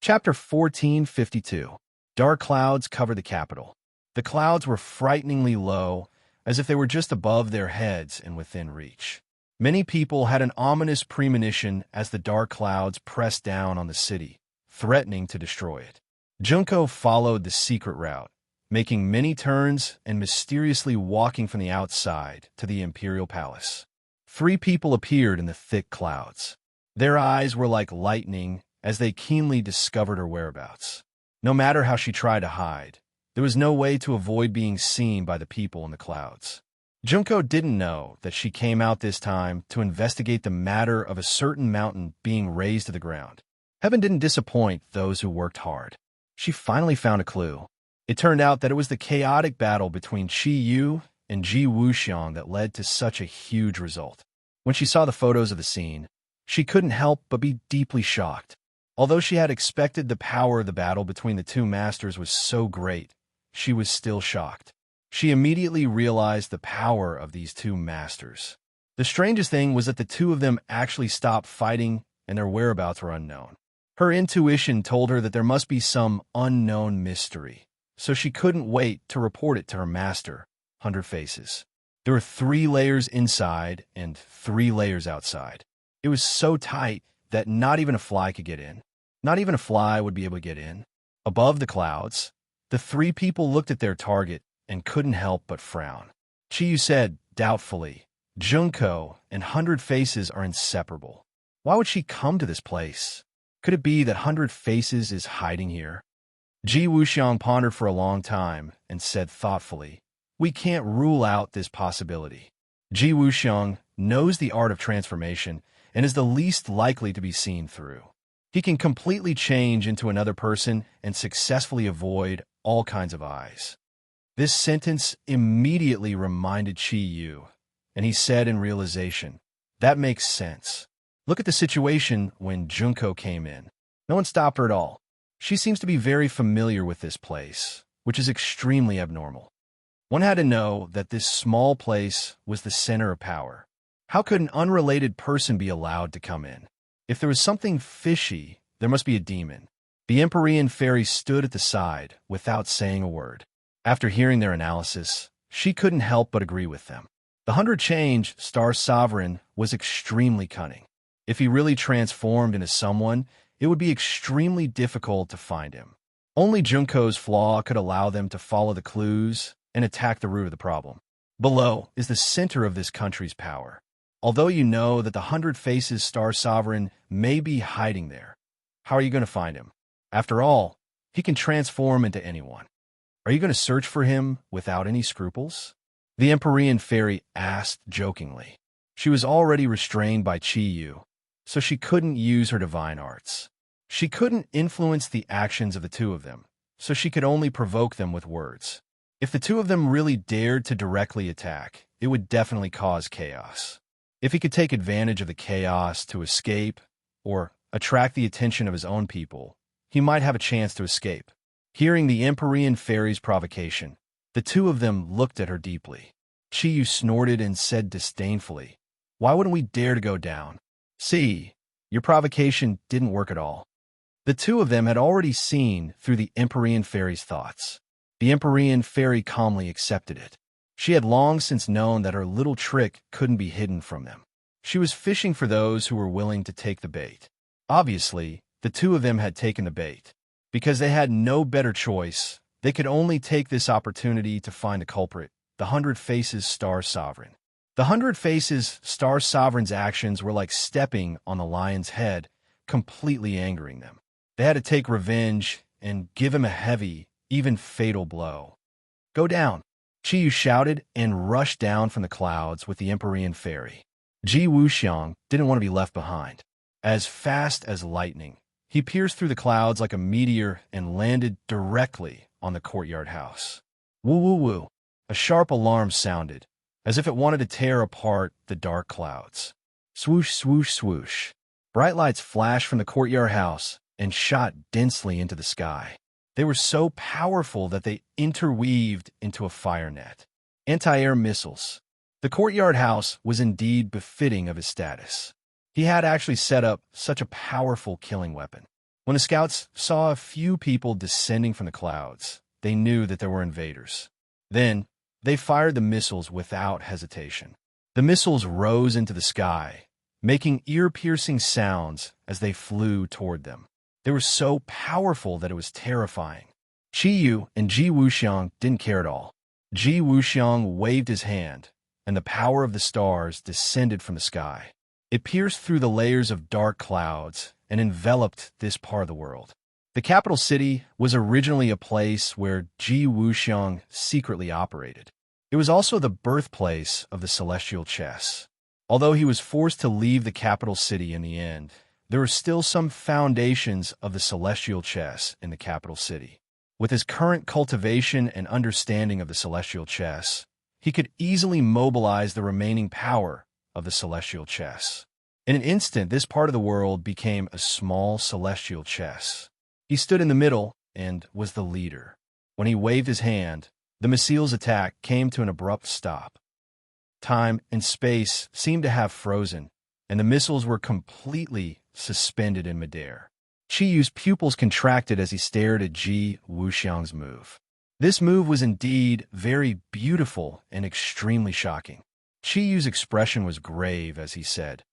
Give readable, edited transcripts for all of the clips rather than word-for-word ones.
Chapter 1452. Dark clouds cover the capital. The clouds were frighteningly low, as if they were just above their heads and within reach. Many people had an ominous premonition as the dark clouds pressed down on the city, threatening to destroy it. Junko followed the secret route, making many turns and mysteriously walking from the outside to the imperial palace. 3 people appeared in the thick clouds. Their eyes were like lightning as they keenly discovered her whereabouts. No matter how she tried to hide, there was no way to avoid being seen by the people in the clouds. Junko didn't know that she came out this time to investigate the matter of a certain mountain being razed to the ground. Heaven didn't disappoint those who worked hard. She finally found a clue. It turned out that it was the chaotic battle between Qi Yu and Ji Wuxiang that led to such a huge result. When she saw the photos of the scene, she couldn't help but be deeply shocked. Although she had expected the power of the battle between the 2 masters was so great, she was still shocked. She immediately realized the power of these 2 masters. The strangest thing was that the 2 of them actually stopped fighting and their whereabouts were unknown. Her intuition told her that there must be some unknown mystery, so she couldn't wait to report it to her master, 100 Faces. There were 3 layers inside and 3 layers outside. It was so tight that not even a fly could get in. Not even a fly would be able to get in. Above the clouds, the 3 people looked at their target and couldn't help but frown. Chiyu said, doubtfully, Junko and 100 Faces are inseparable. Why would she come to this place? Could it be that 100 Faces is hiding here? Ji Wuxiang pondered for a long time and said thoughtfully, we can't rule out this possibility. Ji Wuxiang knows the art of transformation and is the least likely to be seen through. He can completely change into another person and successfully avoid all kinds of eyes. This sentence immediately reminded Qi Yu, and he said in realization, that makes sense. Look at the situation when Junko came in. No one stopped her at all. She seems to be very familiar with this place, which is extremely abnormal. One had to know that this small place was the center of power. How could an unrelated person be allowed to come in? If there was something fishy, there must be a demon. The Empyrean fairy stood at the side without saying a word. After hearing their analysis, she couldn't help but agree with them. The 100 Star Sovereign was extremely cunning. If he really transformed into someone, it would be extremely difficult to find him. Only Junko's flaw could allow them to follow the clues and attack the root of the problem. Below is the center of this country's power. Although you know that the 100 Faces Star Sovereign may be hiding there, how are you going to find him? After all, he can transform into anyone. Are you going to search for him without any scruples? The Empyrean fairy asked jokingly. She was already restrained by Qi Yu, so she couldn't use her divine arts. She couldn't influence the actions of the 2 of them, so she could only provoke them with words. If the 2 of them really dared to directly attack, it would definitely cause chaos. If he could take advantage of the chaos to escape or attract the attention of his own people, he might have a chance to escape. Hearing the Empyrean fairy's provocation, the 2 of them looked at her deeply. Qi Yu snorted and said disdainfully, why wouldn't we dare to go down? See, your provocation didn't work at all. The 2 of them had already seen through the Empyrean fairy's thoughts. The Empyrean fairy calmly accepted it. She had long since known that her little trick couldn't be hidden from them. She was fishing for those who were willing to take the bait. Obviously, the 2 of them had taken the bait. Because they had no better choice, they could only take this opportunity to find the culprit, the 100 Faces Star Sovereign. The 100 Faces Star Sovereign's actions were like stepping on the lion's head, completely angering them. They had to take revenge and give him a heavy, even fatal blow. Go down, Qi Yu shouted and rushed down from the clouds with the Empyrean fairy. Ji Wuxiang didn't want to be left behind. As fast as lightning, he pierced through the clouds like a meteor and landed directly on the courtyard house. Woo woo woo. A sharp alarm sounded, as if it wanted to tear apart the dark clouds. Swoosh, swoosh, swoosh. Bright lights flashed from the courtyard house and shot densely into the sky. They were so powerful that they interweaved into a fire net. Anti-air missiles. The courtyard house was indeed befitting of his status. He had actually set up such a powerful killing weapon. When the scouts saw a few people descending from the clouds, they knew that there were invaders. Then, they fired the missiles without hesitation. The missiles rose into the sky, making ear-piercing sounds as they flew toward them. They were so powerful that it was terrifying. Qiyu and Ji Wuxiang didn't care at all. Ji Wuxiang waved his hand, and the power of the stars descended from the sky. It pierced through the layers of dark clouds and enveloped this part of the world. The capital city was originally a place where Ji Wuxiang secretly operated. It was also the birthplace of the celestial chess. Although he was forced to leave the capital city in the end, there were still some foundations of the celestial chess in the capital city. With his current cultivation and understanding of the celestial chess, he could easily mobilize the remaining power of the celestial chess. In an instant, this part of the world became a small celestial chess. He stood in the middle and was the leader. When he waved his hand, the missile's attack came to an abrupt stop. Time and space seemed to have frozen, and the missiles were completely suspended in midair. Qiyu's pupils contracted as he stared at Ji Wuxiang's move. This move was indeed very beautiful and extremely shocking. Qiyu's expression was grave as he said,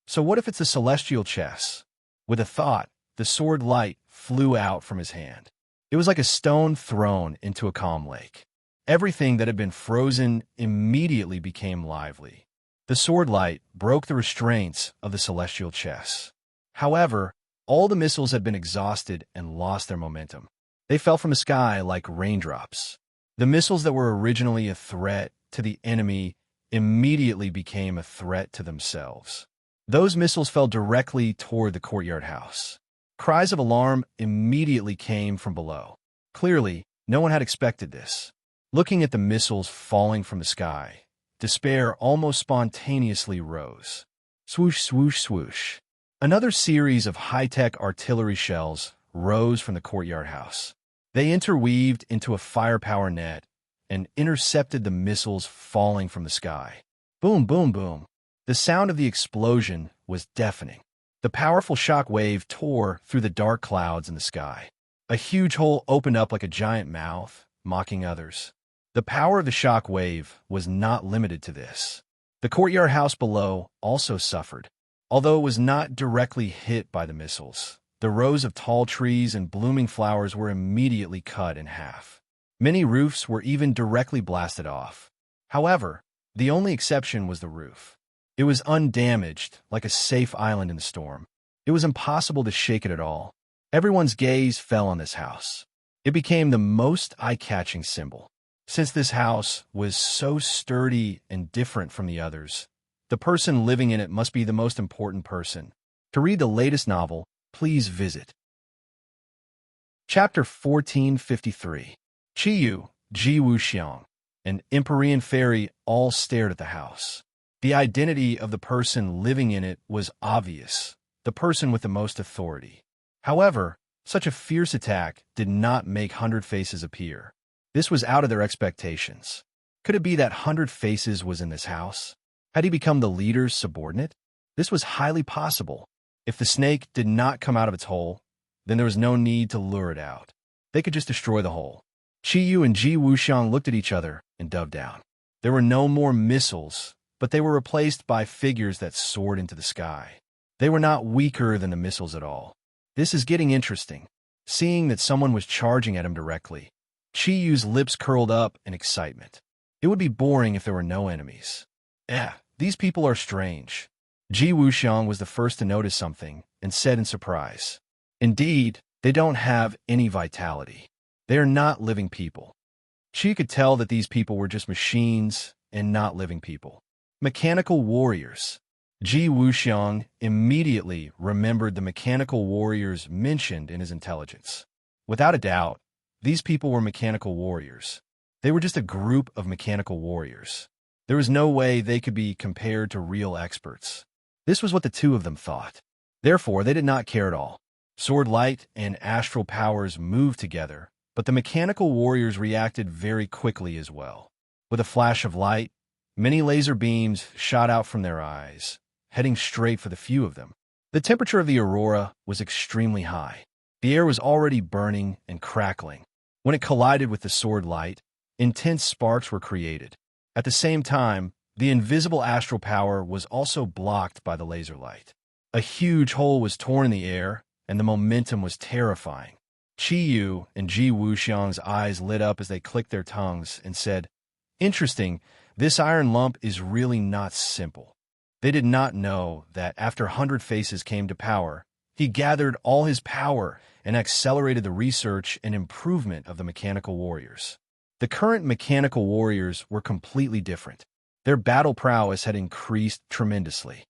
"So what if it's a celestial chess?" With a thought, the sword light flew out from his hand. It was like a stone thrown into a calm lake. Everything that had been frozen immediately became lively. The sword light broke the restraints of the celestial chess. However, all the missiles had been exhausted and lost their momentum. They fell from the sky like raindrops. The missiles that were originally a threat to the enemy immediately became a threat to themselves. Those missiles fell directly toward the courtyard house. Cries of alarm immediately came from below. Clearly, no one had expected this. Looking at the missiles falling from the sky, despair almost spontaneously rose. Swoosh, swoosh, swoosh. Another series of high-tech artillery shells rose from the courtyard house. They interweaved into a firepower net and intercepted the missiles falling from the sky. Boom, boom, boom. The sound of the explosion was deafening. The powerful shock wave tore through the dark clouds in the sky. A huge hole opened up like a giant mouth, mocking others. The power of the shock wave was not limited to this. The courtyard house below also suffered. Although it was not directly hit by the missiles, the rows of tall trees and blooming flowers were immediately cut in half. Many roofs were even directly blasted off. However, the only exception was the roof. It was undamaged, like a safe island in the storm. It was impossible to shake it at all. Everyone's gaze fell on this house. It became the most eye-catching symbol. Since this house was so sturdy and different from the others, the person living in it must be the most important person. To read the latest novel, please visit Chapter 1453. Qiyu, Ji Wuxiang, and Empyrean Fairy all stared at the house. The identity of the person living in it was obvious, the person with the most authority. However, such a fierce attack did not make Hundred Faces appear. This was out of their expectations. Could it be that Hundred Faces was in this house? Had he become the leader's subordinate? This was highly possible. If the snake did not come out of its hole, then there was no need to lure it out. They could just destroy the hole. Qiyu and Ji Wuxiang looked at each other and dove down. There were no more missiles, but they were replaced by figures that soared into the sky. They were not weaker than the missiles at all. This is getting interesting. Seeing that someone was charging at him directly, Qiyu's lips curled up in excitement. It would be boring if there were no enemies. These people are strange. Ji Wuxiang was the first to notice something and said in surprise, "Indeed, they don't have any vitality. They are not living people." She could tell that these people were just machines and not living people. Mechanical warriors. Ji Wuxiang immediately remembered the mechanical warriors mentioned in his intelligence. Without a doubt, these people were mechanical warriors. They were just a group of mechanical warriors. There was no way they could be compared to real experts. This was what the two of them thought. Therefore, they did not care at all. Sword light and astral powers moved together, but the mechanical warriors reacted very quickly as well. With a flash of light, many laser beams shot out from their eyes, heading straight for the few of them. The temperature of the aurora was extremely high. The air was already burning and crackling. When it collided with the sword light, intense sparks were created. At the same time, the invisible astral power was also blocked by the laser light. A huge hole was torn in the air, and the momentum was terrifying. Qi Yu and Ji Wuxiang's eyes lit up as they clicked their tongues and said, "Interesting, this iron lump is really not simple." They did not know that after 100 Faces came to power, he gathered all his power and accelerated the research and improvement of the mechanical warriors. The current mechanical warriors were completely different. Their battle prowess had increased tremendously.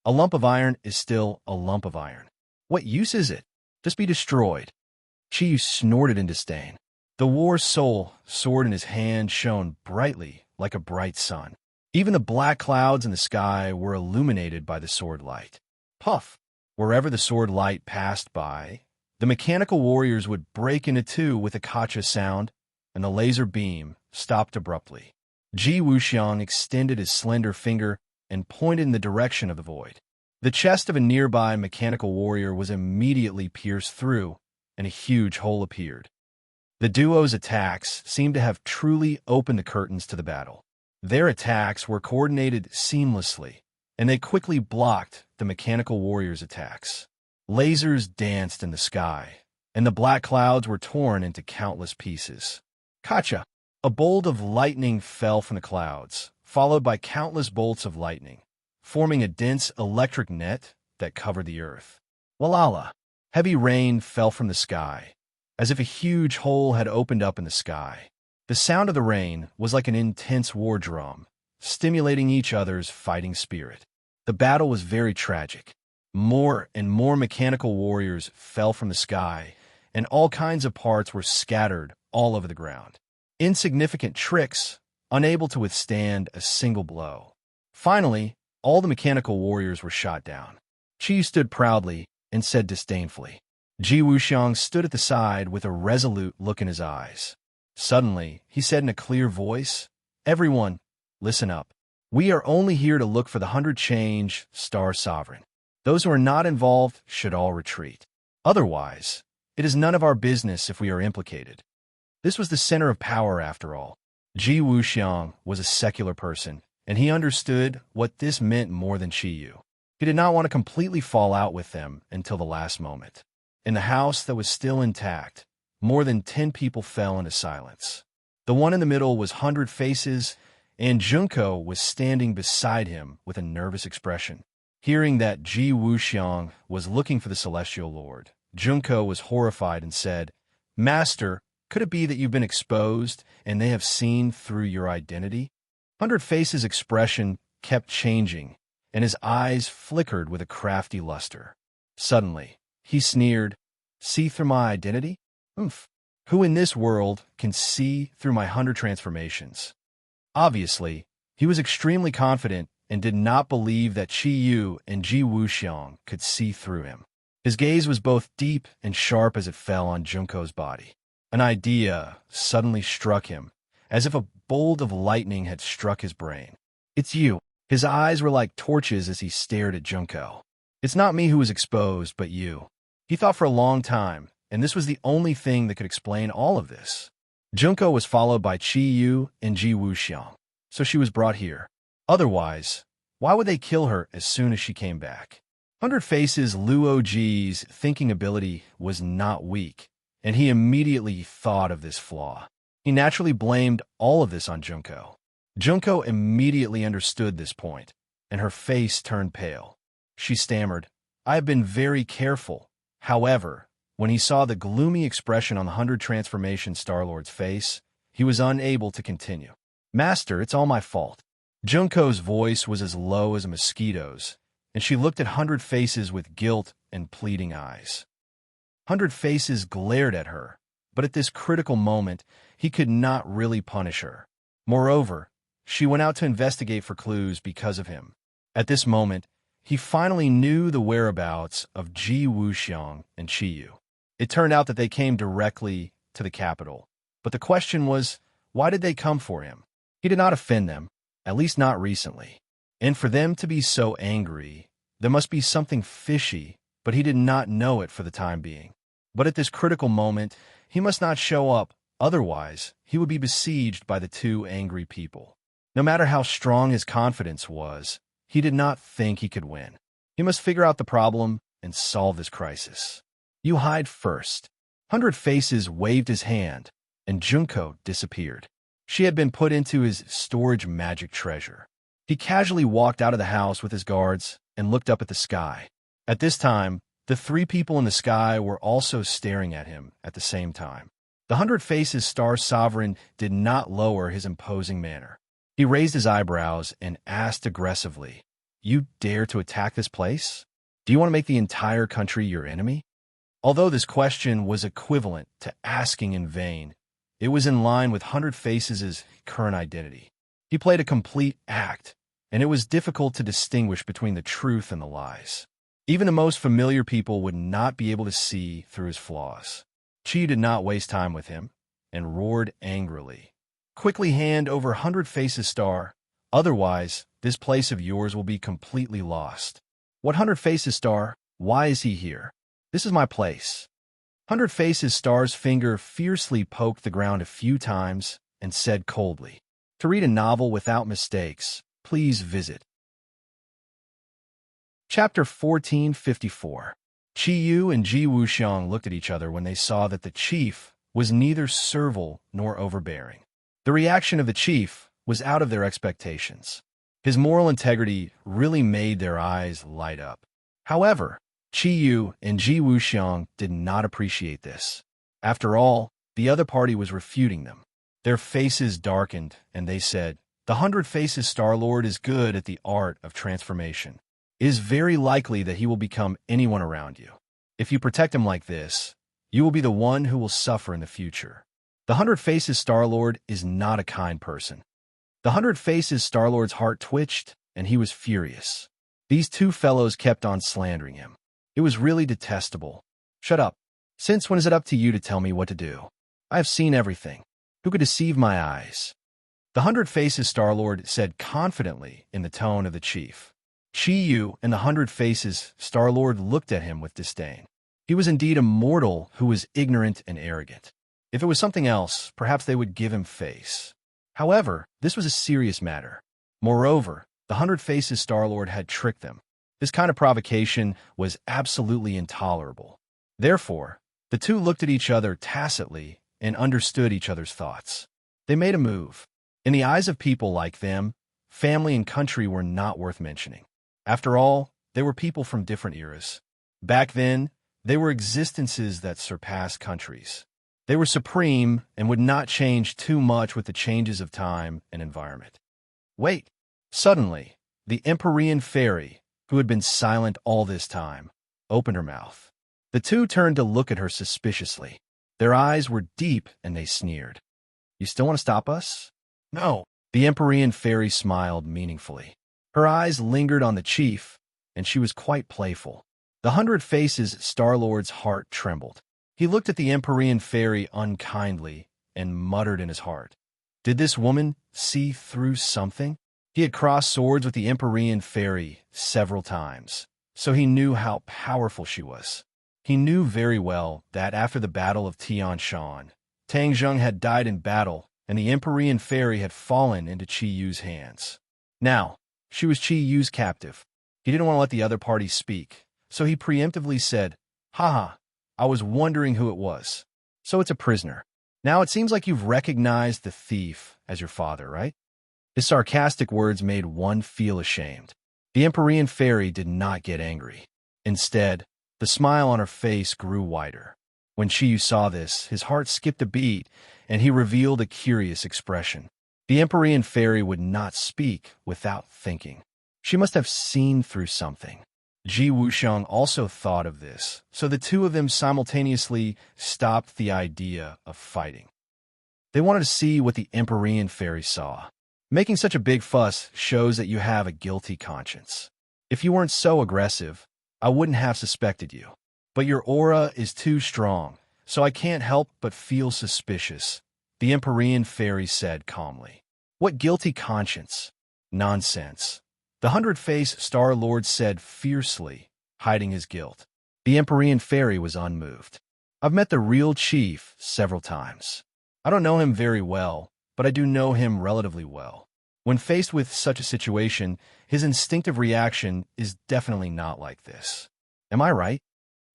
A lump of iron is still a lump of iron. What use is it? Just be destroyed. Chi snorted in disdain. The war soul sword in his hand shone brightly like a bright sun. Even the black clouds in the sky were illuminated by the sword light. Puff! Wherever the sword light passed by, the mechanical warriors would break into two with a kacha sound, and the laser beam stopped abruptly. Ji Wuxiang extended his slender finger and pointed in the direction of the void. The chest of a nearby mechanical warrior was immediately pierced through, and a huge hole appeared. The duo's attacks seemed to have truly opened the curtains to the battle. Their attacks were coordinated seamlessly, and they quickly blocked the mechanical warriors' attacks. Lasers danced in the sky, and the black clouds were torn into countless pieces. Kacha! A bolt of lightning fell from the clouds, followed by countless bolts of lightning, forming a dense electric net that covered the earth. Walala! Heavy rain fell from the sky, as if a huge hole had opened up in the sky. The sound of the rain was like an intense war drum, stimulating each other's fighting spirit. The battle was very tragic. More and more mechanical warriors fell from the sky, and all kinds of parts were scattered all over the ground. Insignificant tricks, unable to withstand a single blow. Finally, all the mechanical warriors were shot down. Qi stood proudly and said disdainfully. Ji Wuxiang stood at the side with a resolute look in his eyes. Suddenly, he said in a clear voice, "Everyone, listen up. We are only here to look for the 100 Change Star Sovereign. Those who are not involved should all retreat. Otherwise, it is none of our business if we are implicated." This was the center of power, after all. Ji Wuxiang was a secular person, and he understood what this meant more than Qi Yu. He did not want to completely fall out with them until the last moment. In the house that was still intact, more than 10 people fell into silence. The one in the middle was 100 Faces, and Junko was standing beside him with a nervous expression. Hearing that Ji Wuxiang was looking for the Celestial Lord, Junko was horrified and said, "Master, could it be that you've been exposed and they have seen through your identity?" 100 Faces' expression kept changing, and his eyes flickered with a crafty luster. Suddenly, he sneered, "See through my identity? Who in this world can see through my 100 transformations?" Obviously, he was extremely confident and did not believe that Qi Yu and Ji Wuxiang could see through him. His gaze was both deep and sharp as it fell on Junko's body. An idea suddenly struck him, as if a bolt of lightning had struck his brain. "It's you." His eyes were like torches as he stared at Junko. "It's not me who was exposed, but you." He thought for a long time, and this was the only thing that could explain all of this. Junko was followed by Qi Yu and Ji Wuxiang, so she was brought here. Otherwise, why would they kill her as soon as she came back? 100 Faces Luo Ji's thinking ability was not weak, and he immediately thought of this flaw. He naturally blamed all of this on Junko. Junko immediately understood this point, and her face turned pale. She stammered, "I have been very careful." However, when he saw the gloomy expression on the 100 Transformation Star-Lord's face, he was unable to continue. "Master, it's all my fault." Junko's voice was as low as a mosquito's, and she looked at 100 Faces with guilt and pleading eyes. 100 Faces glared at her, but at this critical moment, he could not really punish her. Moreover, she went out to investigate for clues because of him. At this moment, he finally knew the whereabouts of Ji Wuxiang and Qi Yu. It turned out that they came directly to the capital, but the question was, why did they come for him? He did not offend them, at least not recently. And for them to be so angry, there must be something fishy, but he did not know it for the time being. But at this critical moment, he must not show up, otherwise he would be besieged by the two angry people. No matter how strong his confidence was, he did not think he could win. He must figure out the problem and solve this crisis. You hide first. 100 Faces waved his hand, and Junko disappeared. She had been put into his storage magic treasure. He casually walked out of the house with his guards and looked up at the sky. At this time, the three people in the sky were also staring at him at the same time. The 100 Faces Star Sovereign did not lower his imposing manner. He raised his eyebrows and asked aggressively, "You dare to attack this place? Do you want to make the entire country your enemy?" Although this question was equivalent to asking in vain, it was in line with 100 Faces' current identity. He played a complete act, and it was difficult to distinguish between the truth and the lies. Even the most familiar people would not be able to see through his flaws. Chi did not waste time with him, and roared angrily, "Quickly hand over 100 Faces Star, otherwise this place of yours will be completely lost." "What 100 Faces Star? Why is he here? This is my place." 100 Faces Star's finger fiercely poked the ground a few times and said coldly, "To read a novel without mistakes, please visit." Chapter 1454. Chi Yu and Ji Wuxiang looked at each other when they saw that the chief was neither servile nor overbearing. The reaction of the chief was out of their expectations. His moral integrity really made their eyes light up. However, Chi Yu and Ji Wuxiang did not appreciate this. After all, the other party was refuting them. Their faces darkened, and they said, "The 100 Faces Star-Lord is good at the art of transformation. It is very likely that he will become anyone around you. If you protect him like this, you will be the one who will suffer in the future. The 100 Faces Star-Lord is not a kind person." The 100 Faces Star-Lord's heart twitched, and he was furious. These two fellows kept on slandering him. It was really detestable. "Shut up. Since when is it up to you to tell me what to do? I have seen everything. Who could deceive my eyes?" The 100 Faces Star-Lord said confidently in the tone of the chief. Chi Yu and the 100 Faces Star-Lord looked at him with disdain. He was indeed a mortal who was ignorant and arrogant. If it was something else, perhaps they would give him face. However, this was a serious matter. Moreover, the 100 Faces Star-Lord had tricked them. This kind of provocation was absolutely intolerable. Therefore, the two looked at each other tacitly and understood each other's thoughts. They made a move. In the eyes of people like them, family and country were not worth mentioning. After all, they were people from different eras. Back then, they were existences that surpassed countries. They were supreme and would not change too much with the changes of time and environment. Wait! Suddenly, the Empyrean fairy, who had been silent all this time, opened her mouth. The two turned to look at her suspiciously. Their eyes were deep and they sneered. "You still want to stop us?" "No." The Empyrean fairy smiled meaningfully. Her eyes lingered on the chief, and she was quite playful. The 100 Faces Star-Lord's heart trembled. He looked at the Empyrean fairy unkindly and muttered in his heart, "Did this woman see through something?" He had crossed swords with the Empyrean fairy several times, so he knew how powerful she was. He knew very well that after the Battle of Tianshan, Tang Zheng had died in battle, and the Empyrean fairy had fallen into Chi Yu's hands. Now, she was Chi Yu's captive. He didn't want to let the other party speak, so he preemptively said, "Haha, I was wondering who it was. So it's a prisoner. Now it seems like you've recognized the thief as your father, right?" His sarcastic words made one feel ashamed. The Empyrean fairy did not get angry. Instead, the smile on her face grew wider. When Chi Yu saw this, his heart skipped a beat, and he revealed a curious expression. The Empyrean fairy would not speak without thinking. She must have seen through something. Ji Wuxiang also thought of this, so the two of them simultaneously stopped the idea of fighting. They wanted to see what the Empyrean fairy saw. Making such a big fuss shows that you have a guilty conscience. If you weren't so aggressive, I wouldn't have suspected you. But your aura is too strong, so I can't help but feel suspicious, the Empyrean fairy said calmly. What guilty conscience? Nonsense. The 100 Faces Star-Lord said fiercely, hiding his guilt. The Empyrean fairy was unmoved. I've met the real chief several times. I don't know him very well, but I do know him relatively well. When faced with such a situation, his instinctive reaction is definitely not like this. Am I right?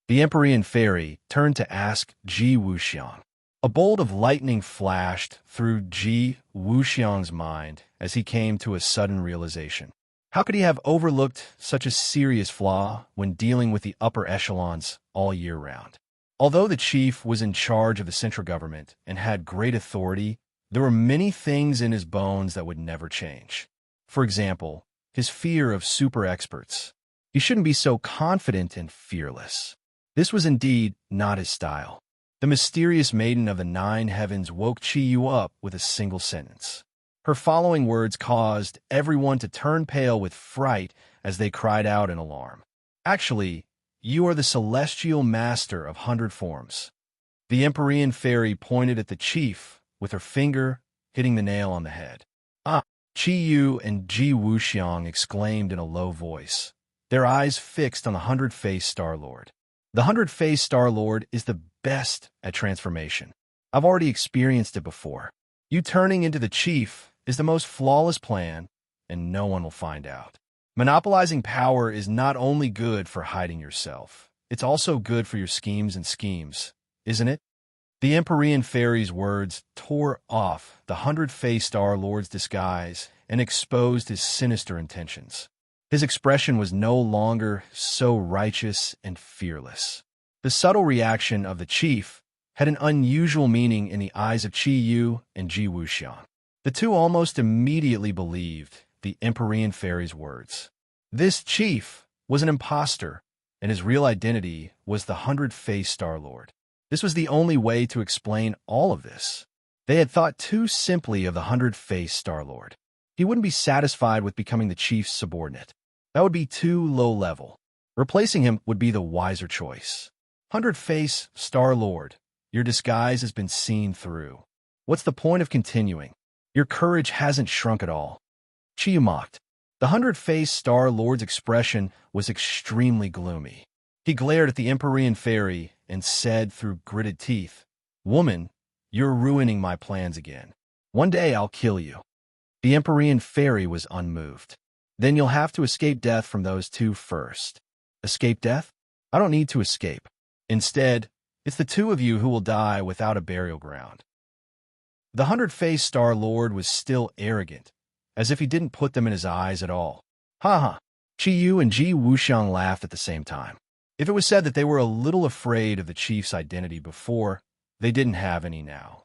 The Empyrean fairy turned to ask Ji Wuxiang. A bolt of lightning flashed through Ji Wuxiang's mind as he came to a sudden realization. How could he have overlooked such a serious flaw when dealing with the upper echelons all year round? Although the chief was in charge of the central government and had great authority, there were many things in his bones that would never change. For example, his fear of super experts. He shouldn't be so confident and fearless. This was indeed not his style. The mysterious maiden of the 9 heavens woke Chi Yu up with a single sentence. Her following words caused everyone to turn pale with fright as they cried out in alarm. Actually, you are the celestial master of 100 forms. The Empyrean fairy pointed at the chief with her finger, hitting the nail on the head. Ah! Chi Yu and Ji Wuxiang exclaimed in a low voice, their eyes fixed on the 100-faced Star-Lord. The 100-faced Star-Lord is the best at transformation. I've already experienced it before. You turning into the chief is the most flawless plan, and no one will find out. Monopolizing power is not only good for hiding yourself, it's also good for your schemes, isn't it? The Empyrean fairy's words tore off the 100-faced Star-Lord's disguise and exposed his sinister intentions. His expression was no longer so righteous and fearless. The subtle reaction of the chief had an unusual meaning in the eyes of Chi Yu and Ji Wuxiang. The two almost immediately believed the Empyrean fairy's words. This chief was an imposter, and his real identity was the 100-faced Star-Lord. This was the only way to explain all of this. They had thought too simply of the 100-faced Star-Lord. He wouldn't be satisfied with becoming the chief's subordinate. That would be too low-level. Replacing him would be the wiser choice. 100-faced Star-Lord, your disguise has been seen through. What's the point of continuing? Your courage hasn't shrunk at all. Chi Yu mocked. The 100-faced Star-Lord's expression was extremely gloomy. He glared at the Empyrean fairy and said through gritted teeth, "Woman, you're ruining my plans again. One day I'll kill you." The Empyrean fairy was unmoved. "Then you'll have to escape death from those two first." "Escape death? I don't need to escape. Instead, it's the two of you who will die without a burial ground." The 100-faced Star-Lord was still arrogant, as if he didn't put them in his eyes at all. Ha ha! Chi Yu and Ji Wuxiang laughed at the same time. If it was said that they were a little afraid of the chief's identity before, they didn't have any now.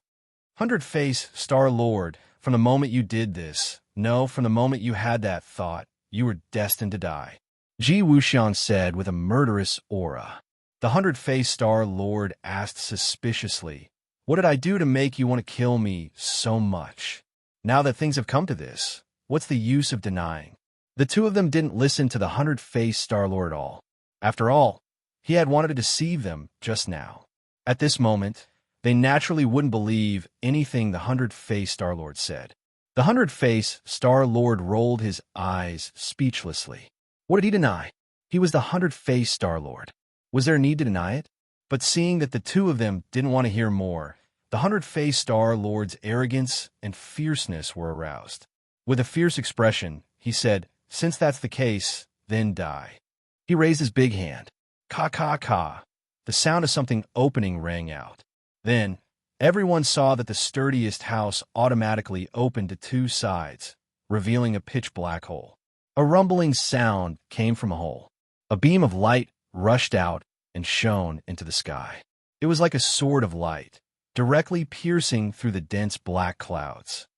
100-faced Star-Lord, from the moment you did this, no, from the moment you had that thought, you were destined to die. Ji Wuxiang said with a murderous aura. The 100-faced Star-Lord asked suspiciously, "What did I do to make you want to kill me so much? Now that things have come to this, what's the use of denying?" The two of them didn't listen to the 100-faced Star-Lord at all. After all, he had wanted to deceive them just now. At this moment, they naturally wouldn't believe anything the 100-faced Star-Lord said. The 100-faced Star-Lord rolled his eyes speechlessly. What did he deny? He was the 100-faced Star-Lord. Was there a need to deny it? But seeing that the two of them didn't want to hear more, the 100-faced Star-Lord's arrogance and fierceness were aroused. With a fierce expression, he said, "Since that's the case, then die." He raised his big hand. Ka ka ka. The sound of something opening rang out. Then, everyone saw that the sturdiest house automatically opened to two sides, revealing a pitch-black hole. A rumbling sound came from a hole. A beam of light rushed out and shone into the sky. It was like a sword of light, directly piercing through the dense black clouds.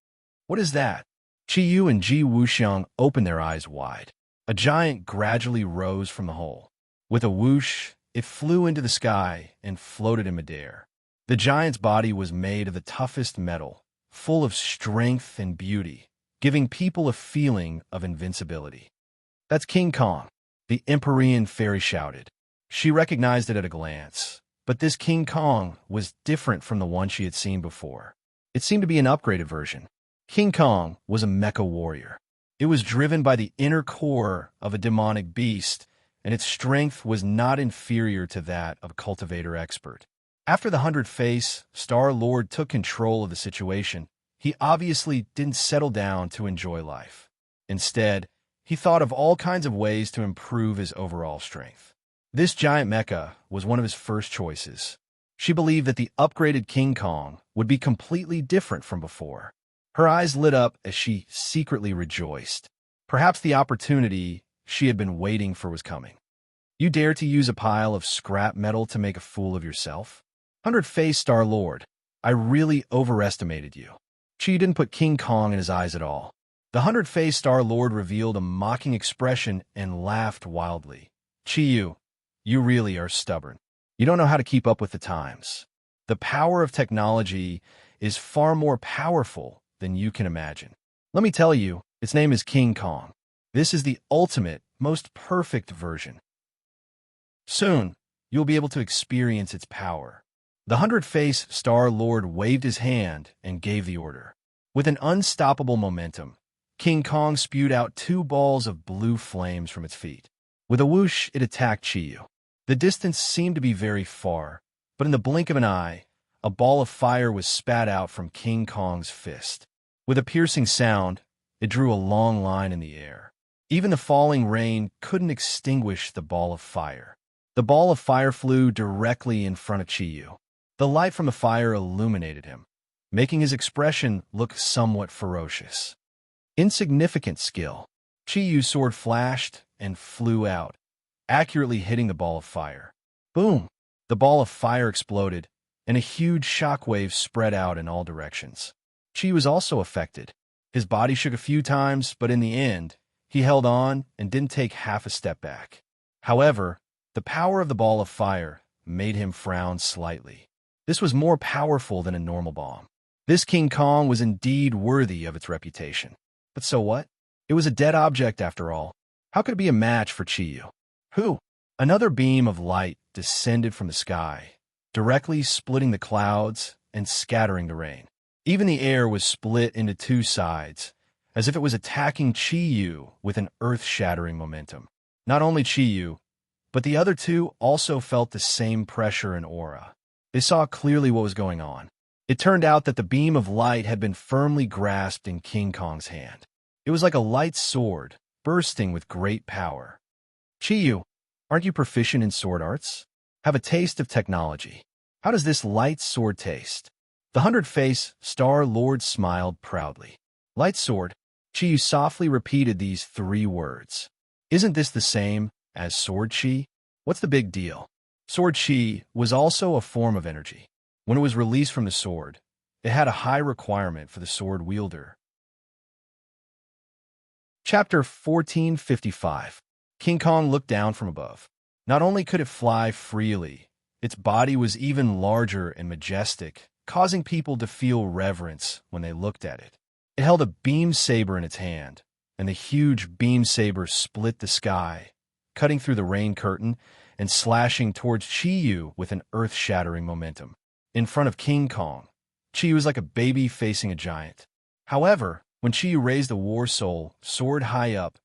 "What is that?" Chi Yu and Ji Wuxiang opened their eyes wide. A giant gradually rose from the hole. With a whoosh, it flew into the sky and floated in midair. The giant's body was made of the toughest metal, full of strength and beauty, giving people a feeling of invincibility. "That's King Kong," the Empyrean fairy shouted. She recognized it at a glance, but this King Kong was different from the one she had seen before. It seemed to be an upgraded version. King Kong was a mecha warrior. It was driven by the inner core of a demonic beast, and its strength was not inferior to that of a cultivator expert. After the 100-face Star-Lord took control of the situation, he obviously didn't settle down to enjoy life. Instead, he thought of all kinds of ways to improve his overall strength. This giant mecha was one of his first choices. She believed that the upgraded King Kong would be completely different from before. Her eyes lit up as she secretly rejoiced. Perhaps the opportunity she had been waiting for was coming. You dare to use a pile of scrap metal to make a fool of yourself? 100-face Star-Lord, I really overestimated you. Chi didn't put King Kong in his eyes at all. The 100-face Star-Lord revealed a mocking expression and laughed wildly. Chi, you really are stubborn. You don't know how to keep up with the times. The power of technology is far more powerful than you can imagine. Let me tell you, its name is King Kong. This is the ultimate, most perfect version. Soon, you'll be able to experience its power. The 100-face Star-Lord waved his hand and gave the order. With an unstoppable momentum, King Kong spewed out 2 balls of blue flames from its feet. With a whoosh, it attacked Chi-Yu. The distance seemed to be very far, but in the blink of an eye, a ball of fire was spat out from King Kong's fist. With a piercing sound, it drew a long line in the air. Even the falling rain couldn't extinguish the ball of fire. The ball of fire flew directly in front of Chi-Yu. The light from the fire illuminated him, making his expression look somewhat ferocious. Insignificant skill. Chi-Yu's sword flashed and flew out, accurately hitting the ball of fire. Boom! The ball of fire exploded, and a huge shockwave spread out in all directions. Chi was also affected. His body shook a few times, but in the end, he held on and didn't take half a step back. However, the power of the ball of fire made him frown slightly. This was more powerful than a normal bomb. This King Kong was indeed worthy of its reputation. But so what? It was a dead object after all. How could it be a match for Chi-Yu? Who? Another beam of light descended from the sky, directly splitting the clouds and scattering the rain. Even the air was split into 2 sides, as if it was attacking Chi-Yu with an earth-shattering momentum. Not only Chi-Yu, but the other 2 also felt the same pressure and aura. They saw clearly what was going on. It turned out that the beam of light had been firmly grasped in King Kong's hand. It was like a light sword, bursting with great power. Chi-Yu, aren't you proficient in sword arts? Have a taste of technology. How does this light sword taste? The 100-face Star-Lord smiled proudly. Light sword? Chi-Yu softly repeated these 3 words. Isn't this the same as sword chi? What's the big deal? Sword chi was also a form of energy. When it was released from the sword, it had a high requirement for the sword wielder. Chapter 1455. King Kong looked down from above. Not only could it fly freely, its body was even larger and majestic, causing people to feel reverence when they looked at it. It held a beam saber in its hand, and the huge beam saber split the sky, cutting through the rain curtain and slashing towards Chi-Yu with an earth-shattering momentum. In front of King Kong, Chi-Yu was like a baby facing a giant. However, when Chi-Yu raised the War Soul sword high up,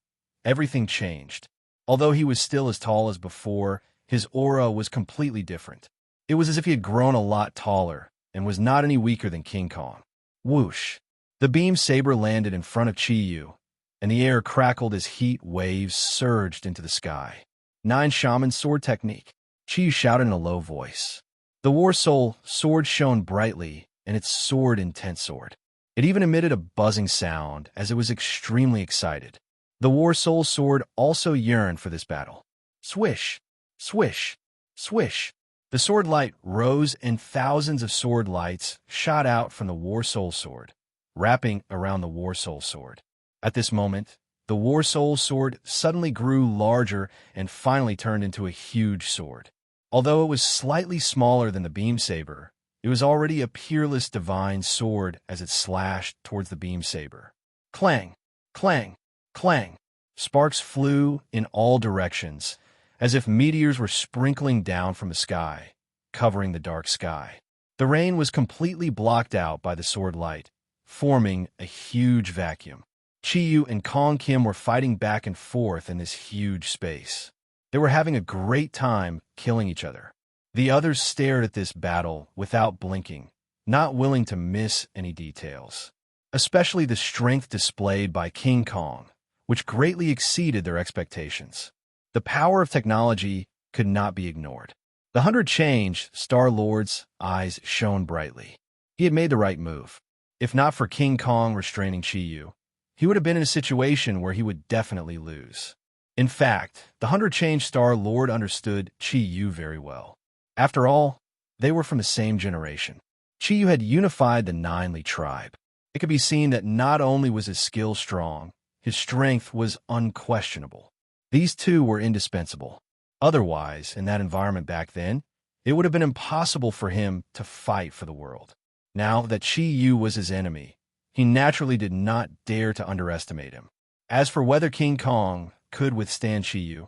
everything changed. Although he was still as tall as before, his aura was completely different. It was as if he had grown a lot taller and was not any weaker than King Kong. Whoosh! The beam saber landed in front of Chi-Yu, and the air crackled as heat waves surged into the sky. 9 Shaman Sword Technique. Chi-Yu shouted in a low voice. The War Soul sword shone brightly, and its sword intense sword. It even emitted a buzzing sound as it was extremely excited. The War Soul sword also yearned for this battle. Swish! Swish! Swish! The sword light rose and thousands of sword lights shot out from the War Soul sword, wrapping around the War Soul sword. At this moment, the War Soul sword suddenly grew larger and finally turned into a huge sword. Although it was slightly smaller than the beam saber, it was already a peerless divine sword as it slashed towards the beam saber. Clang! Clang! Clang! Sparks flew in all directions, as if meteors were sprinkling down from the sky, covering the dark sky. The rain was completely blocked out by the sword light, forming a huge vacuum. Chi-Yu and Kong Kim were fighting back and forth in this huge space. They were having a great time killing each other. The others stared at this battle without blinking, not willing to miss any details, especially the strength displayed by King Kong, which greatly exceeded their expectations. The power of technology could not be ignored. The 100 changed, Star-Lord's eyes shone brightly. He had made the right move. If not for King Kong restraining Chi-Yu, he would have been in a situation where he would definitely lose. In fact, the 100 changed Star-Lord understood Chi-Yu very well. After all, they were from the same generation. Chi-Yu had unified the Ninely tribe. It could be seen that not only was his skill strong, his strength was unquestionable. These two were indispensable. Otherwise, in that environment back then, it would have been impossible for him to fight for the world. Now that Chi-Yu was his enemy, he naturally did not dare to underestimate him. As for whether King Kong could withstand Chi-Yu,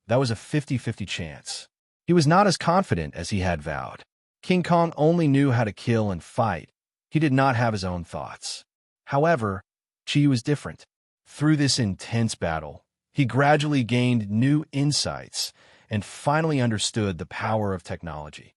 that was a 50-50 chance. He was not as confident as he had vowed. King Kong only knew how to kill and fight. He did not have his own thoughts. However, Chi-Yu was different. Through this intense battle, he gradually gained new insights and finally understood the power of technology.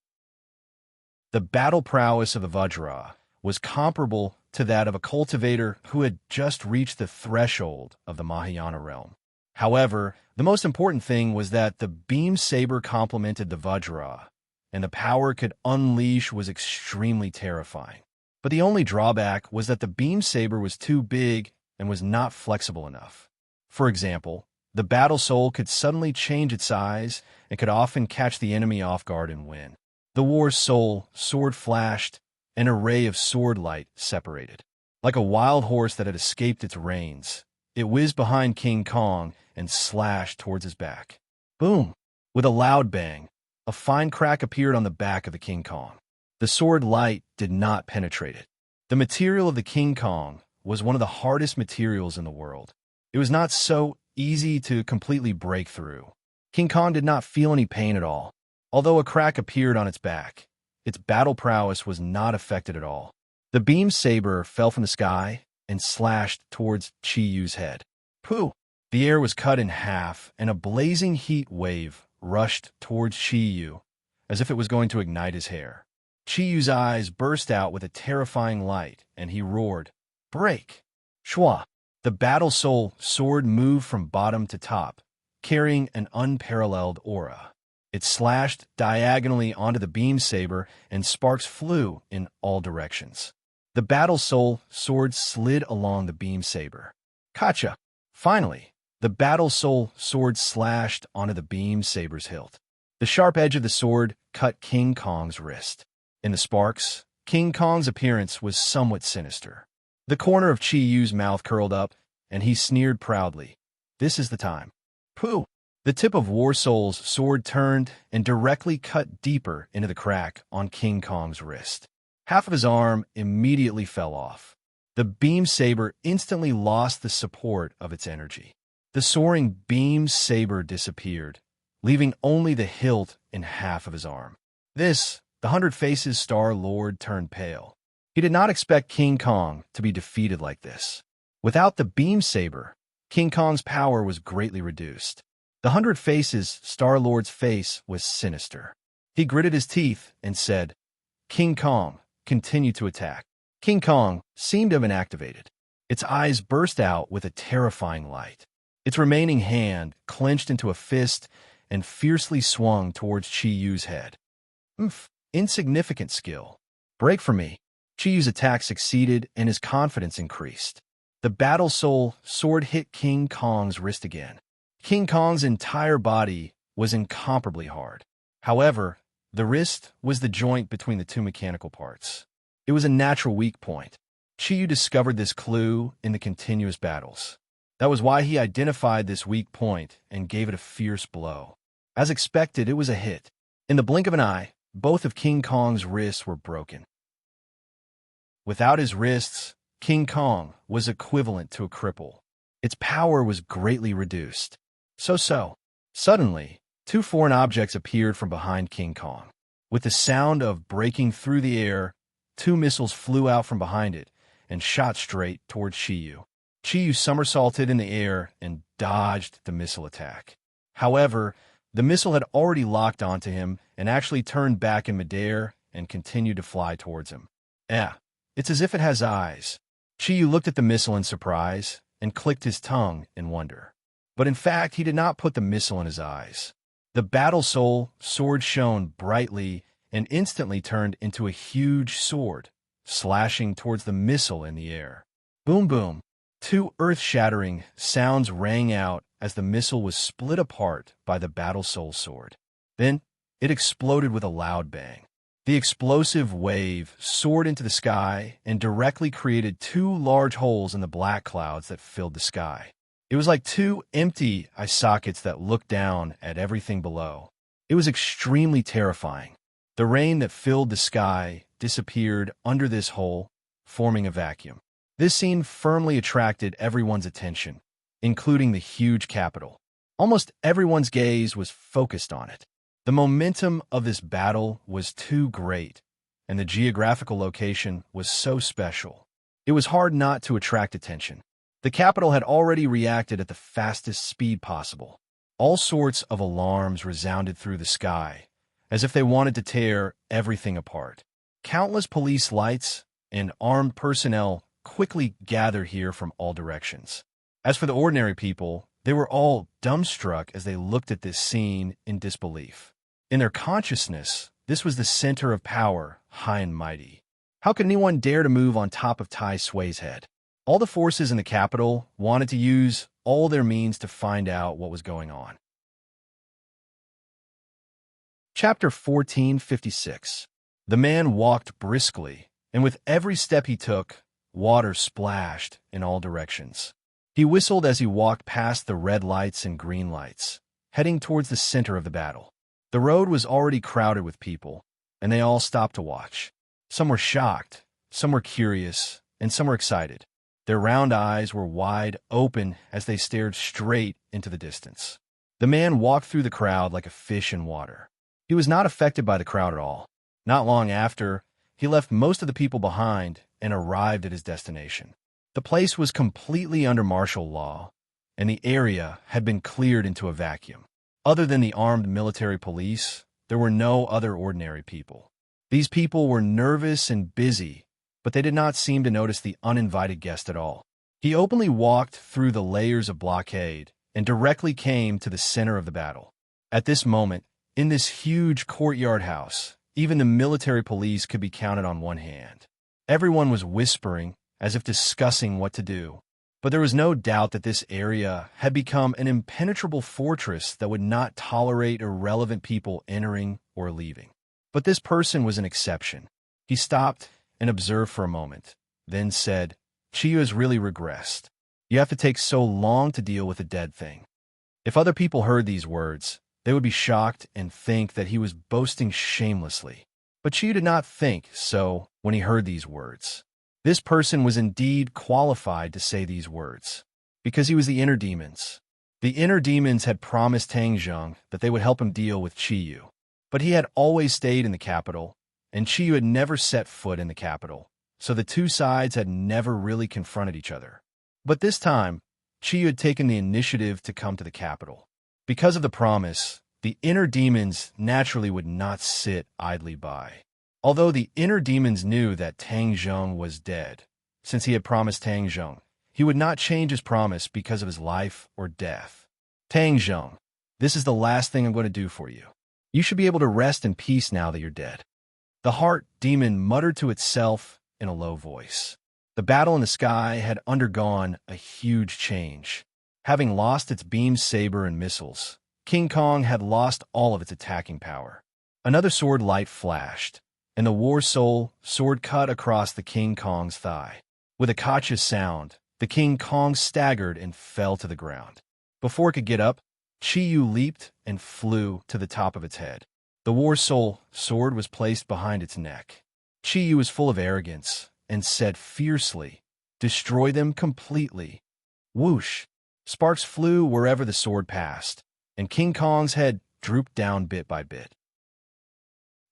The battle prowess of the Vajra was comparable to that of a cultivator who had just reached the threshold of the Mahayana realm. However, the most important thing was that the beam saber complemented the Vajra, and the power it could unleash was extremely terrifying. But the only drawback was that the beam saber was too big and was not flexible enough. For example, the battle soul could suddenly change its size and could often catch the enemy off guard and win. The war's soul sword flashed, an array of sword light separated. Like a wild horse that had escaped its reins, it whizzed behind King Kong and slashed towards his back. Boom! With a loud bang, a fine crack appeared on the back of the King Kong. The sword light did not penetrate it. The material of the King Kong was one of the hardest materials in the world. It was not so easy to completely break through. King Kong did not feel any pain at all. Although a crack appeared on its back, its battle prowess was not affected at all. The beam saber fell from the sky and slashed towards Chi-Yu's head. Pooh! The air was cut in half, and a blazing heat wave rushed towards Chi-Yu, as if it was going to ignite his hair. Chi-Yu's eyes burst out with a terrifying light, and he roared, "Break!" Shwa! The battle soul sword moved from bottom to top, carrying an unparalleled aura. It slashed diagonally onto the beam saber, and sparks flew in all directions. The battle soul sword slid along the beam saber. Kacha! Finally, the battle soul sword slashed onto the beam saber's hilt. The sharp edge of the sword cut King Kong's wrist. In the sparks, King Kong's appearance was somewhat sinister. The corner of Chi-Yu's mouth curled up, and he sneered proudly. This is the time. Pooh! The tip of War Soul's sword turned and directly cut deeper into the crack on King Kong's wrist. Half of his arm immediately fell off. The beam saber instantly lost the support of its energy. The soaring beam saber disappeared, leaving only the hilt in half of his arm. This, the 100 Faces Star-Lord turned pale. He did not expect King Kong to be defeated like this. Without the beam saber, King Kong's power was greatly reduced. The 100 Faces Star-Lord's face was sinister. He gritted his teeth and said, "King Kong, continue to attack." King Kong seemed to have been activated. Its eyes burst out with a terrifying light. Its remaining hand clenched into a fist and fiercely swung towards Chi-Yu's head. Insignificant skill. Break for me. Chi-Yu's attack succeeded and his confidence increased. The battle soul sword hit King Kong's wrist again. King Kong's entire body was incomparably hard. However, the wrist was the joint between the two mechanical parts. It was a natural weak point. Chi-Yu discovered this clue in the continuous battles. That was why he identified this weak point and gave it a fierce blow. As expected, it was a hit. In the blink of an eye, both of King Kong's wrists were broken. Without his wrists, King Kong was equivalent to a cripple. Its power was greatly reduced. Suddenly, two foreign objects appeared from behind King Kong. With the sound of breaking through the air, two missiles flew out from behind it and shot straight towards Chi-Yu. Chi-Yu somersaulted in the air and dodged the missile attack. However, The missile had already locked onto him and actually turned back in midair and continued to fly towards him. It's as if it has eyes. Chiyu looked at the missile in surprise and clicked his tongue in wonder. But in fact, he did not put the missile in his eyes. The battle soul sword shone brightly and instantly turned into a huge sword, slashing towards the missile in the air. Boom, boom. Two earth-shattering sounds rang out as the missile was split apart by the battle soul sword. Then, it exploded with a loud bang. The explosive wave soared into the sky and directly created two large holes in the black clouds that filled the sky. It was like two empty eye sockets that looked down at everything below. It was extremely terrifying. The rain that filled the sky disappeared under this hole, forming a vacuum. This scene firmly attracted everyone's attention, including the huge capital. Almost everyone's gaze was focused on it. The momentum of this battle was too great, and the geographical location was so special. It was hard not to attract attention. The capital had already reacted at the fastest speed possible. All sorts of alarms resounded through the sky, as if they wanted to tear everything apart. Countless police lights and armed personnel quickly gathered here from all directions. As for the ordinary people, they were all dumbstruck as they looked at this scene in disbelief. In their consciousness, this was the center of power, high and mighty. How could anyone dare to move on top of Tai Sui's head? All the forces in the capital wanted to use all their means to find out what was going on. Chapter 1456. The man walked briskly, and with every step he took, water splashed in all directions. He whistled as he walked past the red lights and green lights, heading towards the center of the battle. The road was already crowded with people, and they all stopped to watch. Some were shocked, some were curious, and some were excited. Their round eyes were wide open as they stared straight into the distance. The man walked through the crowd like a fish in water. He was not affected by the crowd at all. Not long after, he left most of the people behind and arrived at his destination. The place was completely under martial law, and the area had been cleared into a vacuum. Other than the armed military police, there were no other ordinary people. These people were nervous and busy, but they did not seem to notice the uninvited guest at all. He openly walked through the layers of blockade and directly came to the center of the battle. At this moment, in this huge courtyard house, even the military police could be counted on one hand. Everyone was whispering, as if discussing what to do. But there was no doubt that this area had become an impenetrable fortress that would not tolerate irrelevant people entering or leaving. But this person was an exception. He stopped and observed for a moment, then said, "Chiyu has really regressed. You have to take so long to deal with a dead thing." If other people heard these words, they would be shocked and think that he was boasting shamelessly. But Chiyu did not think so when he heard these words. This person was indeed qualified to say these words, because he was the inner demons. The inner demons had promised Tang Zheng that they would help him deal with Chiyu. But he had always stayed in the capital, and Chiyu had never set foot in the capital, so the two sides had never really confronted each other. But this time, Chiyu had taken the initiative to come to the capital. Because of the promise, the inner demons naturally would not sit idly by. Although the inner demons knew that Tang Zheng was dead, since he had promised Tang Zheng, he would not change his promise because of his life or death. "Tang Zheng, this is the last thing I'm going to do for you. You should be able to rest in peace now that you're dead." The heart demon muttered to itself in a low voice. The battle in the sky had undergone a huge change. Having lost its beam saber and missiles, King Kong had lost all of its attacking power. Another sword light flashed, and the War Soul sword cut across the King Kong's thigh. With a cautious sound, the King Kong staggered and fell to the ground. Before it could get up, Chiyu leaped and flew to the top of its head. The War Soul sword was placed behind its neck. Chiyu was full of arrogance and said fiercely, "Destroy them completely." Whoosh! Sparks flew wherever the sword passed, and King Kong's head drooped down bit by bit.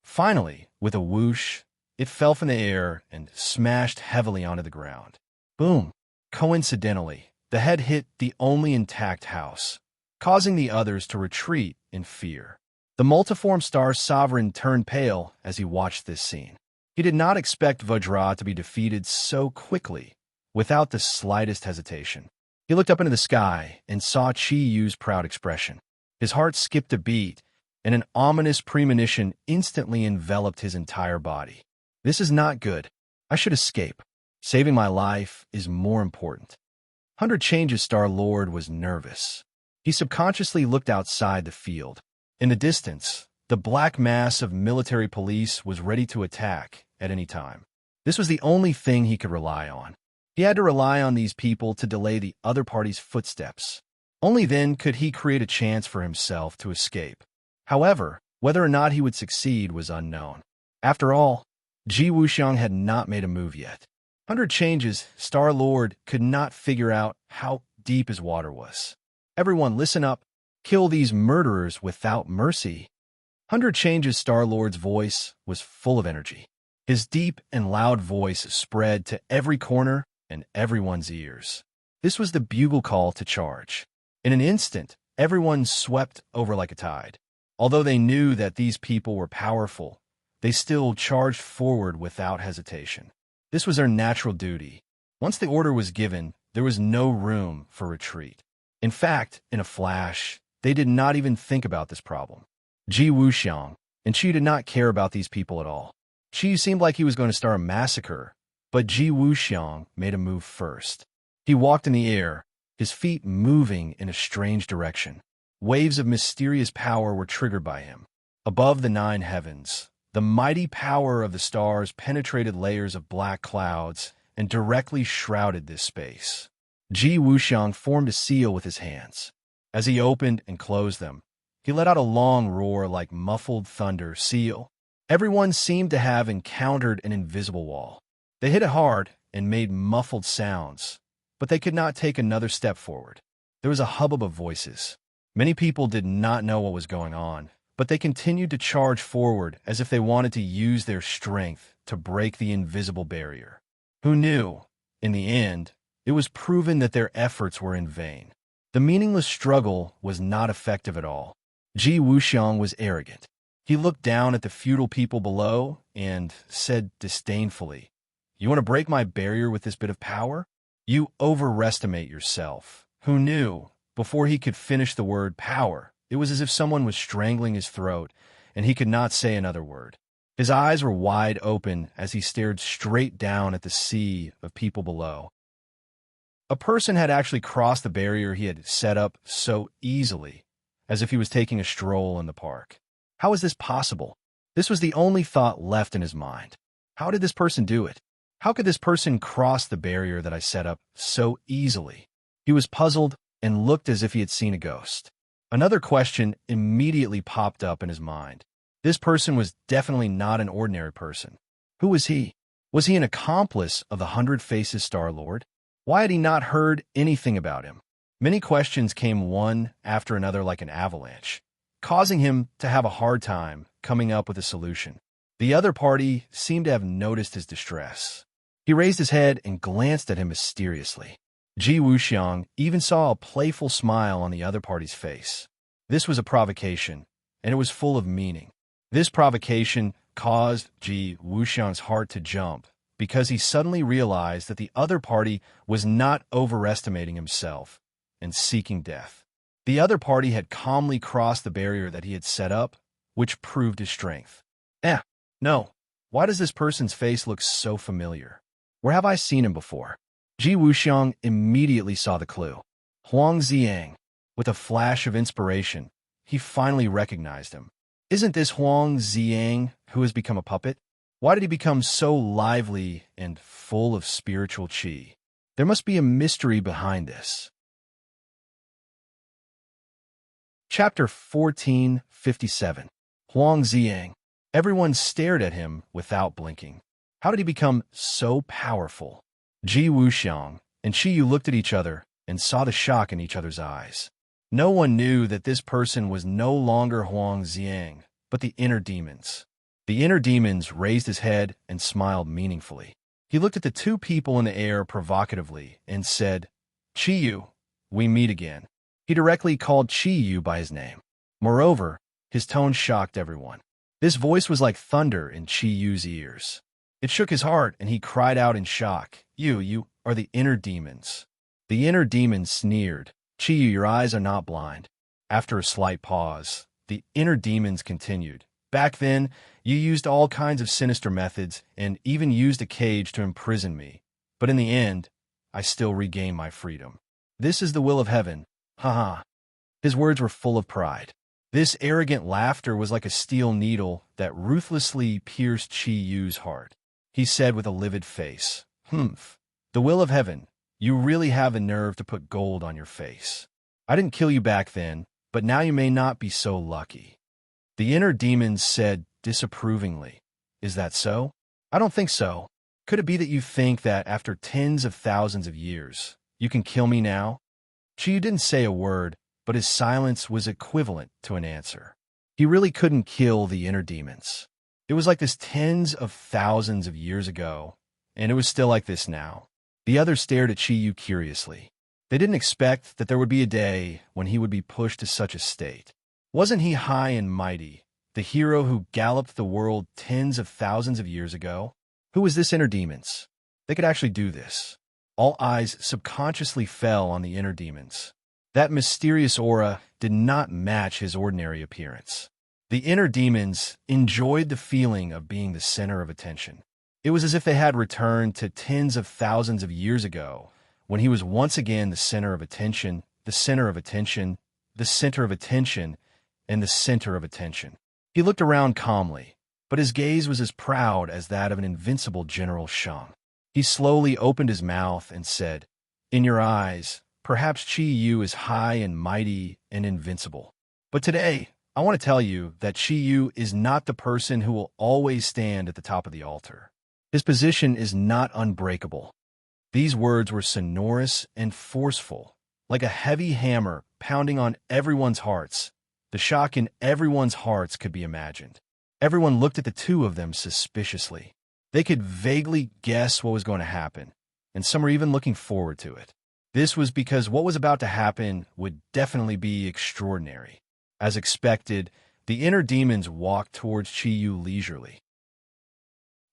Finally, with a whoosh, it fell from the air and smashed heavily onto the ground. Boom! Coincidentally, the head hit the only intact house, causing the others to retreat in fear. The multiform star sovereign turned pale as he watched this scene. He did not expect Vajra to be defeated so quickly, without the slightest hesitation. He looked up into the sky and saw Chi Yu's proud expression. His heart skipped a beat, and an ominous premonition instantly enveloped his entire body. This is not good. I should escape. Saving my life is more important. 100 Changes Star-Lord was nervous. He subconsciously looked outside the field. In the distance, the black mass of military police was ready to attack at any time. This was the only thing he could rely on. He had to rely on these people to delay the other party's footsteps. Only then could he create a chance for himself to escape. However, whether or not he would succeed was unknown. After all, Ji Wuxiang had not made a move yet. 100 Changes, Star-Lord could not figure out how deep his water was. Everyone listen up. Kill these murderers without mercy. 100 Changes, Star-Lord's voice was full of energy. His deep and loud voice spread to every corner and everyone's ears. This was the bugle call to charge. In an instant, everyone swept over like a tide. Although they knew that these people were powerful, they still charged forward without hesitation. This was their natural duty. Once the order was given, there was no room for retreat. In fact, in a flash, they did not even think about this problem. Ji Wuxiang and Qi did not care about these people at all. Qi seemed like he was going to start a massacre, but Ji Wuxiang made a move first. He walked in the air, his feet moving in a strange direction. Waves of mysterious power were triggered by him. Above the 9 heavens, the mighty power of the stars penetrated layers of black clouds and directly shrouded this space. Ji Wuxiang formed a seal with his hands. As he opened and closed them, he let out a long roar like muffled thunder. Seal. Everyone seemed to have encountered an invisible wall. They hit it hard and made muffled sounds, but they could not take another step forward. There was a hubbub of voices. Many people did not know what was going on, but they continued to charge forward as if they wanted to use their strength to break the invisible barrier. Who knew? In the end, it was proven that their efforts were in vain. The meaningless struggle was not effective at all. Ji Wuxiang was arrogant. He looked down at the feudal people below and said disdainfully, "You want to break my barrier with this bit of power? You overestimate yourself." Who knew? Before he could finish the word power, it was as if someone was strangling his throat, and he could not say another word. His eyes were wide open as he stared straight down at the sea of people below. A person had actually crossed the barrier he had set up so easily, as if he was taking a stroll in the park. How is this possible? This was the only thought left in his mind. How did this person do it? How could this person cross the barrier that I set up so easily? He was puzzled and looked as if he had seen a ghost. Another question immediately popped up in his mind. This person was definitely not an ordinary person. Who was he? Was he an accomplice of the 100 Faces Star-Lord? Why had he not heard anything about him? Many questions came one after another like an avalanche, causing him to have a hard time coming up with a solution. The other party seemed to have noticed his distress. He raised his head and glanced at him mysteriously. Ji Wuxiang even saw a playful smile on the other party's face. This was a provocation, and it was full of meaning. This provocation caused Ji Wuxiang's heart to jump, because he suddenly realized that the other party was not overestimating himself and seeking death. The other party had calmly crossed the barrier that he had set up, which proved his strength. No. Why does this person's face look so familiar? Where have I seen him before? Ji Wuxiang immediately saw the clue. Huang Ziang. With a flash of inspiration, he finally recognized him. Isn't this Huang Ziang who has become a puppet? Why did he become so lively and full of spiritual qi? There must be a mystery behind this. Chapter 1457. Huang Ziang. Everyone stared at him without blinking. How did he become so powerful? Ji Wuxiang and Qi Yu looked at each other and saw the shock in each other's eyes. No one knew that this person was no longer Huang Ziang, but the inner demons. The inner demons raised his head and smiled meaningfully. He looked at the two people in the air provocatively and said, "Qi Yu, we meet again." He directly called Qi Yu by his name. Moreover, his tone shocked everyone. This voice was like thunder in Chi Yu's ears. It shook his heart, and he cried out in shock, You are the inner demons." The inner demons sneered. "Chi Yu, your eyes are not blind." After a slight pause, the inner demons continued. "Back then, you used all kinds of sinister methods and even used a cage to imprison me. But in the end, I still regained my freedom. This is the will of heaven. Ha." His words were full of pride. This arrogant laughter was like a steel needle that ruthlessly pierced Chi Yu's heart. He said with a livid face, "Humph. The will of heaven. You really have a nerve to put gold on your face. I didn't kill you back then, but now you may not be so lucky." The inner demons said disapprovingly, "Is that so? I don't think so. Could it be that you think that after tens of thousands of years, you can kill me now?" Chi didn't say a word, but his silence was equivalent to an answer. He really couldn't kill the inner demons. It was like this tens of thousands of years ago, and it was still like this now. The others stared at Chi Yu curiously. They didn't expect that there would be a day when he would be pushed to such a state. Wasn't he high and mighty, the hero who galloped the world tens of thousands of years ago? Who was this inner demons? They could actually do this. All eyes subconsciously fell on the inner demons. That mysterious aura did not match his ordinary appearance. The inner demons enjoyed the feeling of being the center of attention. It was as if they had returned to tens of thousands of years ago, when he was once again the center of attention, the center of attention, the center of attention, and the center of attention. He looked around calmly, but his gaze was as proud as that of an invincible General Shang. He slowly opened his mouth and said, "In your eyes, perhaps Chi Yu is high and mighty and invincible. But today, I want to tell you that Chi Yu is not the person who will always stand at the top of the altar. His position is not unbreakable." These words were sonorous and forceful, like a heavy hammer pounding on everyone's hearts. The shock in everyone's hearts could be imagined. Everyone looked at the two of them suspiciously. They could vaguely guess what was going to happen, and some were even looking forward to it. This was because what was about to happen would definitely be extraordinary. As expected, the inner demons walked towards Chi Yu leisurely.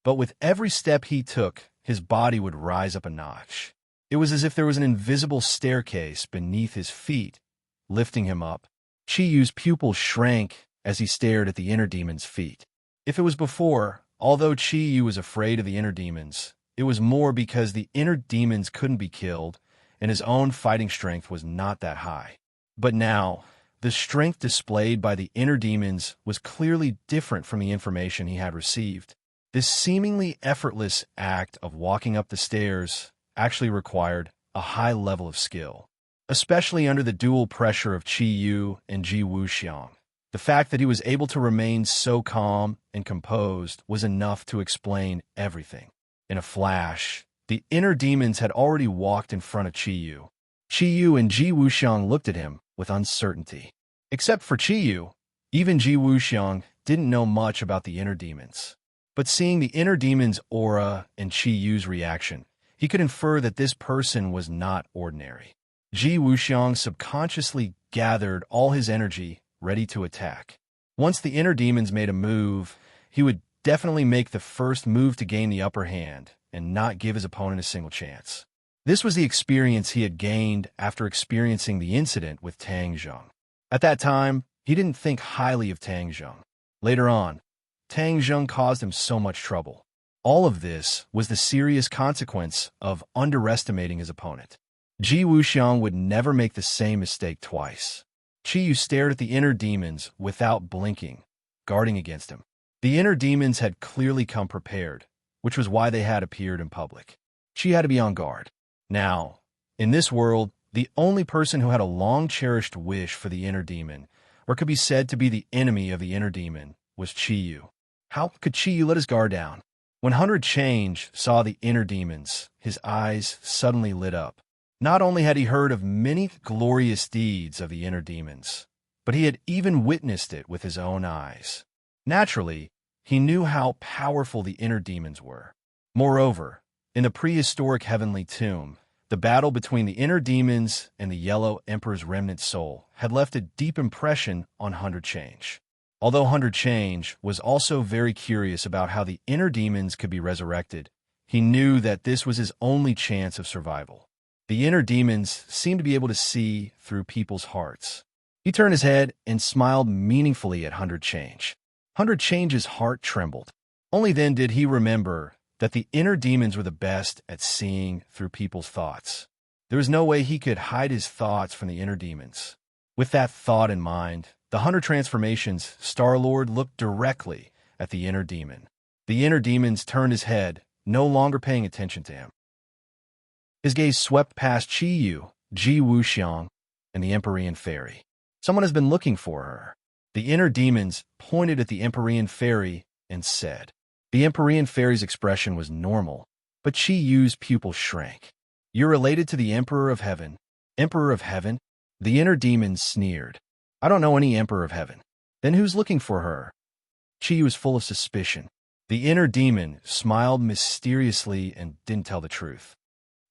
But with every step he took, his body would rise up a notch. It was as if there was an invisible staircase beneath his feet, lifting him up. Chi Yu's pupils shrank as he stared at the inner demon's feet. If it was before, although Chi Yu was afraid of the inner demons, it was more because the inner demons couldn't be killed, and his own fighting strength was not that high. But now, the strength displayed by the inner demons was clearly different from the information he had received. This seemingly effortless act of walking up the stairs actually required a high level of skill, especially under the dual pressure of Chi Yu and Ji Wuxiang. The fact that he was able to remain so calm and composed was enough to explain everything. In a flash, the inner demons had already walked in front of Chi Yu. Chi Yu and Ji Wuxiang looked at him with uncertainty. Except for Chi Yu, even Ji Wuxiang didn't know much about the inner demons. But seeing the inner demon's aura and Chi Yu's reaction, he could infer that this person was not ordinary. Ji Wuxiang subconsciously gathered all his energy, ready to attack. Once the inner demons made a move, he would definitely make the first move to gain the upper hand and not give his opponent a single chance. This was the experience he had gained after experiencing the incident with Tang Zheng. At that time, he didn't think highly of Tang Zheng. Later on, Tang Zheng caused him so much trouble. All of this was the serious consequence of underestimating his opponent. Ji Wuxiang would never make the same mistake twice. Chi Yu stared at the inner demons without blinking, guarding against him. The inner demons had clearly come prepared, which was why they had appeared in public. She had to be on guard. Now, in this world, the only person who had a long-cherished wish for the inner demon, or could be said to be the enemy of the inner demon, was Chi Yu. How could Chi Yu let his guard down? When Hundred Change saw the inner demons, his eyes suddenly lit up. Not only had he heard of many glorious deeds of the inner demons, but he had even witnessed it with his own eyes. Naturally, he knew how powerful the inner demons were. Moreover, in the prehistoric heavenly tomb, The battle between the inner demons and the Yellow Emperor's remnant soul had left a deep impression on Hunter Change. Although Hunter Change was also very curious about how the inner demons could be resurrected, he knew that this was his only chance of survival. The inner demons seemed to be able to see through people's hearts. He turned his head and smiled meaningfully at Hunter Change. Hunter Change's heart trembled. Only then did he remember that the inner demons were the best at seeing through people's thoughts. There was no way he could hide his thoughts from the inner demons. With that thought in mind, the Hunter Transformations Star-Lord looked directly at the inner demon. The inner demons turned his head, no longer paying attention to him. His gaze swept past Qi Yu, Ji Wuxiang, and the Empyrean Fairy. Someone has been looking for her. The inner demons pointed at the Empyrean Fairy and said. The Empyrean Fairy's expression was normal, but Qi Yu's pupil shrank. You're related to the Emperor of Heaven. Emperor of Heaven? The inner demons sneered. I don't know any Emperor of Heaven. Then who's looking for her? Qi Yu was full of suspicion. The inner demon smiled mysteriously and didn't tell the truth.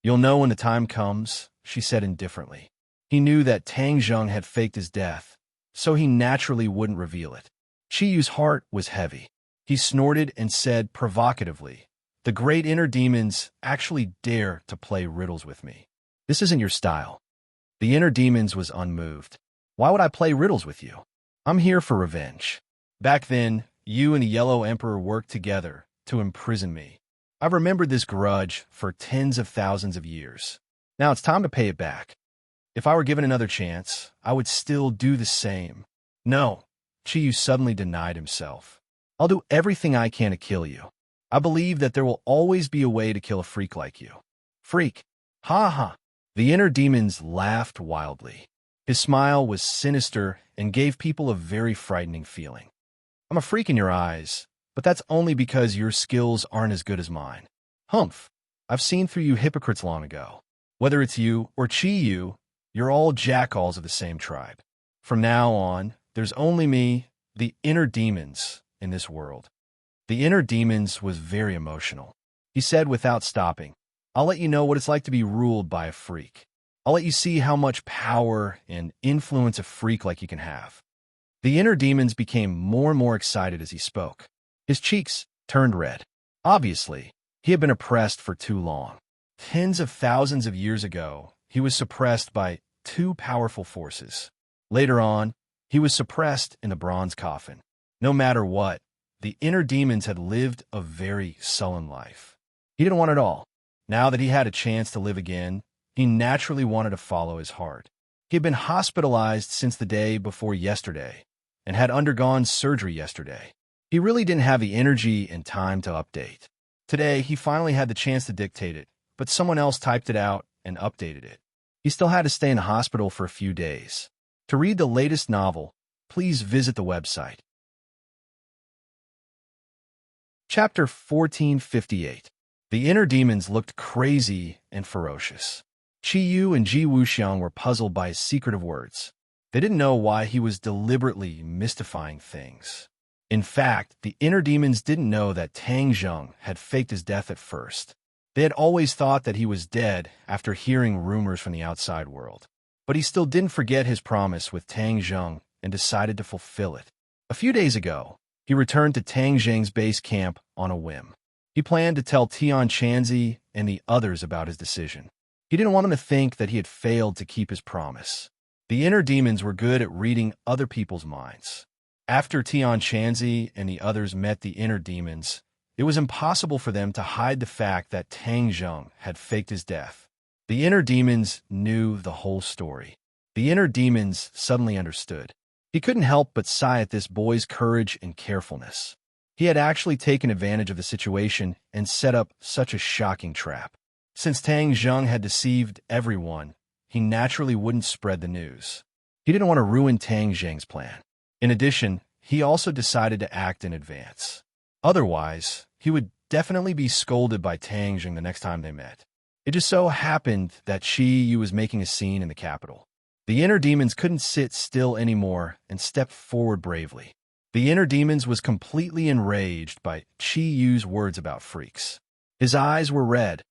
You'll know when the time comes, she said indifferently. He knew that Tang Zheng had faked his death, so he naturally wouldn't reveal it. Qi Yu's heart was heavy. He snorted and said provocatively, the great inner demons actually dare to play riddles with me. This isn't your style. The inner demons was unmoved. Why would I play riddles with you? I'm here for revenge. Back then, you and the Yellow Emperor worked together to imprison me. I've remembered this grudge for tens of thousands of years. Now it's time to pay it back. If I were given another chance, I would still do the same. No, Qi Yu suddenly denied himself. I'll do everything I can to kill you. I believe that there will always be a way to kill a freak like you. Freak. Ha ha. The inner demons laughed wildly. His smile was sinister and gave people a very frightening feeling. I'm a freak in your eyes, but that's only because your skills aren't as good as mine. Humph. I've seen through you hypocrites long ago. Whether it's you or Qi Yu, you're all jackals of the same tribe. From now on, there's only me, the inner demons, in this world. The inner demons was very emotional. He said without stopping, I'll let you know what it's like to be ruled by a freak. I'll let you see how much power and influence a freak like you can have. The inner demons became more and more excited as he spoke. His cheeks turned red. Obviously, he had been oppressed for too long. Tens of thousands of years ago, he was suppressed by two powerful forces. Later on, he was suppressed in the bronze coffin. No matter what, the inner demons had lived a very sullen life. He didn't want it all. Now that he had a chance to live again, he naturally wanted to follow his heart. He had been hospitalized since the day before yesterday and had undergone surgery yesterday. He really didn't have the energy and time to update. Today, he finally had the chance to dictate it, but someone else typed it out and updated it. He still had to stay in the hospital for a few days. To read the latest novel, please visit the website. Chapter 1458. The inner demons looked crazy and ferocious. Qi Yu and Ji Wuxiang were puzzled by his secretive words. They didn't know why he was deliberately mystifying things. In fact, the inner demons didn't know that Tang Zheng had faked his death at first. They had always thought that he was dead after hearing rumors from the outside world. But he still didn't forget his promise with Tang Zheng and decided to fulfill it. A few days ago, he returned to Tang Zheng's base camp on a whim. He planned to tell Tian Chanzi and the others about his decision. He didn't want them to think that he had failed to keep his promise. The inner demons were good at reading other people's minds. After Tian Chanzi and the others met the inner demons, it was impossible for them to hide the fact that Tang Zheng had faked his death. The inner demons knew the whole story. The inner demons suddenly understood. He couldn't help but sigh at this boy's courage and carefulness. He had actually taken advantage of the situation and set up such a shocking trap. Since Tang Zheng had deceived everyone, he naturally wouldn't spread the news. He didn't want to ruin Tang Zheng's plan. In addition, he also decided to act in advance. Otherwise, he would definitely be scolded by Tang Zheng the next time they met. It just so happened that Qi Yu was making a scene in the capital. The inner demons couldn't sit still anymore and stepped forward bravely. The inner demons was completely enraged by Qi Yu's words about freaks. His eyes were red,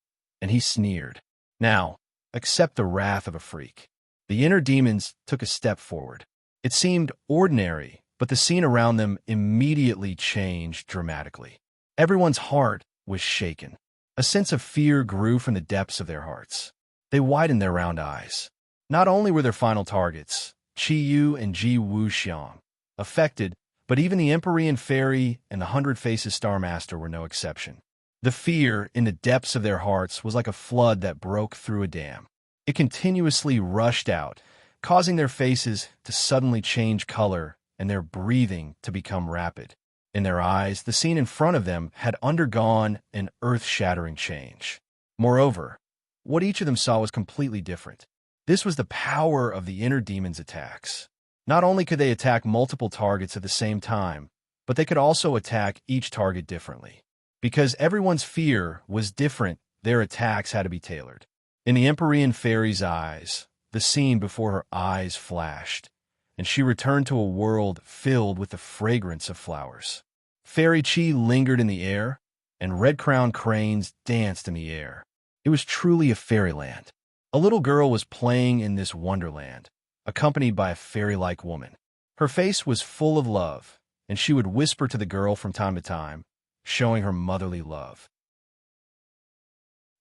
and he sneered. Now, except the wrath of a freak. The inner demons took a step forward. It seemed ordinary, but the scene around them immediately changed dramatically. Everyone's heart was shaken. A sense of fear grew from the depths of their hearts. They widened their round eyes. Not only were their final targets, Qi Yu and Ji Wuxiang, affected, but even the Empyrean Fairy and the Hundred Faces Star Master were no exception. The fear in the depths of their hearts was like a flood that broke through a dam. It continuously rushed out, causing their faces to suddenly change color and their breathing to become rapid. In their eyes, the scene in front of them had undergone an earth-shattering change. Moreover, what each of them saw was completely different. This was the power of the inner demon's attacks. Not only could they attack multiple targets at the same time, but they could also attack each target differently. Because everyone's fear was different, their attacks had to be tailored. In the Empyrean Fairy's eyes, the scene before her eyes flashed, and she returned to a world filled with the fragrance of flowers. Fairy Qi lingered in the air, and red-crowned cranes danced in the air. It was truly a fairyland. A little girl was playing in this wonderland, accompanied by a fairy-like woman. Her face was full of love, and she would whisper to the girl from time to time, showing her motherly love.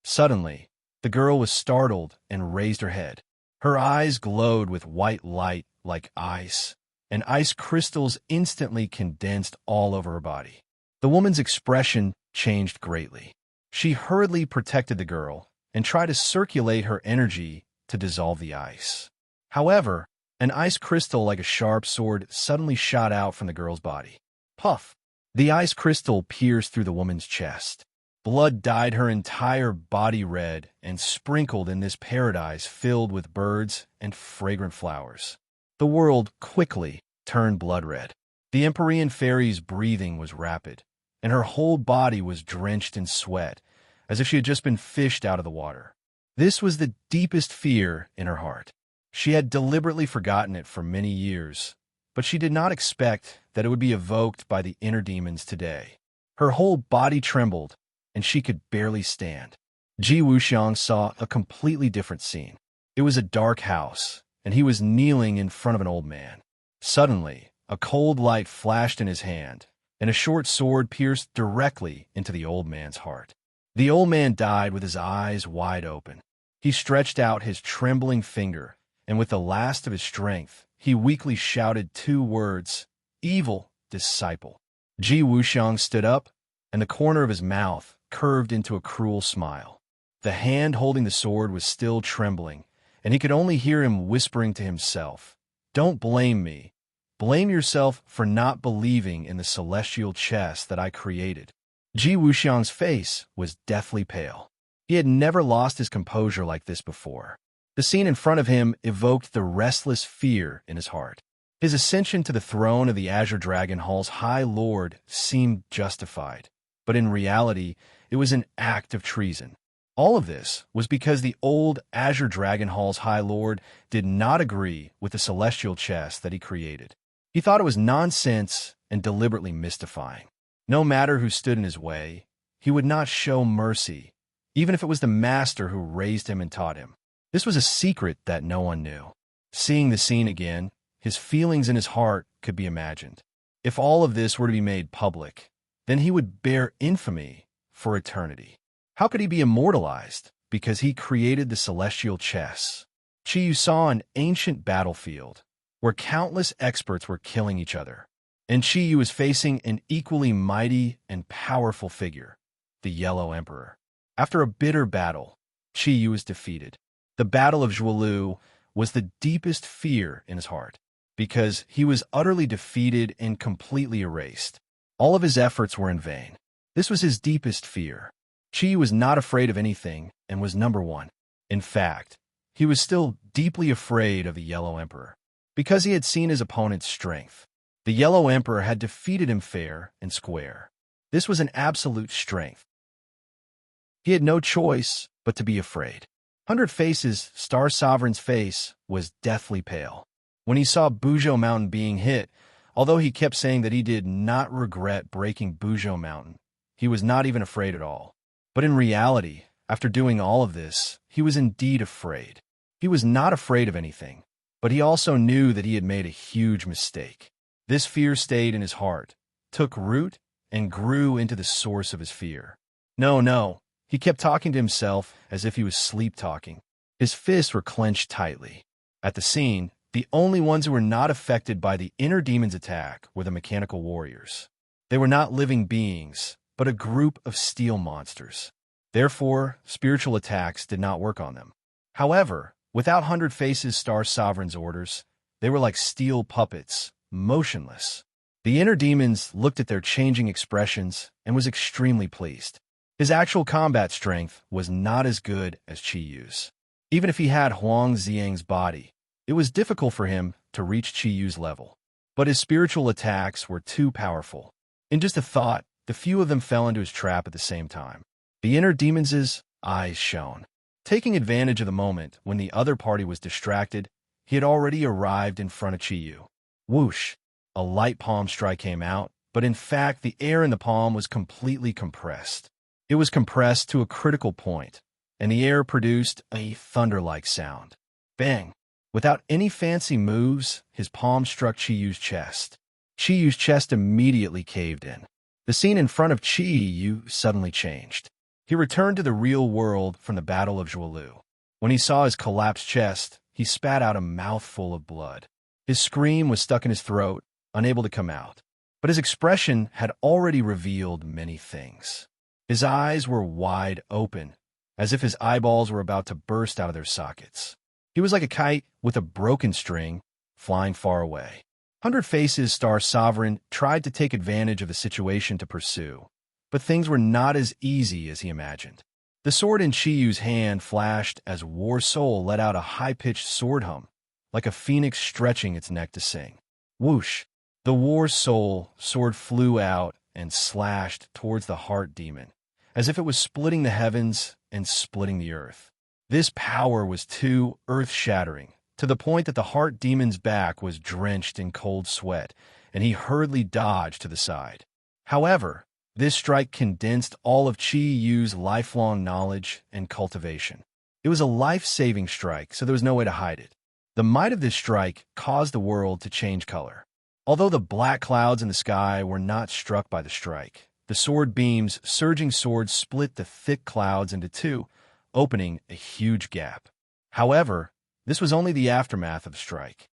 Suddenly, the girl was startled and raised her head. Her eyes glowed with white light like ice, and ice crystals instantly condensed all over her body. The woman's expression changed greatly. She hurriedly protected the girl and tried to circulate her energy to dissolve the ice. However, an ice crystal like a sharp sword suddenly shot out from the girl's body. Puff! The ice crystal pierced through the woman's chest. Blood dyed her entire body red and sprinkled in this paradise filled with birds and fragrant flowers. The world quickly turned blood red. The Empyrean Fairy's breathing was rapid, and her whole body was drenched in sweat, as if she had just been fished out of the water. This was the deepest fear in her heart. She had deliberately forgotten it for many years, but she did not expect that it would be evoked by the inner demons today. Her whole body trembled, and she could barely stand. Ji Wuxiang saw a completely different scene. It was a dark house, and he was kneeling in front of an old man. Suddenly, a cold light flashed in his hand, and a short sword pierced directly into the old man's heart. The old man died with his eyes wide open. He stretched out his trembling finger, and with the last of his strength, he weakly shouted 2 words, "Evil disciple." Ji Wuxiang stood up, and the corner of his mouth curved into a cruel smile. The hand holding the sword was still trembling, and he could only hear him whispering to himself, "Don't blame me. Blame yourself for not believing in the celestial chess that I created." Ji Wuxiang's face was deathly pale. He had never lost his composure like this before. The scene in front of him evoked the restless fear in his heart. His ascension to the throne of the Azure Dragon Hall's High Lord seemed justified, but in reality, it was an act of treason. All of this was because the old Azure Dragon Hall's High Lord did not agree with the celestial chess that he created. He thought it was nonsense and deliberately mystifying. No matter who stood in his way, he would not show mercy, even if it was the master who raised him and taught him. This was a secret that no one knew. Seeing the scene again, his feelings in his heart could be imagined. If all of this were to be made public, then he would bear infamy for eternity. How could he be immortalized? Because he created the celestial chess. Qi Yu saw an ancient battlefield where countless experts were killing each other, and Qi Yu was facing an equally mighty and powerful figure, the Yellow Emperor. After a bitter battle, Qi Yu was defeated. The Battle of Zhuolu was the deepest fear in his heart, because he was utterly defeated and completely erased. All of his efforts were in vain. This was his deepest fear. Qi Yu was not afraid of anything and was number 1. In fact, he was still deeply afraid of the Yellow Emperor, because he had seen his opponent's strength. The Yellow Emperor had defeated him fair and square. This was an absolute strength. He had no choice but to be afraid. 100 Faces' Star Sovereign's face was deathly pale. When he saw Buzhou Mountain being hit, although he kept saying that he did not regret breaking Buzhou Mountain, he was not even afraid at all. But in reality, After doing all of this, he was indeed afraid. He was not afraid of anything, but he also knew that he had made a huge mistake. This fear stayed in his heart, took root, and grew into the source of his fear. No, no, he kept talking to himself as if he was sleep-talking. His fists were clenched tightly. At the scene, the only ones who were not affected by the inner demon's attack were the mechanical warriors. They were not living beings, but a group of steel monsters. Therefore, spiritual attacks did not work on them. However, without Hundred Faces Star Sovereign's orders, they were like steel puppets, motionless. The inner demons looked at their changing expressions and was extremely pleased. His actual combat strength was not as good as Qi Yu's. Even if he had Huang Xiang's body, it was difficult for him to reach Qi Yu's level. But his spiritual attacks were too powerful. In just a thought, the few of them fell into his trap at the same time. The inner demons' eyes shone. Taking advantage of the moment when the other party was distracted, he had already arrived in front of Qi Yu. Whoosh! A light palm strike came out, but in fact the air in the palm was completely compressed. It was compressed to a critical point, and the air produced a thunder-like sound. Bang! Without any fancy moves, his palm struck Qi Yu's chest. Qi Yu's chest immediately caved in. The scene in front of Qi Yu suddenly changed. He returned to the real world from the Battle of Zhuolu. When he saw his collapsed chest, he spat out a mouthful of blood. His scream was stuck in his throat, unable to come out. But his expression had already revealed many things. His eyes were wide open, as if his eyeballs were about to burst out of their sockets. He was like a kite with a broken string, flying far away. Hundred Faces Star Sovereign tried to take advantage of the situation to pursue, but things were not as easy as he imagined. The sword in Qi Yu's hand flashed as War Soul let out a high-pitched sword hum, like a phoenix stretching its neck to sing. Whoosh! The War Soul sword flew out and slashed towards the Heart Demon, as if it was splitting the heavens and splitting the earth. This power was too earth-shattering, to the point that the Heart Demon's back was drenched in cold sweat, and he hurriedly dodged to the side. However, this strike condensed all of Qi Yu's lifelong knowledge and cultivation. It was a life-saving strike, so there was no way to hide it. The might of this strike caused the world to change color. Although the black clouds in the sky were not struck by the strike, the sword beam's surging sword split the thick clouds into two, opening a huge gap. However, this was only the aftermath of the strike.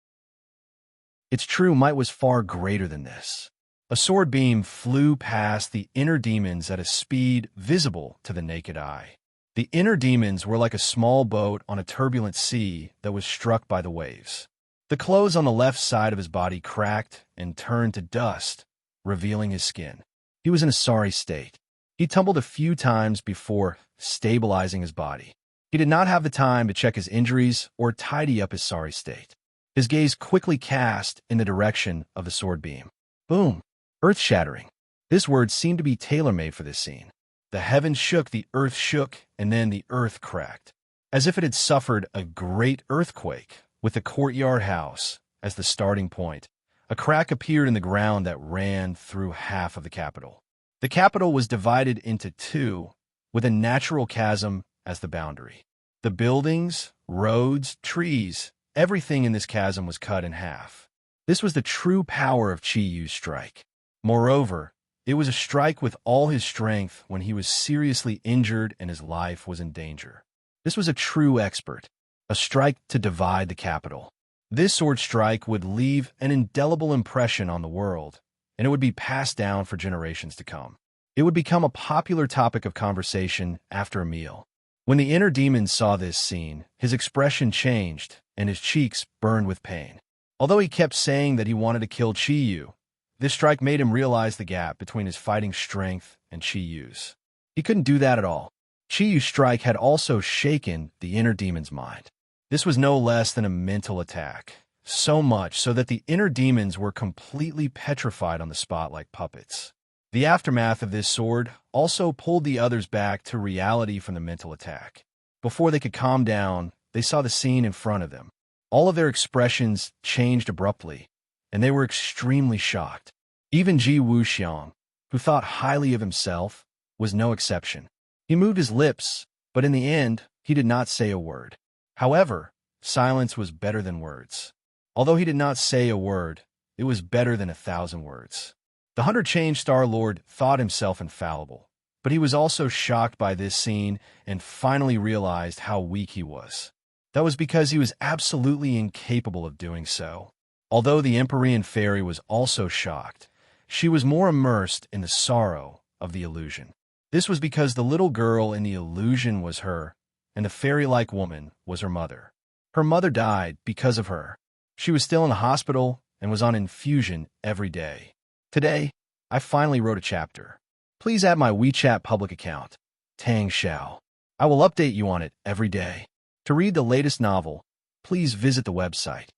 Its true might was far greater than this. A sword beam flew past the inner demons at a speed visible to the naked eye. The inner demons were like a small boat on a turbulent sea that was struck by the waves. The clothes on the left side of his body cracked and turned to dust, revealing his skin. He was in a sorry state. He tumbled a few times before stabilizing his body. He did not have the time to check his injuries or tidy up his sorry state. His gaze quickly cast in the direction of the sword beam. Boom! Earth-shattering. This word seemed to be tailor-made for this scene. The heavens shook, the earth shook, and then the earth cracked, as if it had suffered a great earthquake. With the courtyard house as the starting point, a crack appeared in the ground that ran through half of the capital. The capital was divided into two, with a natural chasm as the boundary. The buildings, roads, trees, everything in this chasm was cut in half. This was the true power of Qi Yu's strike. Moreover, it was a strike with all his strength when he was seriously injured and his life was in danger. This was a true expert. A strike to divide the capital. This sword strike would leave an indelible impression on the world, and it would be passed down for generations to come. It would become a popular topic of conversation after a meal. When the inner demon saw this scene, his expression changed, and his cheeks burned with pain. Although he kept saying that he wanted to kill Qi Yu, this strike made him realize the gap between his fighting strength and Qi Yu's. He couldn't do that at all. Qi Yu's strike had also shaken the inner demon's mind. This was no less than a mental attack, so much so that the inner demons were completely petrified on the spot like puppets. The aftermath of this sword also pulled the others back to reality from the mental attack. Before they could calm down, they saw the scene in front of them. All of their expressions changed abruptly, and they were extremely shocked. Even Ji Wuxiang, who thought highly of himself, was no exception. He moved his lips, But in the end, he did not say a word. However, silence was better than words. Although he did not say a word, it was better than 1,000 words. The hunter changed Star-Lord thought himself infallible, but he was also shocked by this scene and finally realized how weak he was. That was because he was absolutely incapable of doing so. Although the Empyrean fairy was also shocked, she was more immersed in the sorrow of the illusion. This was because the little girl in the illusion was her, and the fairy-like woman was her mother. Her mother died because of her. She was still in the hospital and was on infusion every day. Today, I finally wrote a chapter. Please add my WeChat public account, Tang Xiao. I will update you on it every day. To read the latest novel, please visit the website.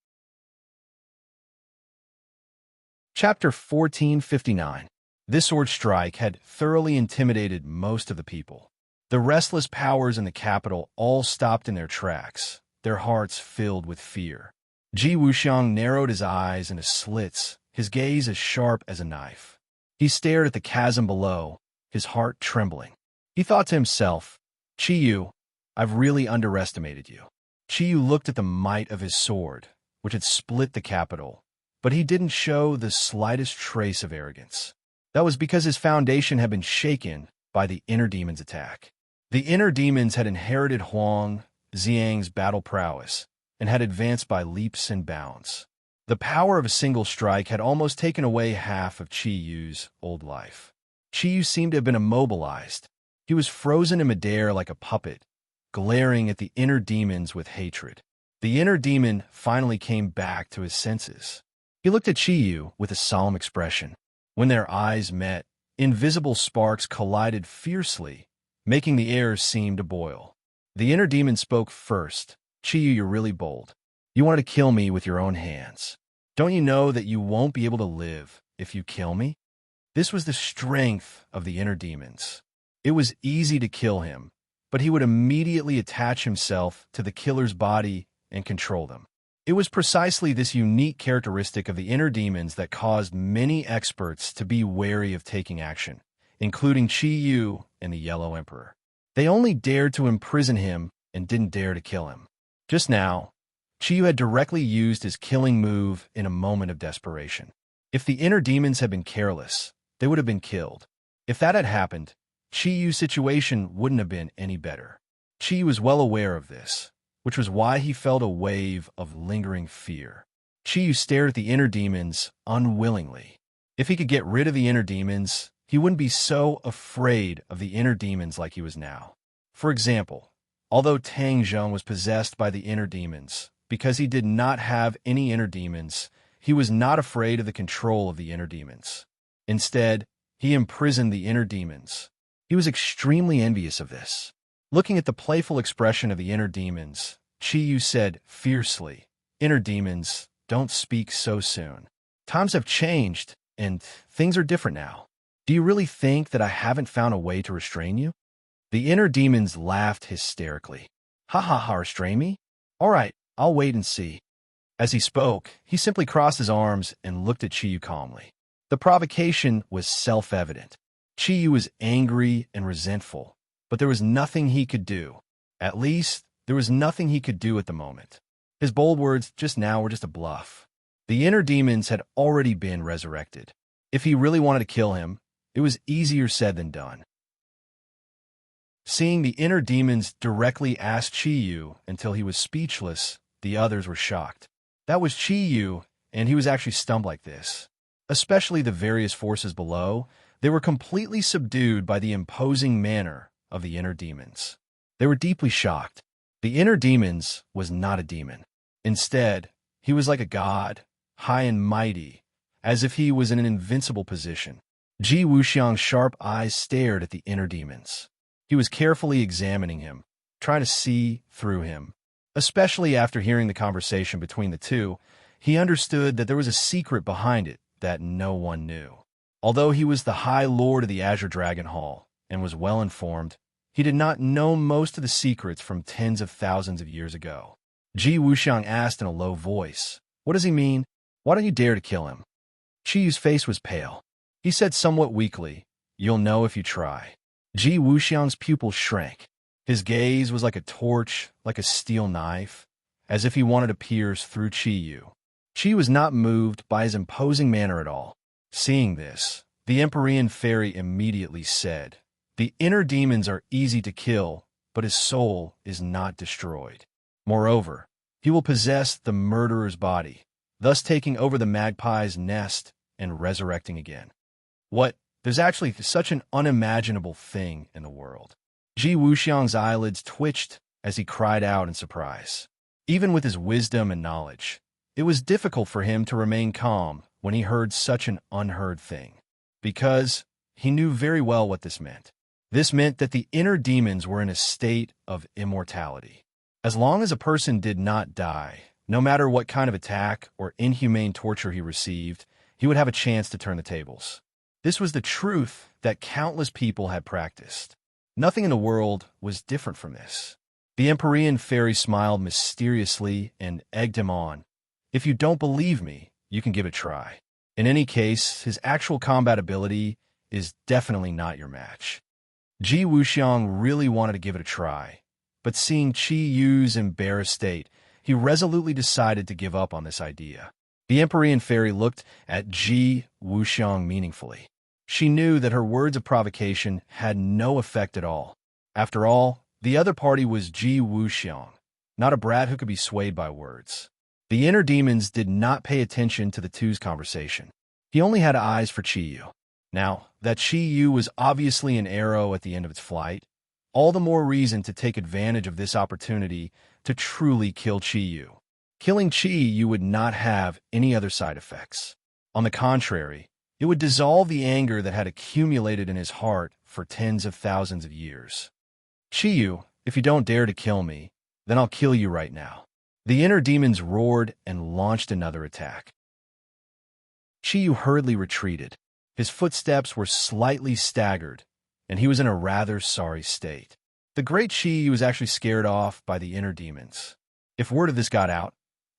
Chapter 1459. This sword strike had thoroughly intimidated most of the people. The restless powers in the capital all stopped in their tracks, their hearts filled with fear. Ji Wuxiang narrowed his eyes into slits, his gaze as sharp as a knife. He stared at the chasm below, his heart trembling. He thought to himself, "Qi Yu, I've really underestimated you." Qi Yu looked at the might of his sword, which had split the capital, but he didn't show the slightest trace of arrogance. That was because his foundation had been shaken by the inner demon's attack. The inner demons had inherited Huang Xiang's battle prowess and had advanced by leaps and bounds. The power of a single strike had almost taken away half of Qi Yu's old life. Qi Yu seemed to have been immobilized. He was frozen in midair like a puppet, glaring at the inner demons with hatred. The inner demon finally came back to his senses. He looked at Qi Yu with a solemn expression. When their eyes met, invisible sparks collided fiercely, making the air seem to boil. The inner demon spoke first. "Qi Yu, you're really bold. You wanted to kill me with your own hands. Don't you know that you won't be able to live if you kill me?" This was the strength of the inner demons. It was easy to kill him, but he would immediately attach himself to the killer's body and control them. It was precisely this unique characteristic of the inner demons that caused many experts to be wary of taking action, including Qi Yu and the Yellow Emperor. They only dared to imprison him and didn't dare to kill him. Just now, Qi Yu had directly used his killing move in a moment of desperation. If the inner demons had been careless, they would have been killed. If that had happened, Qi Yu's situation wouldn't have been any better. Qi Yu was well aware of this, which was why he felt a wave of lingering fear. Qi Yu stared at the inner demons unwillingly. If he could get rid of the inner demons, he wouldn't be so afraid of the inner demons like he was now. For example, although Tang Zhong was possessed by the inner demons, because he did not have any inner demons, he was not afraid of the control of the inner demons. Instead, he imprisoned the inner demons. He was extremely envious of this. Looking at the playful expression of the inner demons, Qi Yu said fiercely, "Inner demons, don't speak so soon. Times have changed, and things are different now. Do you really think that I haven't found a way to restrain you?" The inner demons laughed hysterically. "Ha ha ha, restrain me? All right, I'll wait and see." As he spoke, he simply crossed his arms and looked at Qi Yu calmly. The provocation was self-evident. Qi Yu was angry and resentful, but there was nothing he could do. At least, there was nothing he could do at the moment. His bold words just now were just a bluff. The inner demons had already been resurrected. If he really wanted to kill him, it was easier said than done. Seeing the inner demons directly ask Qi Yu until he was speechless, the others were shocked. That was Qi Yu, and he was actually stunned like this. Especially the various forces below, they were completely subdued by the imposing manner of the inner demons. They were deeply shocked. The inner demons was not a demon. Instead, he was like a god, high and mighty, as if he was in an invincible position. Ji Wuxiang's sharp eyes stared at the inner demons. He was carefully examining him, trying to see through him. Especially after hearing the conversation between the two, he understood that there was a secret behind it that no one knew. Although he was the High Lord of the Azure Dragon Hall and was well informed, he did not know most of the secrets from tens of thousands of years ago. Ji Wuxiang asked in a low voice, "What does he mean? Why don't you dare to kill him?" Qi Yu's face was pale. He said somewhat weakly, "You'll know if you try." Ji Wuxiang's pupils shrank. His gaze was like a torch, like a steel knife, as if he wanted to pierce through Chi-Yu. Chi was not moved by his imposing manner at all. Seeing this, the Empyrean fairy immediately said, "The inner demons are easy to kill, but his soul is not destroyed. Moreover, he will possess the murderer's body, thus taking over the magpie's nest and resurrecting again." What? There's actually such an unimaginable thing in the world. Ji Wuxiang's eyelids twitched as he cried out in surprise. Even with his wisdom and knowledge, it was difficult for him to remain calm when he heard such an unheard thing, because he knew very well what this meant. This meant that the inner demons were in a state of immortality. As long as a person did not die, no matter what kind of attack or inhumane torture he received, he would have a chance to turn the tables. This was the truth that countless people had practiced. Nothing in the world was different from this. The Empyrean fairy smiled mysteriously and egged him on. "If you don't believe me, you can give it a try. In any case, his actual combat ability is definitely not your match." Ji Wuxiang really wanted to give it a try, but seeing Chi-Yu's embarrassed state, he resolutely decided to give up on this idea. The Empyrean fairy looked at Ji Wuxiang meaningfully. She knew that her words of provocation had no effect at all. After all, the other party was Ji Wuxiang, not a brat who could be swayed by words. The inner demons did not pay attention to the two's conversation. He only had eyes for Chi-Yu. Now, that Chi-Yu was obviously an arrow at the end of its flight, all the more reason to take advantage of this opportunity to truly kill Chi-Yu. Killing Chi-Yu would not have any other side effects. On the contrary, it would dissolve the anger that had accumulated in his heart for tens of thousands of years. "Chi-Yu, if you don't dare to kill me, then I'll kill you right now." The inner demons roared and launched another attack. Chi-Yu hurriedly retreated. His footsteps were slightly staggered, and he was in a rather sorry state. The great Chi-Yu was actually scared off by the inner demons. If word of this got out,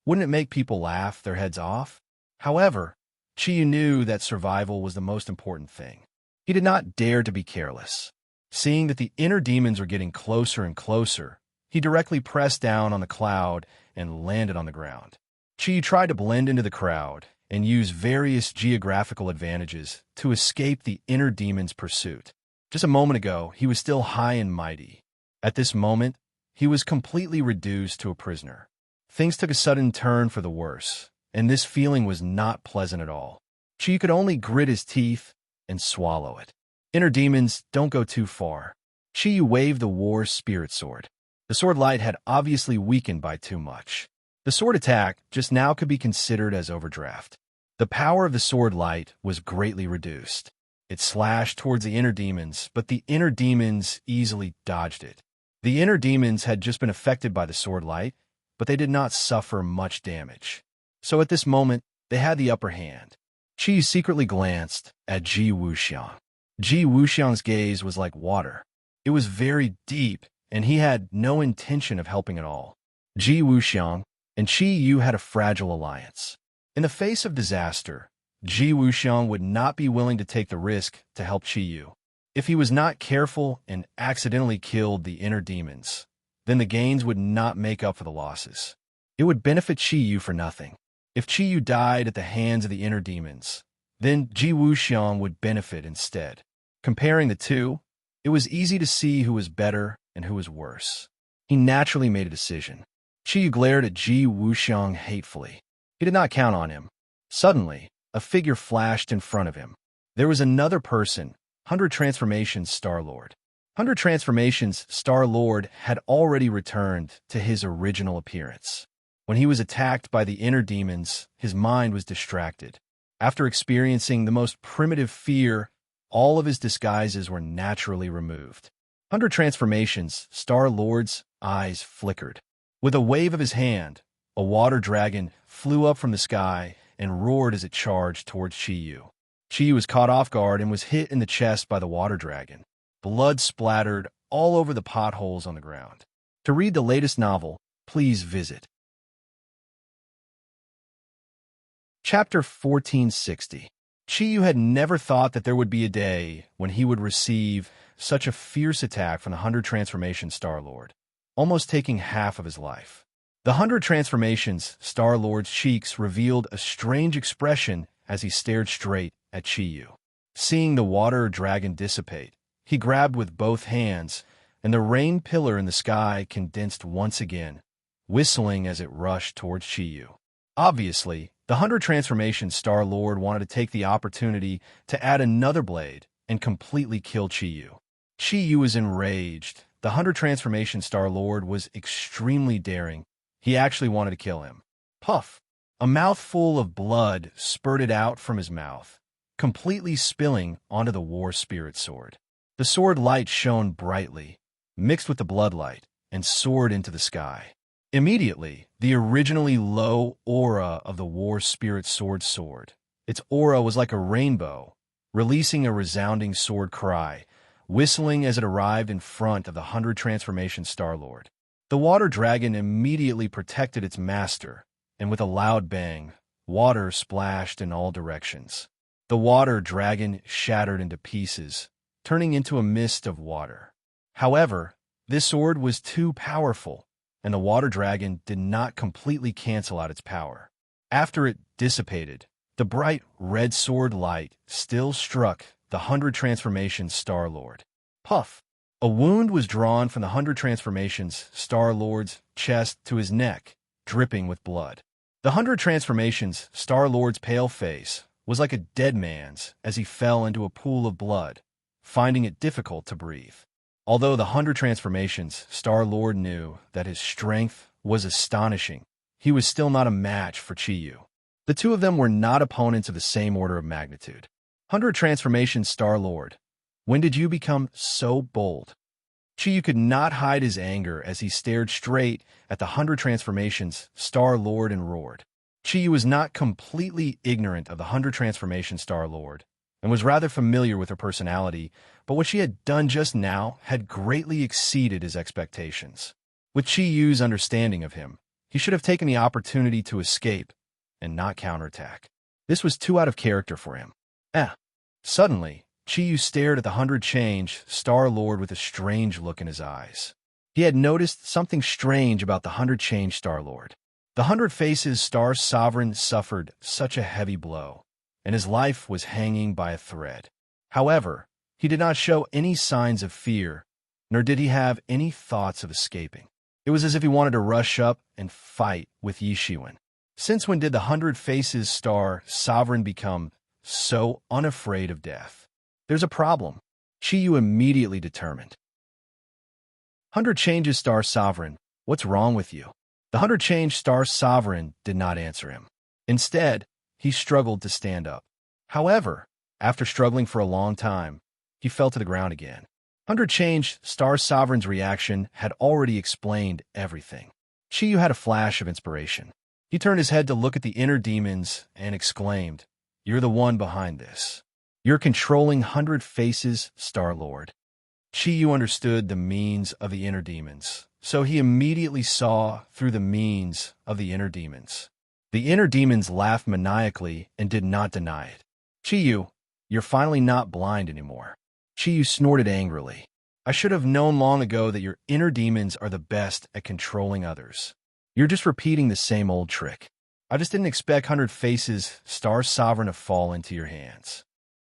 wouldn't it make people laugh their heads off? However, Chi-Yu knew that survival was the most important thing. He did not dare to be careless. Seeing that the inner demons were getting closer and closer, he directly pressed down on the cloud and landed on the ground. Chi-Yu tried to blend into the crowd and use various geographical advantages to escape the inner demon's pursuit. Just a moment ago, he was still high and mighty. At this moment, he was completely reduced to a prisoner. Things took a sudden turn for the worse, and this feeling was not pleasant at all. Chi could only grit his teeth and swallow it. Inner demons don't go too far. Chi waved the war spirit sword. The sword light had obviously weakened by too much. The sword attack just now could be considered as overdraft. The power of the sword light was greatly reduced. It slashed towards the inner demons, but the inner demons easily dodged it. The inner demons had just been affected by the sword light, but they did not suffer much damage. So at this moment, they had the upper hand. Chi secretly glanced at Ji Wuxiang. Ji Wuxiang's gaze was like water. It was very deep, and he had no intention of helping at all. Ji Wuxiang and Chi-Yu had a fragile alliance. In the face of disaster, Ji Wuxiang would not be willing to take the risk to help Chi-Yu. If he was not careful and accidentally killed the inner demons, then the gains would not make up for the losses. It would benefit Chi-Yu for nothing. If Chi-Yu died at the hands of the inner demons, then Ji Wuxiang would benefit instead. Comparing the two, it was easy to see who was better and who was worse. He naturally made a decision. Chi-Yu glared at Ji Wuxiang hatefully. He did not count on him. Suddenly, a figure flashed in front of him. There was another person, 100 Transformations Star-Lord. 100 Transformations Star-Lord had already returned to his original appearance. When he was attacked by the inner demons, his mind was distracted. After experiencing the most primitive fear, all of his disguises were naturally removed. 100 Transformations Star-Lord's eyes flickered. With a wave of his hand, a water dragon flew up from the sky and roared as it charged towards Chi-Yu. Chi-Yu was caught off guard and was hit in the chest by the water dragon. Blood splattered all over the potholes on the ground. To read the latest novel, please visit Chapter 1460. Chi-Yu had never thought that there would be a day when he would receive such a fierce attack from the 100 Transformations Star-Lord, almost taking half of his life. The 100 Transformations Star-Lord's cheeks revealed a strange expression as he stared straight at Chi-Yu. Seeing the water dragon dissipate, he grabbed with both hands, and the rain pillar in the sky condensed once again, whistling as it rushed towards Chi-Yu. Obviously, the 100 Transformations Star-Lord wanted to take the opportunity to add another blade and completely kill Chi-Yu. Chi-Yu was enraged. The 100 Transformations Star-Lord was extremely daring. He actually wanted to kill him. Puff! A mouthful of blood spurted out from his mouth, completely spilling onto the War Spirit sword. The sword light shone brightly, mixed with the blood light, and soared into the sky. Immediately, the originally low aura of the War Spirit sword soared. Its aura was like a rainbow, releasing a resounding sword cry, whistling as it arrived in front of the 100 Transformations Star-Lord. The water dragon immediately protected its master, and with a loud bang, water splashed in all directions. The water dragon shattered into pieces, turning into a mist of water. However, this sword was too powerful, and the water dragon did not completely cancel out its power. After it dissipated, the bright red sword light still struck the 100 Transformations Star-Lord. Puff! A wound was drawn from the 100 Transformations Star-Lord's chest to his neck, dripping with blood. The 100 Transformations Star-Lord's pale face was like a dead man's as he fell into a pool of blood, finding it difficult to breathe. Although the 100 Transformations Star-Lord knew that his strength was astonishing, he was still not a match for Chi-Yu. The two of them were not opponents of the same order of magnitude. 100 Transformations Star-Lord, when did you become so bold? Chi-Yu could not hide his anger as he stared straight at the 100 Transformations Star-Lord and roared. Chi-Yu was not completely ignorant of the 100 Transformations Star-Lord, and was rather familiar with her personality, but what she had done just now had greatly exceeded his expectations. With Chi-Yu's understanding of him, he should have taken the opportunity to escape and not counterattack. This was too out of character for him. Suddenly, Chi-Yu stared at the 100 Change Star-Lord with a strange look in his eyes. He had noticed something strange about the 100 Change Star-Lord. The 100 Faces Star Sovereign suffered such a heavy blow, and his life was hanging by a thread. However, he did not show any signs of fear, nor did he have any thoughts of escaping. It was as if he wanted to rush up and fight with Yi Shiwen. Since when did the 100 Faces Star Sovereign become so unafraid of death? There's a problem. Chi-Yu immediately determined. 100 Changes Star Sovereign, what's wrong with you? The 100 Change Star Sovereign did not answer him. Instead, he struggled to stand up. However, after struggling for a long time, he fell to the ground again. 100 Change Star Sovereign's reaction had already explained everything. Chi-Yu had a flash of inspiration. He turned his head to look at the inner demons and exclaimed, "You're the one behind this. You're controlling 100 Faces Star-Lord." Chi-Yu understood the means of the inner demons, so he immediately saw through the means of the inner demons. The inner demons laughed maniacally and did not deny it. "Chi-Yu, you're finally not blind anymore." Chi-Yu snorted angrily. "I should have known long ago that your inner demons are the best at controlling others. You're just repeating the same old trick. I just didn't expect 100 Faces Star Sovereign to fall into your hands."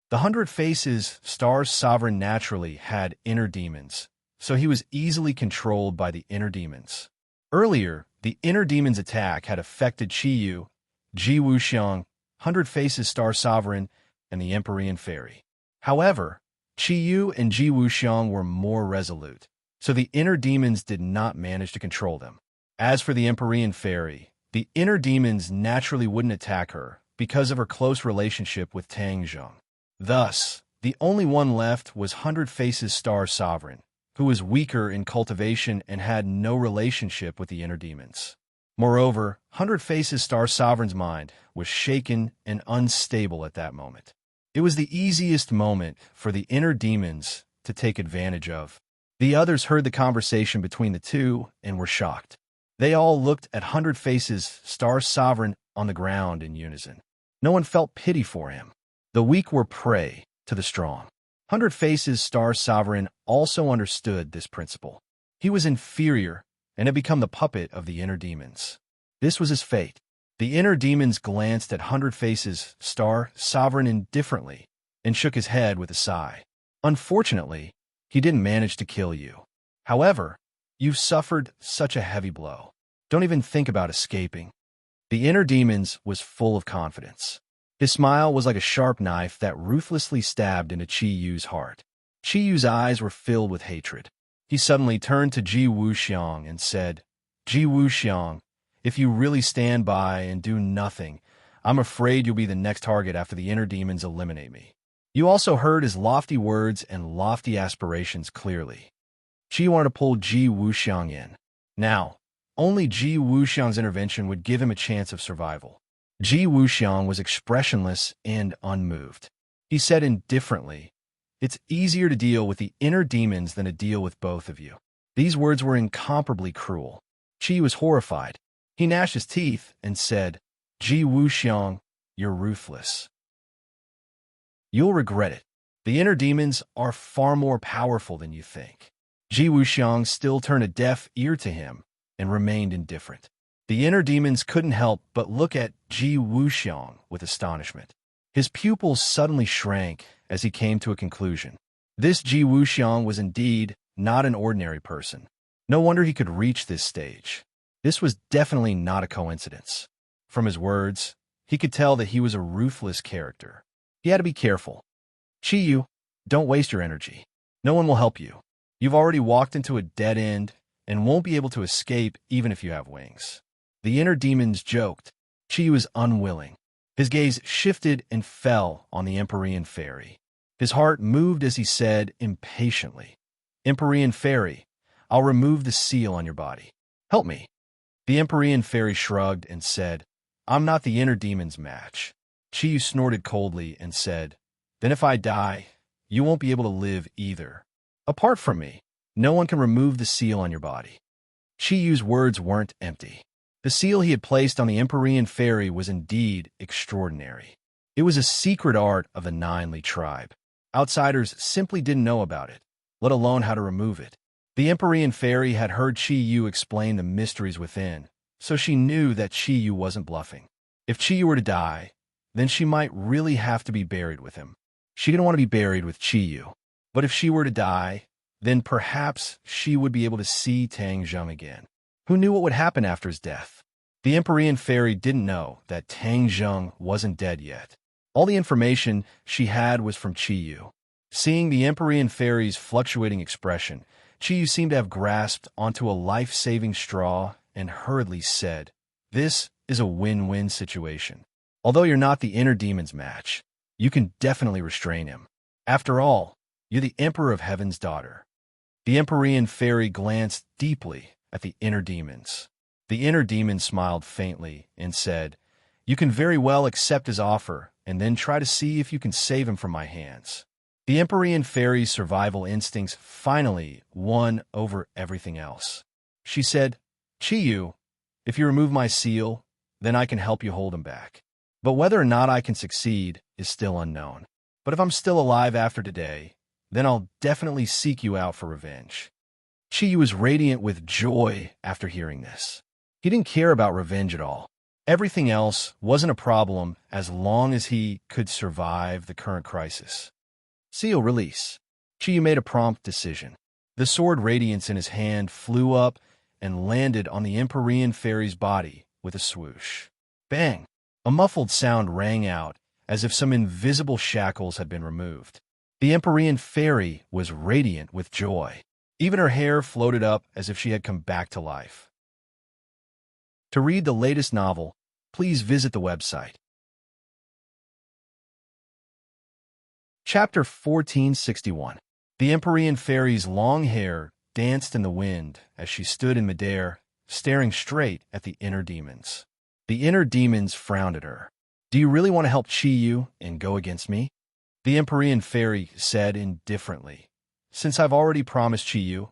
The 100 Faces Star Sovereign naturally had inner demons, so he was easily controlled by the inner demons. Earlier, the inner demon's attack had affected Chi-Yu, Ji Wuxiang, 100 Faces Star Sovereign, and the Empyrean Fairy. However, Chi-Yu and Ji Wuxiang were more resolute, so the inner demons did not manage to control them. As for the Empyrean Fairy, the inner demons naturally wouldn't attack her because of her close relationship with Tang Zheng. Thus, the only one left was 100 Faces Star Sovereign, who was weaker in cultivation and had no relationship with the inner demons. Moreover, 100 Faces Star Sovereign's mind was shaken and unstable at that moment. It was the easiest moment for the inner demons to take advantage of. The others heard the conversation between the two and were shocked. They all looked at 100 Faces Star Sovereign on the ground in unison. No one felt pity for him. The weak were prey to the strong. Hundred Faces' star sovereign also understood this principle. He was inferior and had become the puppet of the inner demons. This was his fate. The inner demons glanced at Hundred Faces' star sovereign indifferently and shook his head with a sigh. Unfortunately, he didn't manage to kill you. However, you've suffered such a heavy blow. Don't even think about escaping. The inner demons was full of confidence. His smile was like a sharp knife that ruthlessly stabbed into Qi Yu's heart. Qi Yu's eyes were filled with hatred. He suddenly turned to Ji Wuxiang and said, Ji Wuxiang, if you really stand by and do nothing, I'm afraid you'll be the next target after the inner demons eliminate me. You also heard his lofty words and lofty aspirations clearly. Qi wanted to pull Ji Wuxiang in. Now, only Ji Wuxiang's intervention would give him a chance of survival. Ji Wuxiang was expressionless and unmoved. He said indifferently, It's easier to deal with the inner demons than to deal with both of you. These words were incomparably cruel. Qi was horrified. He gnashed his teeth and said, Ji Wuxiang, you're ruthless. You'll regret it. The inner demons are far more powerful than you think. Ji Wuxiang still turned a deaf ear to him and remained indifferent. The inner demons couldn't help but look at Ji Wuxiang with astonishment. His pupils suddenly shrank as he came to a conclusion. This Ji Wuxiang was indeed not an ordinary person. No wonder he could reach this stage. This was definitely not a coincidence. From his words, he could tell that he was a ruthless character. He had to be careful. Qi Yu, don't waste your energy. No one will help you. You've already walked into a dead end and won't be able to escape even if you have wings. The inner demons joked. Qi Yu was unwilling. His gaze shifted and fell on the Empyrean fairy. His heart moved as he said impatiently, Empyrean fairy, I'll remove the seal on your body. Help me. The Empyrean fairy shrugged and said, I'm not the inner demon's match. Qi Yu snorted coldly and said, Then if I die, you won't be able to live either. Apart from me, no one can remove the seal on your body. Qi Yu's words weren't empty. The seal he had placed on the Empyrean fairy was indeed extraordinary. It was a secret art of the Nine Li tribe. Outsiders simply didn't know about it, let alone how to remove it. The Empyrean fairy had heard Qi Yu explain the mysteries within, so she knew that Qi Yu wasn't bluffing. If Qi Yu were to die, then she might really have to be buried with him. She didn't want to be buried with Qi Yu. But if she were to die, then perhaps she would be able to see Tang Zheng again. Who knew what would happen after his death? The Empyrean fairy didn't know that Tang Zheng wasn't dead yet. All the information she had was from Qi Yu. Seeing the Empyrean fairy's fluctuating expression, Qi Yu seemed to have grasped onto a life-saving straw and hurriedly said, This is a win-win situation. Although you're not the inner demon's match, you can definitely restrain him. After all, you're the Emperor of Heaven's daughter. The Empyrean fairy glanced deeply at the inner demons. The inner demon smiled faintly and said, You can very well accept his offer and then try to see if you can save him from my hands. The Empyrean fairy's survival instincts finally won over everything else. She said, Qi Yu, if you remove my seal, then I can help you hold him back. But whether or not I can succeed is still unknown. But if I'm still alive after today, then I'll definitely seek you out for revenge. Qi Yu was radiant with joy after hearing this. He didn't care about revenge at all. Everything else wasn't a problem as long as he could survive the current crisis. Seal release. Qi Yu made a prompt decision. The sword radiance in his hand flew up and landed on the Empyrean fairy's body with a swoosh. Bang! A muffled sound rang out as if some invisible shackles had been removed. The Empyrean fairy was radiant with joy. Even her hair floated up as if she had come back to life. To read the latest novel, please visit the website. Chapter 1461. The Empyrean fairy's long hair danced in the wind as she stood in midair, staring straight at the inner demons. The inner demons frowned at her. Do you really want to help Qi Yu and go against me? The Empyrean fairy said indifferently, Since I've already promised Qi Yu,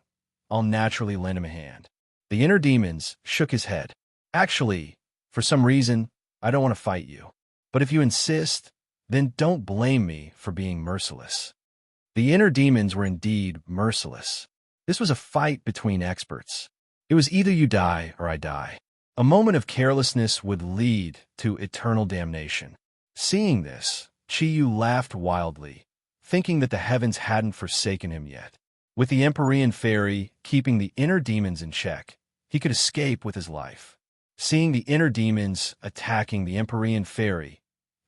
I'll naturally lend him a hand. The inner demons shook his head. Actually, for some reason, I don't want to fight you. But if you insist, then don't blame me for being merciless. The inner demons were indeed merciless. This was a fight between experts. It was either you die or I die. A moment of carelessness would lead to eternal damnation. Seeing this, Chi-Yu laughed wildly, thinking that the heavens hadn't forsaken him yet. With the Empyrean fairy keeping the inner demons in check, he could escape with his life. Seeing the inner demons attacking the Empyrean fairy,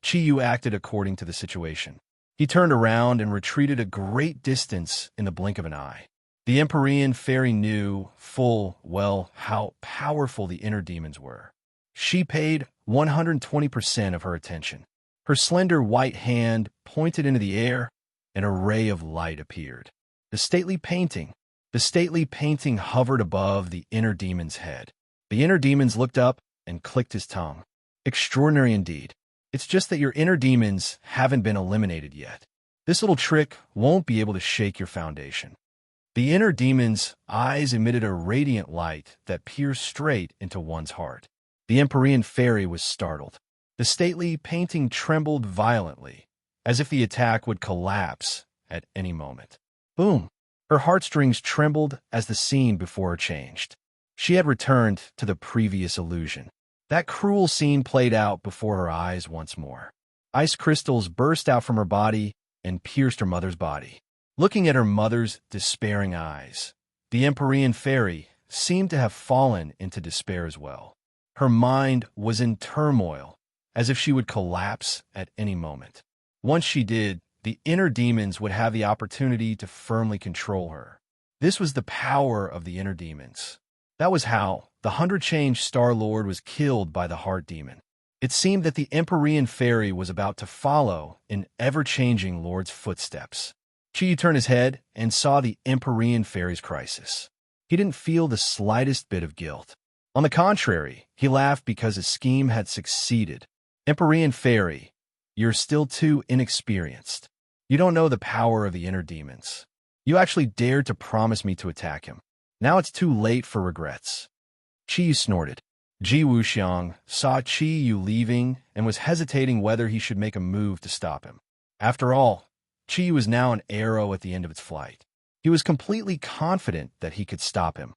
Chi-Yu acted according to the situation. He turned around and retreated a great distance in the blink of an eye. The Empyrean fairy knew full well how powerful the inner demons were. She paid 120% of her attention. Her slender white hand pointed into the air, and a ray of light appeared. The stately painting hovered above the inner demon's head. The inner demons looked up and clicked his tongue. Extraordinary indeed. It's just that your inner demons haven't been eliminated yet. This little trick won't be able to shake your foundation. The inner demon's eyes emitted a radiant light that pierced straight into one's heart. The Empyrean fairy was startled. The stately painting trembled violently, as if the attack would collapse at any moment. Boom! Her heartstrings trembled as the scene before her changed. She had returned to the previous illusion. That cruel scene played out before her eyes once more. Ice crystals burst out from her body and pierced her mother's body. Looking at her mother's despairing eyes, the Empyrean fairy seemed to have fallen into despair as well. Her mind was in turmoil, as if she would collapse at any moment. Once she did, the inner demons would have the opportunity to firmly control her. This was the power of the inner demons. That was how the 100-change Star-Lord was killed by the heart demon. It seemed that the Empyrean fairy was about to follow in ever-changing Lord's footsteps. Chi turned his head and saw the Empyrean fairy's crisis. He didn't feel the slightest bit of guilt. On the contrary, he laughed because his scheme had succeeded. Empyrean fairy, you're still too inexperienced. You don't know the power of the inner demons. You actually dared to promise me to attack him. Now it's too late for regrets. Chi snorted. Ji Wuxiang saw Chi leaving and was hesitating whether he should make a move to stop him. After all, Chi was now an arrow at the end of its flight. He was completely confident that he could stop him.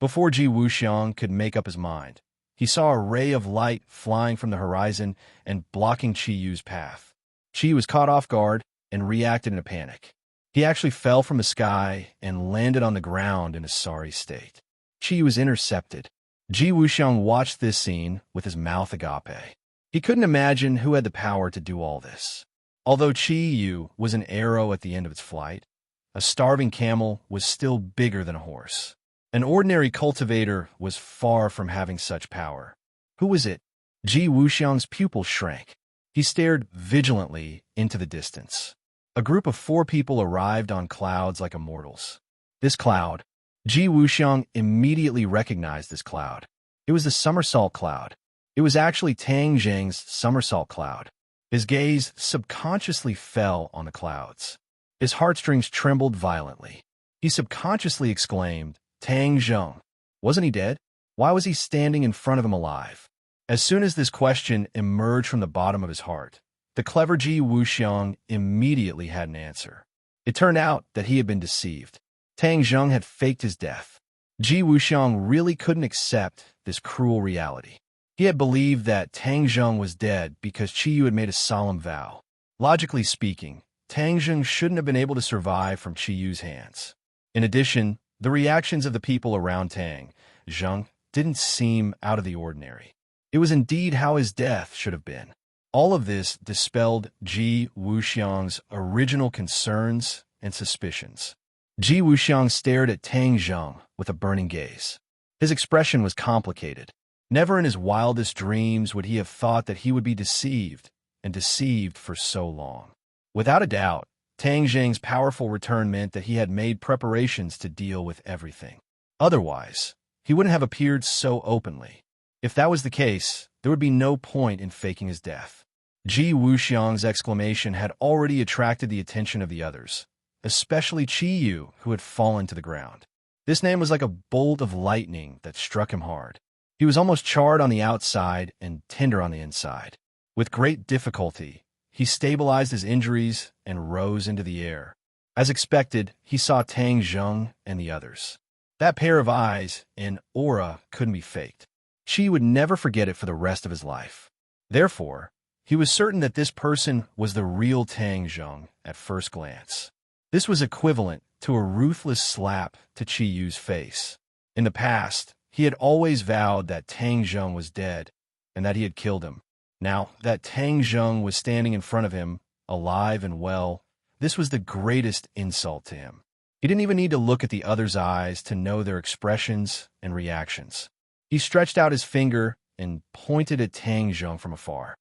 Before Ji Wuxiang could make up his mind, he saw a ray of light flying from the horizon and blocking Chi-Yu's path. Chi was caught off guard and reacted in a panic. He actually fell from the sky and landed on the ground in a sorry state. Chi was intercepted. Ji Wuxiang watched this scene with his mouth agape. He couldn't imagine who had the power to do all this. Although Chi was an arrow at the end of its flight, a starving camel was still bigger than a horse. An ordinary cultivator was far from having such power. Who was it? Ji Wuxiang's pupil shrank. He stared vigilantly into the distance. A group of 4 people arrived on clouds like immortals. This cloud, Ji Wuxiang immediately recognized this cloud. It was the somersault cloud. It was actually Tang Zheng's somersault cloud. His gaze subconsciously fell on the clouds. His heartstrings trembled violently. He subconsciously exclaimed, Tang Zheng. Wasn't he dead? Why was he standing in front of him alive? As soon as this question emerged from the bottom of his heart, the clever Ji Wuxiang immediately had an answer. It turned out that he had been deceived. Tang Zheng had faked his death. Ji Wuxiang really couldn't accept this cruel reality. He had believed that Tang Zheng was dead because Chi had made a solemn vow. Logically speaking, Tang Zheng shouldn't have been able to survive from Chi hands. In addition, the reactions of the people around Tang Zheng didn't seem out of the ordinary. It was indeed how his death should have been. All of this dispelled Ji Wuxiang's original concerns and suspicions. Ji Wuxiang stared at Tang Zheng with a burning gaze. His expression was complicated. Never in his wildest dreams would he have thought that he would be deceived, and deceived for so long. Without a doubt, Tang Zheng's powerful return meant that he had made preparations to deal with everything. Otherwise, he wouldn't have appeared so openly. If that was the case, there would be no point in faking his death. Ji Wuxiang's exclamation had already attracted the attention of the others, especially Chi-Yu, who had fallen to the ground. This name was like a bolt of lightning that struck him hard. He was almost charred on the outside and tender on the inside. With great difficulty, he stabilized his injuries and rose into the air. As expected, he saw Tang Zheng and the others. That pair of eyes and aura couldn't be faked. Qi would never forget it for the rest of his life. Therefore, he was certain that this person was the real Tang Zheng at first glance. This was equivalent to a ruthless slap to Qi Yu's face. In the past, he had always vowed that Tang Zheng was dead and that he had killed him. Now that Tang Zheng was standing in front of him, alive and well, this was the greatest insult to him. He didn't even need to look at the others' eyes to know their expressions and reactions. He stretched out his finger and pointed at Tang Zheng from afar.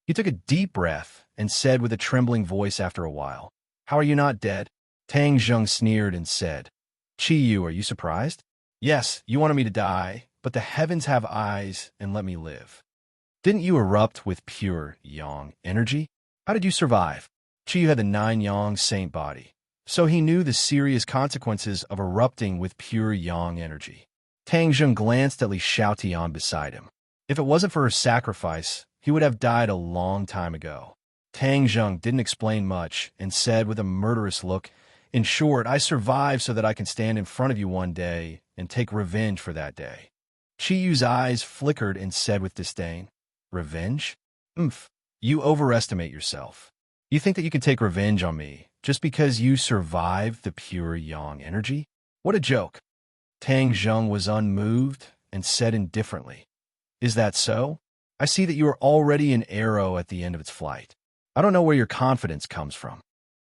He took a deep breath and said with a trembling voice after a while, "How are you not dead?" Tang Zheng sneered and said, "Qi Yu, are you surprised? Yes, you wanted me to die, but the heavens have eyes and let me live. Didn't you erupt with pure yang energy? How did you survive?" Qi Yu had the 9 yang saint body, so he knew the serious consequences of erupting with pure yang energy. Tang Zheng glanced at Li Xiaotian beside him. If it wasn't for her sacrifice, he would have died a long time ago. Tang Zheng didn't explain much and said with a murderous look, "In short, I survived so that I can stand in front of you one day and take revenge for that day." Qi Yu's eyes flickered and said with disdain, "Revenge? You overestimate yourself. You think that you can take revenge on me just because you survived the pure yang energy? What a joke." Tang Zheng was unmoved and said indifferently, "Is that so? I see that you are already an arrow at the end of its flight. I don't know where your confidence comes from."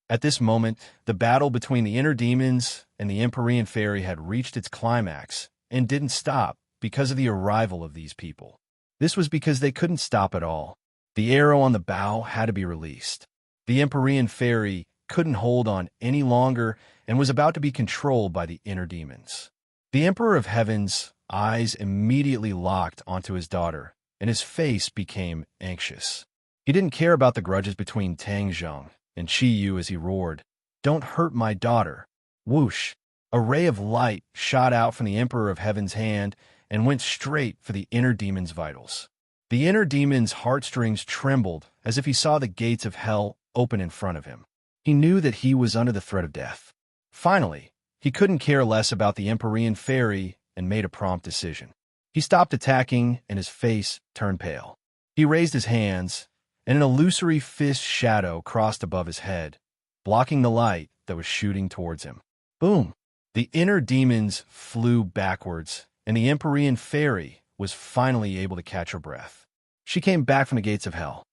At this moment, the battle between the inner demons and the Empyrean fairy had reached its climax and didn't stop because of the arrival of these people. This was because they couldn't stop at all. The arrow on the bow had to be released. The Empyrean fairy couldn't hold on any longer and was about to be controlled by the inner demons. The Emperor of Heaven's eyes immediately locked onto his daughter, and his face became anxious. He didn't care about the grudges between Tang Zheng and Qi Yu as he roared, "Don't hurt my daughter." Whoosh! A ray of light shot out from the Emperor of Heaven's hand and went straight for the inner demon's vitals. The inner demon's heartstrings trembled as if he saw the gates of hell open in front of him. He knew that he was under the threat of death. Finally, he couldn't care less about the Empyrean fairy and made a prompt decision. He stopped attacking and his face turned pale. He raised his hands, and an illusory fist shadow crossed above his head, blocking the light that was shooting towards him. Boom! The inner demons flew backwards, and the Empyrean fairy was finally able to catch her breath. She came back from the gates of hell.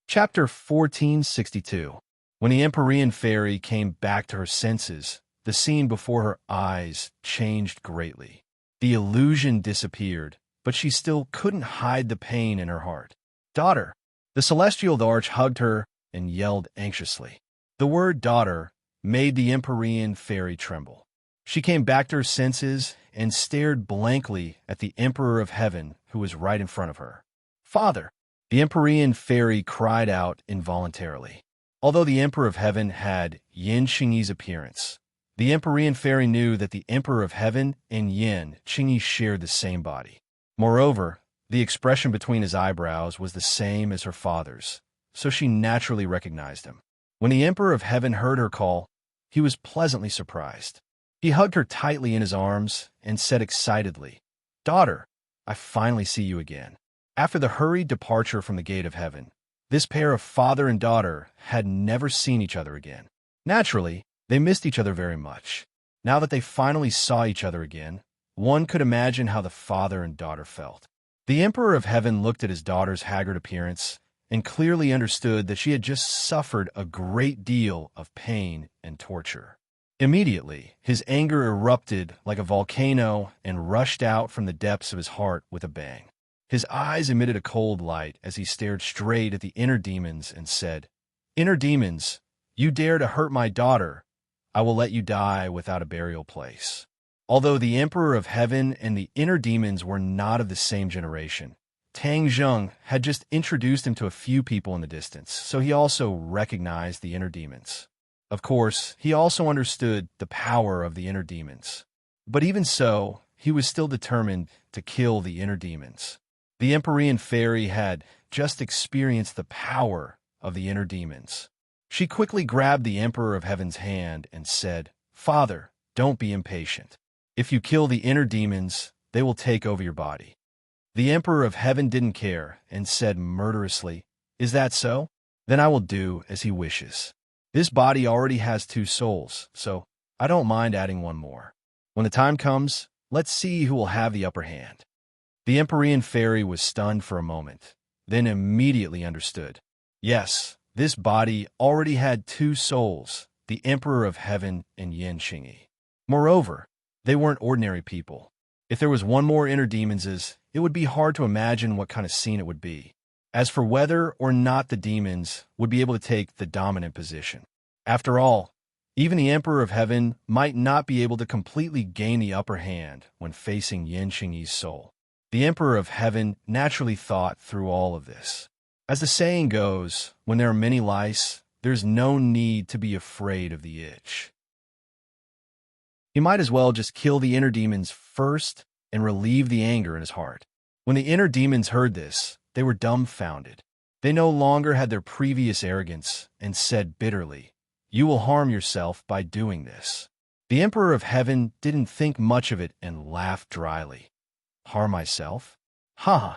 Chapter 1462. When the Empyrean fairy came back to her senses, the scene before her eyes changed greatly. The illusion disappeared, but she still couldn't hide the pain in her heart. "Daughter!" The celestial arch hugged her and yelled anxiously. The word "daughter" made the Empyrean fairy tremble. She came back to her senses and stared blankly at the Emperor of Heaven, who was right in front of her. "Father!" The Empyrean fairy cried out involuntarily. Although the Emperor of Heaven had Yin Qingyi's appearance, the Empyrean fairy knew that the Emperor of Heaven and Yin Qingyi shared the same body. Moreover, the expression between his eyebrows was the same as her father's, so she naturally recognized him. When the Emperor of Heaven heard her call, he was pleasantly surprised. He hugged her tightly in his arms and said excitedly, "Daughter, I finally see you again." After the hurried departure from the gate of heaven, this pair of father and daughter had never seen each other again. Naturally, they missed each other very much. Now that they finally saw each other again, one could imagine how the father and daughter felt. The Emperor of Heaven looked at his daughter's haggard appearance and clearly understood that she had just suffered a great deal of pain and torture. Immediately, his anger erupted like a volcano and rushed out from the depths of his heart with a bang. His eyes emitted a cold light as he stared straight at the inner demons and said, "Inner demons, you dare to hurt my daughter, I will let you die without a burial place." Although the Emperor of Heaven and the inner demons were not of the same generation, Tang Zheng had just introduced him to a few people in the distance, so he also recognized the inner demons. Of course, he also understood the power of the inner demons. But even so, he was still determined to kill the inner demons. The Empyrean fairy had just experienced the power of the inner demons. She quickly grabbed the Emperor of Heaven's hand and said, "Father, don't be impatient. If you kill the inner demons, they will take over your body." The Emperor of Heaven didn't care and said murderously, "Is that so? Then I will do as he wishes. This body already has 2 souls, so I don't mind adding one more. When the time comes, let's see who will have the upper hand." The Empyrean fairy was stunned for a moment, then immediately understood. Yes, this body already had 2 souls, the Emperor of Heaven and Yin Xingyi. Moreover, they weren't ordinary people. If there was one more inner demons, it would be hard to imagine what kind of scene it would be. As for whether or not the demons would be able to take the dominant position. After all, even the Emperor of Heaven might not be able to completely gain the upper hand when facing Yin Xingyi's soul. The Emperor of Heaven naturally thought through all of this. As the saying goes, when there are many lice, there's no need to be afraid of the itch. He might as well just kill the inner demons first and relieve the anger in his heart. When the inner demons heard this, they were dumbfounded. They no longer had their previous arrogance and said bitterly, "You will harm yourself by doing this." The Emperor of Heaven didn't think much of it and laughed dryly. "Harm myself? Ha ha."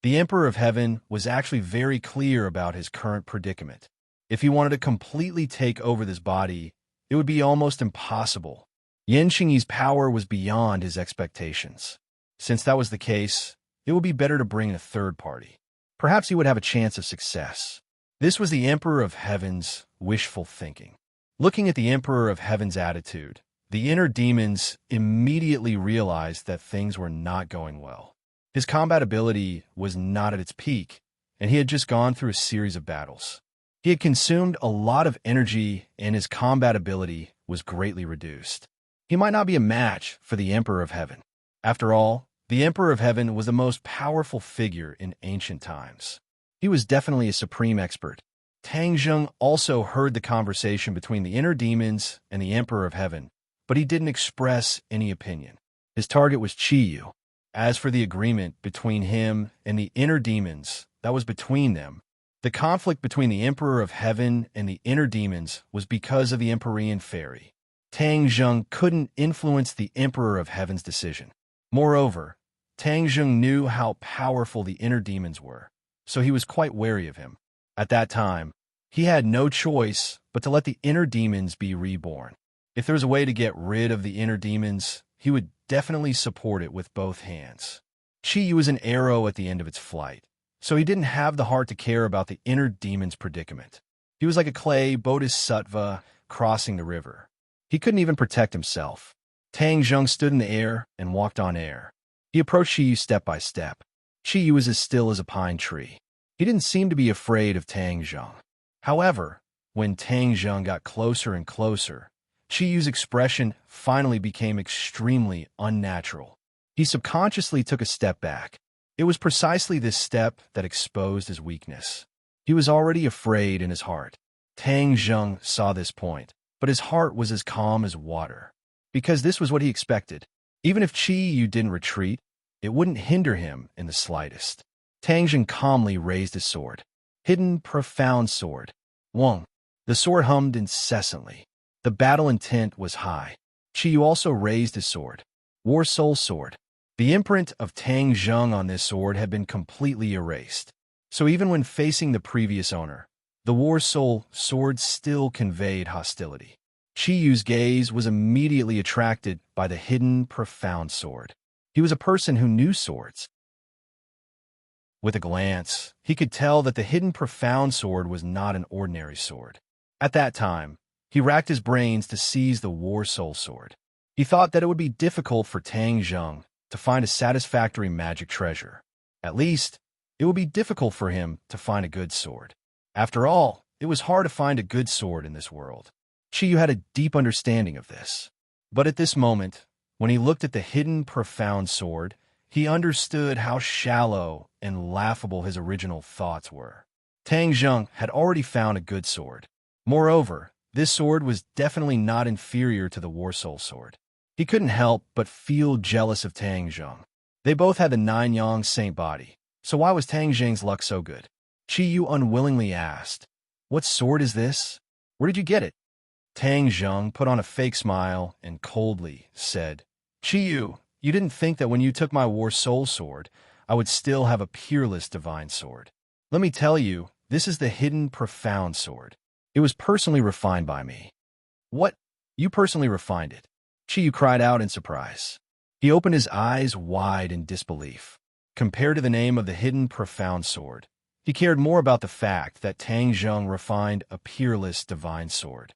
The Emperor of Heaven was actually very clear about his current predicament. If he wanted to completely take over this body, it would be almost impossible. Yin Xingyi's power was beyond his expectations. Since that was the case, it would be better to bring in a third party. Perhaps he would have a chance of success. This was the Emperor of Heaven's wishful thinking. Looking at the Emperor of Heaven's attitude, the inner demons immediately realized that things were not going well. His combat ability was not at its peak, and he had just gone through a series of battles. He had consumed a lot of energy, and his combat ability was greatly reduced. He might not be a match for the Emperor of Heaven. After all, the Emperor of Heaven was the most powerful figure in ancient times. He was definitely a supreme expert. Tang Zheng also heard the conversation between the inner demons and the Emperor of Heaven, but he didn't express any opinion. His target was Qi Yu. As for the agreement between him and the inner demons that was between them, the conflict between the Emperor of Heaven and the inner demons was because of the Empyrean fairy. Tang Zheng couldn't influence the Emperor of Heaven's decision. Moreover, Tang Zheng knew how powerful the inner demons were, so he was quite wary of him. At that time, he had no choice but to let the inner demons be reborn. If there was a way to get rid of the inner demons, he would definitely support it with both hands. Qi Yu was an arrow at the end of its flight, so he didn't have the heart to care about the inner demon's predicament. He was like a clay bodhisattva crossing the river. He couldn't even protect himself. Tang Zheng stood in the air and walked on air. He approached Qi Yu step by step. Qi Yu was as still as a pine tree. He didn't seem to be afraid of Tang Zheng. However, when Tang Zheng got closer and closer, Qi Yu's expression finally became extremely unnatural. He subconsciously took a step back. It was precisely this step that exposed his weakness. He was already afraid in his heart. Tang Zheng saw this point, but his heart was as calm as water. Because this was what he expected. Even if Qi Yu didn't retreat, it wouldn't hinder him in the slightest. Tang Zheng calmly raised his sword. Hidden, profound sword. Wong. The sword hummed incessantly. The battle intent was high. Qi Yu also raised his sword. War Soul Sword. The imprint of Tang Zheng on this sword had been completely erased. So even when facing the previous owner, the War Soul Sword still conveyed hostility. Qi Yu's gaze was immediately attracted by the hidden, profound sword. He was a person who knew swords. With a glance, he could tell that the hidden, profound sword was not an ordinary sword. At that time, he racked his brains to seize the War Soul Sword. He thought that it would be difficult for Tang Zheng to find a satisfactory magic treasure. At least, it would be difficult for him to find a good sword. After all, it was hard to find a good sword in this world. Qi Yu had a deep understanding of this. But at this moment, when he looked at the hidden, profound sword, he understood how shallow and laughable his original thoughts were. Tang Zheng had already found a good sword. Moreover, this sword was definitely not inferior to the War Soul Sword. He couldn't help but feel jealous of Tang Zheng. They both had the Nine Yang Saint body, So why was Tang Jing's luck so good? Qi Yu unwillingly asked. What sword is this? Where did you get it? Tang Zheng put on a fake smile and coldly said, Qi Yu, you didn't think that when you took my war soul sword, I would still have a peerless divine sword. Let me tell you, this is the hidden profound sword. It was personally refined by me. What? You personally refined it? Qi Yu cried out in surprise. He opened his eyes wide in disbelief. Compared to the name of the hidden profound sword, he cared more about the fact that Tang Zheng refined a peerless divine sword.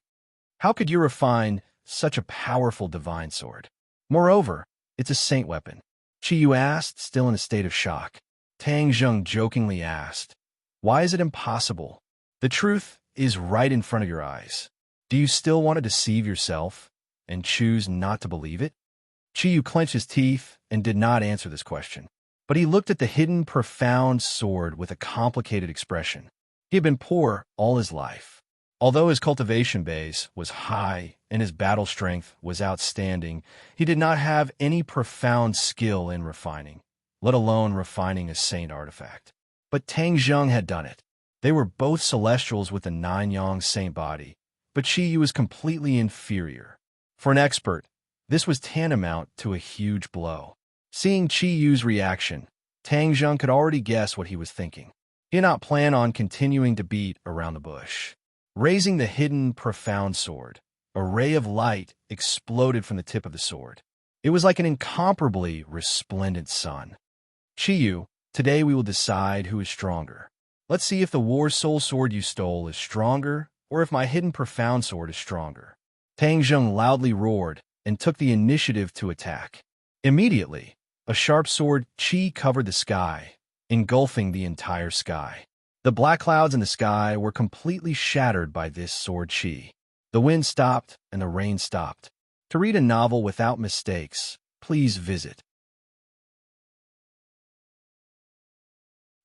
How could you refine such a powerful divine sword? Moreover, it's a saint weapon. Qi Yu asked, still in a state of shock. Tang Zheng jokingly asked, Why is it impossible? The truth is right in front of your eyes. Do you still want to deceive yourself and choose not to believe it? Qi Yu clenched his teeth and did not answer this question. But he looked at the hidden profound sword with a complicated expression. He had been poor all his life. Although his cultivation base was high and his battle strength was outstanding, he did not have any profound skill in refining, let alone refining a saint artifact. But Tang Zheng had done it. They were both celestials with the nine-yang saint body, but Qi Yu was completely inferior. For an expert, this was tantamount to a huge blow. Seeing Qi Yu's reaction, Tang Zheng could already guess what he was thinking. He did not plan on continuing to beat around the bush. Raising the hidden, profound sword, a ray of light exploded from the tip of the sword. It was like an incomparably resplendent sun. Qi Yu, today we will decide who is stronger. Let's see if the war soul sword you stole is stronger, or if my hidden profound sword is stronger. Tang Zheng loudly roared and took the initiative to attack. Immediately, a sharp sword Qi covered the sky, engulfing the entire sky. The black clouds in the sky were completely shattered by this sword Qi. The wind stopped and the rain stopped. To read a novel without mistakes, please visit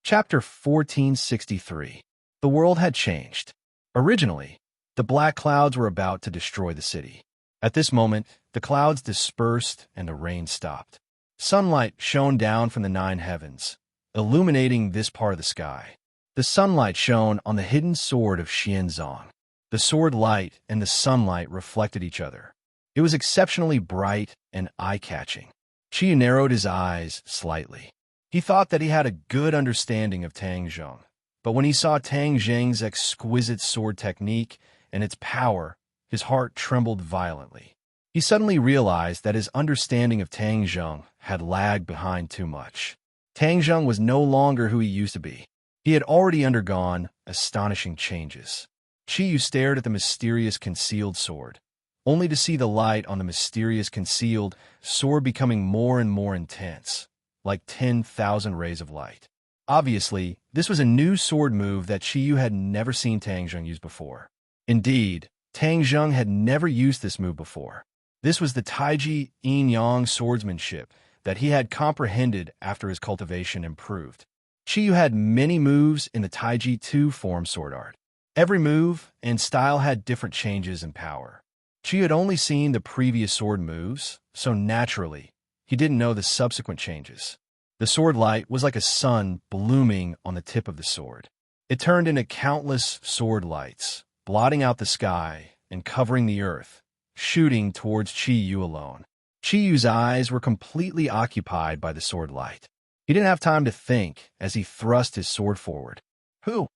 Chapter 1463. The world had changed. Originally, the black clouds were about to destroy the city. At this moment, the clouds dispersed and the rain stopped. Sunlight shone down from the nine heavens, illuminating this part of the sky. The sunlight shone on the hidden sword of Xianzong. The sword light and the sunlight reflected each other. It was exceptionally bright and eye-catching. Qi narrowed his eyes slightly. He thought that he had a good understanding of Tang Zheng, but when he saw Tang Zheng's exquisite sword technique and its power, his heart trembled violently. He suddenly realized that his understanding of Tang Zheng had lagged behind too much. Tang Zheng was no longer who he used to be. He had already undergone astonishing changes. Qi Yu stared at the mysterious concealed sword, only to see the light on the mysterious concealed sword becoming more and more intense, like 10,000 rays of light. Obviously, this was a new sword move that Qi Yu had never seen Tang Zheng use before. Indeed, Tang Zheng had never used this move before. This was the Taiji yin-yang swordsmanship that he had comprehended after his cultivation improved. Qi Yu had many moves in the Taiji 2 form sword art. Every move and style had different changes in power. Qi Yu had only seen the previous sword moves, so naturally, he didn't know the subsequent changes. The sword light was like a sun blooming on the tip of the sword. It turned into countless sword lights, blotting out the sky and covering the earth, shooting towards Qi Yu alone. Qi Yu's eyes were completely occupied by the sword light. He didn't have time to think as he thrust his sword forward. Who?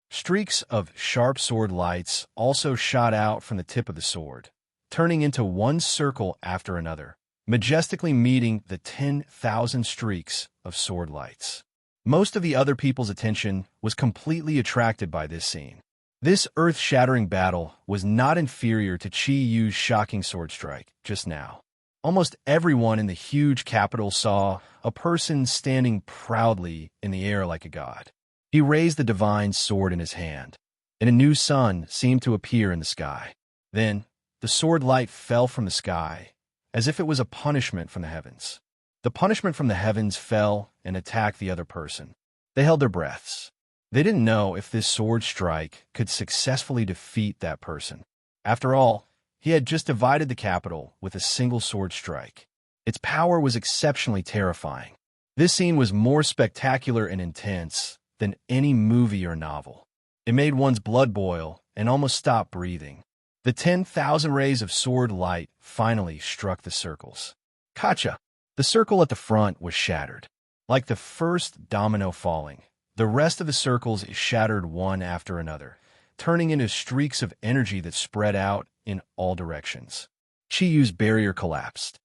Streaks of sharp sword lights also shot out from the tip of the sword, turning into one circle after another, majestically meeting the 10,000 streaks of sword lights. Most of the other people's attention was completely attracted by this scene. This earth-shattering battle was not inferior to Qi Yu's shocking sword strike just now. Almost everyone in the huge capital saw a person standing proudly in the air like a god. He raised the divine sword in his hand, and a new sun seemed to appear in the sky. Then, the sword light fell from the sky, as if it was a punishment from the heavens. The punishment from the heavens fell and attacked the other person. They held their breaths. They didn't know if this sword strike could successfully defeat that person. After all, he had just divided the capital with a single sword strike. Its power was exceptionally terrifying. This scene was more spectacular and intense than any movie or novel. It made one's blood boil and almost stop breathing. The 10,000 rays of sword light finally struck the circles. Kacha! The circle at the front was shattered. Like the first domino falling, the rest of the circles shattered one after another, turning into streaks of energy that spread out in all directions. Chiyu's barrier collapsed.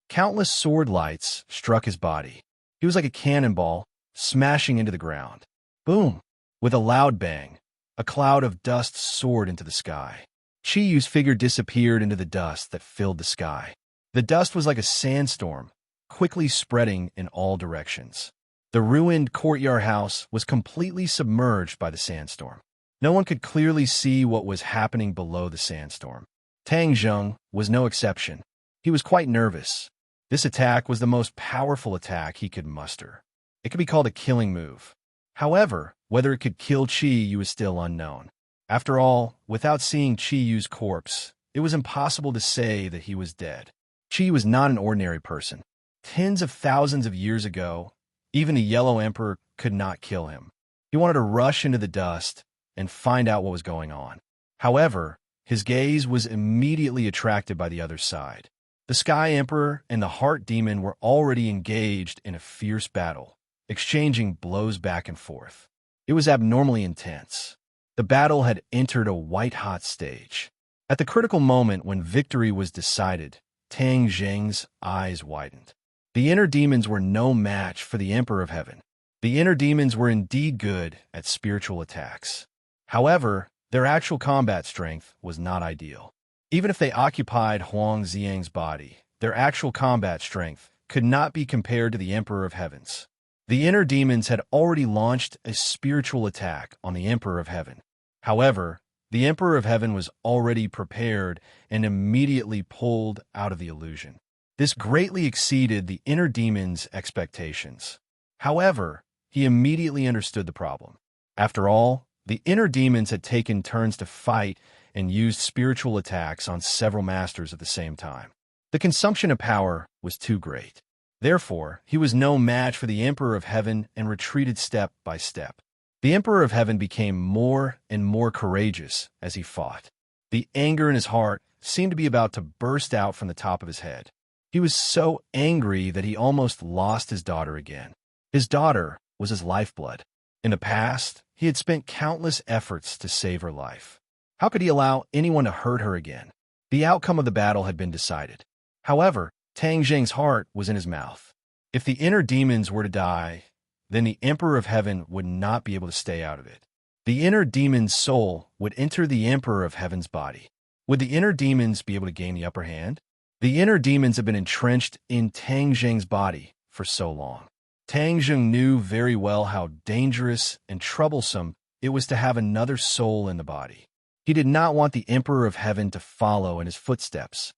Countless sword lights struck his body. He was like a cannonball, smashing into the ground. Boom! With a loud bang, a cloud of dust soared into the sky. Chiyu's figure disappeared into the dust that filled the sky. The dust was like a sandstorm, quickly spreading in all directions. The ruined courtyard house was completely submerged by the sandstorm. No one could clearly see what was happening below the sandstorm. Tang Zheng was no exception. He was quite nervous. This attack was the most powerful attack he could muster. It could be called a killing move. However, whether it could kill Qiyu was still unknown. After all, without seeing Qiyu's corpse, it was impossible to say that he was dead. Qiyu was not an ordinary person. Tens of thousands of years ago, even the Yellow Emperor could not kill him. He wanted to rush into the dust and find out what was going on. However, his gaze was immediately attracted by the other side. The Sky Emperor and the Heart Demon were already engaged in a fierce battle, exchanging blows back and forth. It was abnormally intense. The battle had entered a white-hot stage. At the critical moment when victory was decided, Tang Zheng's eyes widened. The inner demons were no match for the Emperor of Heaven. The inner demons were indeed good at spiritual attacks. However, their actual combat strength was not ideal. Even if they occupied Huang Xiang's body, their actual combat strength could not be compared to the Emperor of Heaven's. The inner demons had already launched a spiritual attack on the Emperor of Heaven. However, the Emperor of Heaven was already prepared and immediately pulled out of the illusion. This greatly exceeded the inner demon's expectations. However, he immediately understood the problem. After all, the inner demons had taken turns to fight and used spiritual attacks on several masters at the same time. The consumption of power was too great. Therefore, he was no match for the Emperor of Heaven and retreated step by step. The Emperor of Heaven became more and more courageous as he fought. The anger in his heart seemed to be about to burst out from the top of his head. He was so angry that he almost lost his daughter again. His daughter was his lifeblood. In the past, he had spent countless efforts to save her life. How could he allow anyone to hurt her again? The outcome of the battle had been decided. However, Tang Zheng's heart was in his mouth. If the inner demons were to die, then the Emperor of Heaven would not be able to stay out of it. The inner demon's soul would enter the Emperor of Heaven's body. Would the inner demons be able to gain the upper hand? The inner demons had been entrenched in Tang Zheng's body for so long. Tang Zheng knew very well how dangerous and troublesome it was to have another soul in the body. He did not want the Emperor of Heaven to follow in his footsteps.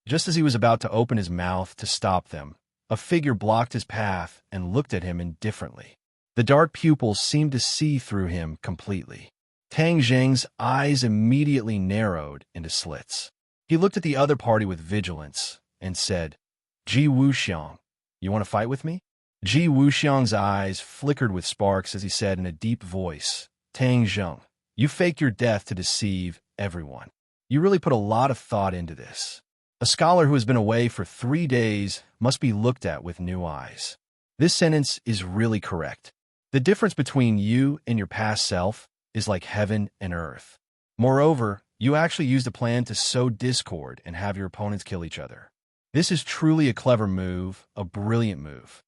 Just as he was about to open his mouth to stop them, a figure blocked his path and looked at him indifferently. The dark pupils seemed to see through him completely. Tang Zheng's eyes immediately narrowed into slits. He looked at the other party with vigilance and said, "Ji Wuxiang, you want to fight with me?" Ji Wuxiang's eyes flickered with sparks as he said in a deep voice, "Tang Zheng, you faked your death to deceive everyone. You really put a lot of thought into this. A scholar who has been away for 3 days must be looked at with new eyes." This sentence is really correct. The difference between you and your past self is like heaven and earth. Moreover, you actually used a plan to sow discord and have your opponents kill each other. This is truly a clever move, a brilliant move.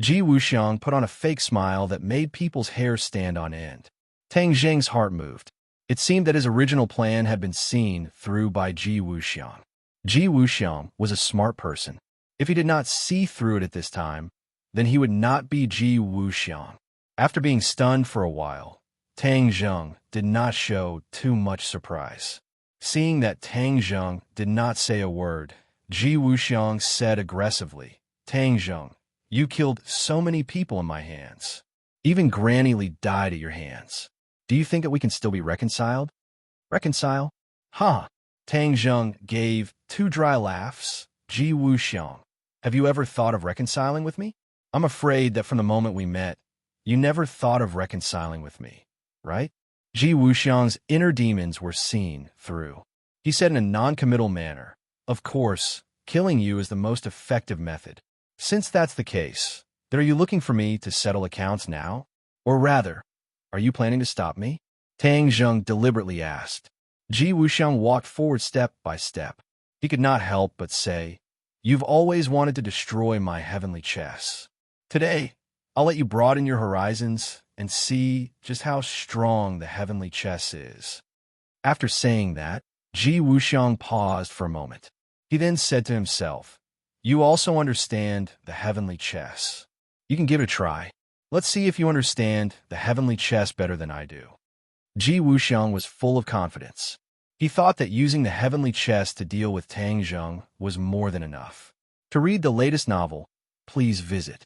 Ji Wuxiang put on a fake smile that made people's hair stand on end. Tang Zheng's heart moved. It seemed that his original plan had been seen through by Ji Wuxiang. Ji Wuxiang was a smart person. If he did not see through it at this time, then he would not be Ji Wuxiang. After being stunned for a while, Tang Zheng did not show too much surprise. Seeing that Tang Zheng did not say a word, Ji Wuxiang said aggressively, "Tang Zheng, you killed so many people in my hands. Even Granny Li died at your hands. Do you think that we can still be reconciled?" "Reconcile? Huh?" Tang Zheng gave 2 dry laughs. Ji Wuxiang, Have you ever thought of reconciling with me? I'm afraid that from the moment we met, you never thought of reconciling with me, right? Ji Wuxiang's inner demons were seen through. He said in a non-committal manner, "Of course, killing you is the most effective method. Since that's the case, then are you looking for me to settle accounts now? Or rather, are you planning to stop me?" Tang Zheng deliberately asked. Ji Wuxiang walked forward step by step. He could not help but say, "You've always wanted to destroy my heavenly chess. Today, I'll let you broaden your horizons and see just how strong the heavenly chess is." After saying that, Ji Wuxiang paused for a moment. He then said to himself, "You also understand the heavenly chess. You can give it a try. Let's see if you understand the heavenly chess better than I do." Ji Wuxiang was full of confidence. He thought that using the heavenly chess to deal with Tang Zheng was more than enough. To read the latest novel, please visit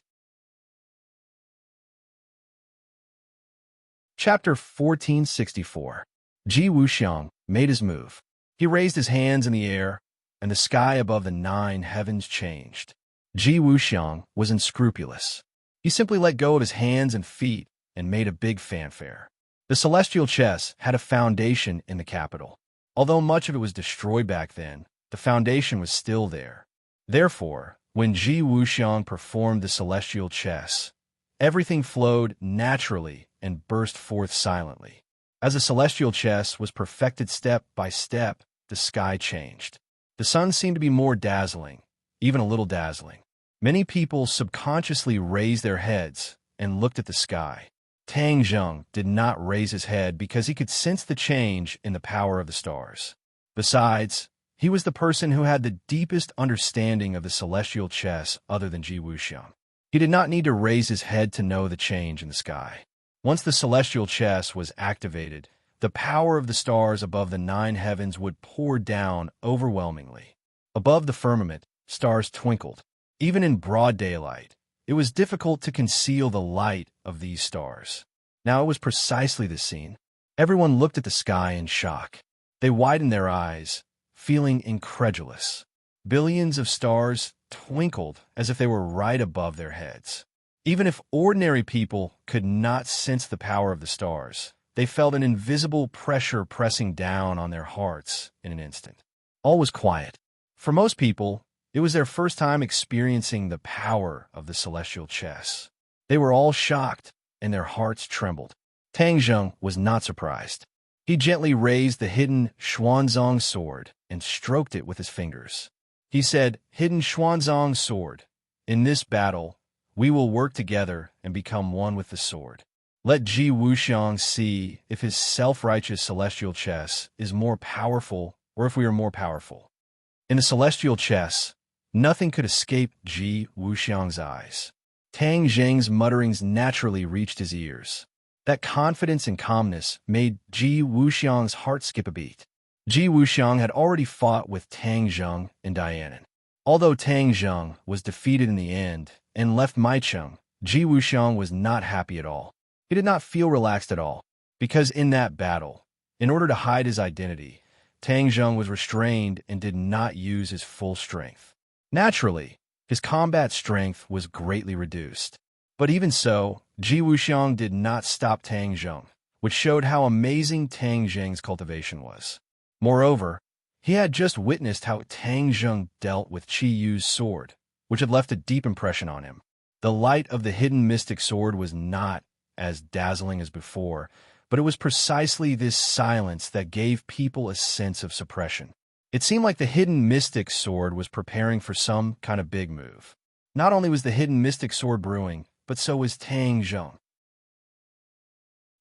Chapter 1464. Ji Wuxiang made his move. He raised his hands in the air, and the sky above the 9 heavens changed. Ji Wuxiang was unscrupulous. He simply let go of his hands and feet and made a big fanfare. The celestial chess had a foundation in the capital. Although much of it was destroyed back then, the foundation was still there. Therefore, when Ji Wuxiang performed the celestial chess, everything flowed naturally and burst forth silently. As the celestial chess was perfected step by step, the sky changed. The sun seemed to be more dazzling, even a little dazzling. Many people subconsciously raised their heads and looked at the sky. Tang Zheng did not raise his head because he could sense the change in the power of the stars. Besides, he was the person who had the deepest understanding of the celestial chess other than Ji Wuxiang. He did not need to raise his head to know the change in the sky. Once the celestial chess was activated, the power of the stars above the 9 heavens would pour down overwhelmingly. Above the firmament, stars twinkled. Even in broad daylight, it was difficult to conceal the light of these stars. Now it was precisely the scene. Everyone looked at the sky in shock. They widened their eyes, feeling incredulous. Billions of stars twinkled as if they were right above their heads. Even if ordinary people could not sense the power of the stars, they felt an invisible pressure pressing down on their hearts in an instant. All was quiet. For most people, it was their first time experiencing the power of the celestial chess. They were all shocked, and their hearts trembled. Tang Zheng was not surprised. He gently raised the hidden Xuanzang sword and stroked it with his fingers. He said, "Hidden Xuanzang sword, in this battle, we will work together and become one with the sword. Let Ji Wuxiang see if his self-righteous celestial chess is more powerful or if we are more powerful." In the celestial chess, nothing could escape Ji Wuxiang's eyes. Tang Zheng's mutterings naturally reached his ears. That confidence and calmness made Ji Wuxiang's heart skip a beat. Ji Wuxiang had already fought with Tang Zheng and Dianan. Although Tang Zheng was defeated in the end and left Maicheng, Ji Wuxiang was not happy at all. He did not feel relaxed at all, because in that battle, in order to hide his identity, Tang Zheng was restrained and did not use his full strength. Naturally, his combat strength was greatly reduced. But even so, Ji Wuxiang did not stop Tang Zheng, which showed how amazing Tang Zheng's cultivation was. Moreover, he had just witnessed how Tang Zheng dealt with Qi Yu's sword, which had left a deep impression on him. The light of the hidden mystic sword was not as dazzling as before, but it was precisely this silence that gave people a sense of suppression. It seemed like the hidden mystic sword was preparing for some kind of big move. Not only was the hidden mystic sword brewing, but so was Tang Zheng.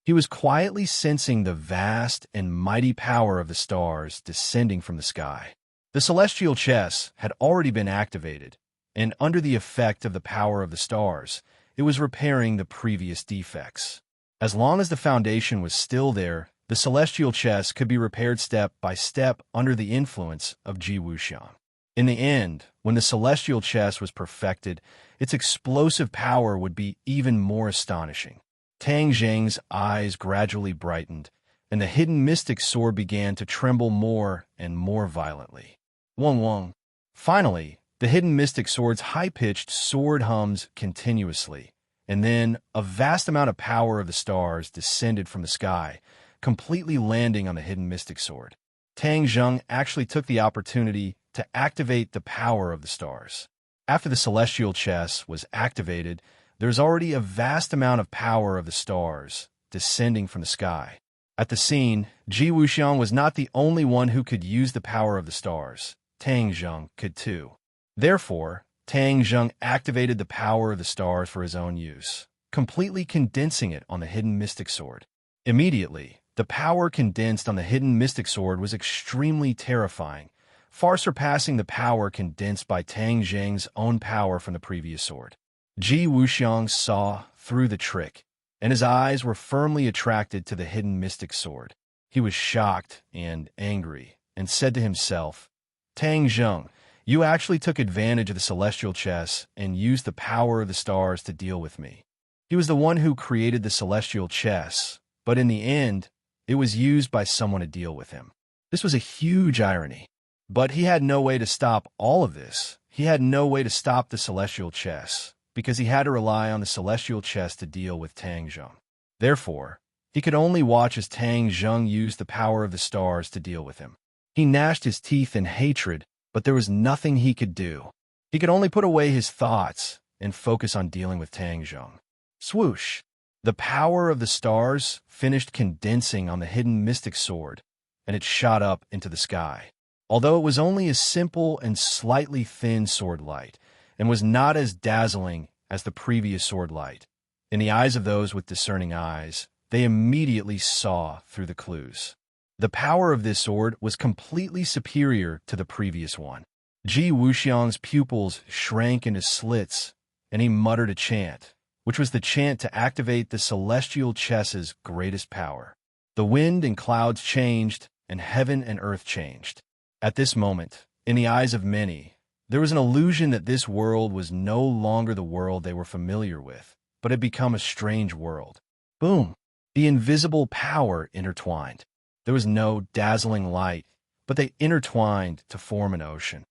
He was quietly sensing the vast and mighty power of the stars descending from the sky. The celestial chess had already been activated, and under the effect of the power of the stars, it was repairing the previous defects. As long as the foundation was still there, the celestial chess could be repaired step by step under the influence of Ji Wuxiang. In the end, when the celestial chess was perfected, its explosive power would be even more astonishing. Tang Zheng's eyes gradually brightened, and the hidden mystic sword began to tremble more and more violently. Wong Wong. Finally, The hidden mystic sword's high-pitched sword hums continuously, and then a vast amount of power of the stars descended from the sky, completely landing on the hidden mystic sword. Tang Zheng actually took the opportunity to activate the power of the stars. After the celestial chest was activated, there's already a vast amount of power of the stars descending from the sky. At the scene, Ji Wuxiang was not the only one who could use the power of the stars. Tang Zheng could too. Therefore, Tang Zheng activated the power of the stars for his own use, completely condensing it on the hidden mystic sword. Immediately, the power condensed on the hidden mystic sword was extremely terrifying, far surpassing the power condensed by Tang Zheng's own power from the previous sword. Ji Wuxiang saw through the trick, and his eyes were firmly attracted to the hidden mystic sword. He was shocked and angry, and said to himself, Tang Zheng, you actually took advantage of the celestial chess and used the power of the stars to deal with me. He was the one who created the celestial chess, but in the end, it was used by someone to deal with him. This was a huge irony. But he had no way to stop all of this. He had no way to stop the celestial chess, because he had to rely on the celestial chess to deal with Tang Zheng. Therefore, he could only watch as Tang Zheng used the power of the stars to deal with him. He gnashed his teeth in hatred, but there was nothing he could do. He could only put away his thoughts and focus on dealing with Tang Zheng. Swoosh! The power of the stars finished condensing on the hidden mystic sword, and it shot up into the sky. Although it was only a simple and slightly thin sword light, and was not as dazzling as the previous sword light, in the eyes of those with discerning eyes, they immediately saw through the clues. The power of this sword was completely superior to the previous one. Ji Wuxiang's pupils shrank into slits, and he muttered a chant, which was the chant to activate the celestial chess's greatest power. The wind and clouds changed, and heaven and earth changed. At this moment, in the eyes of many, there was an illusion that this world was no longer the world they were familiar with, but had become a strange world. Boom! The invisible power intertwined. There was no dazzling light, but they intertwined to form an ocean.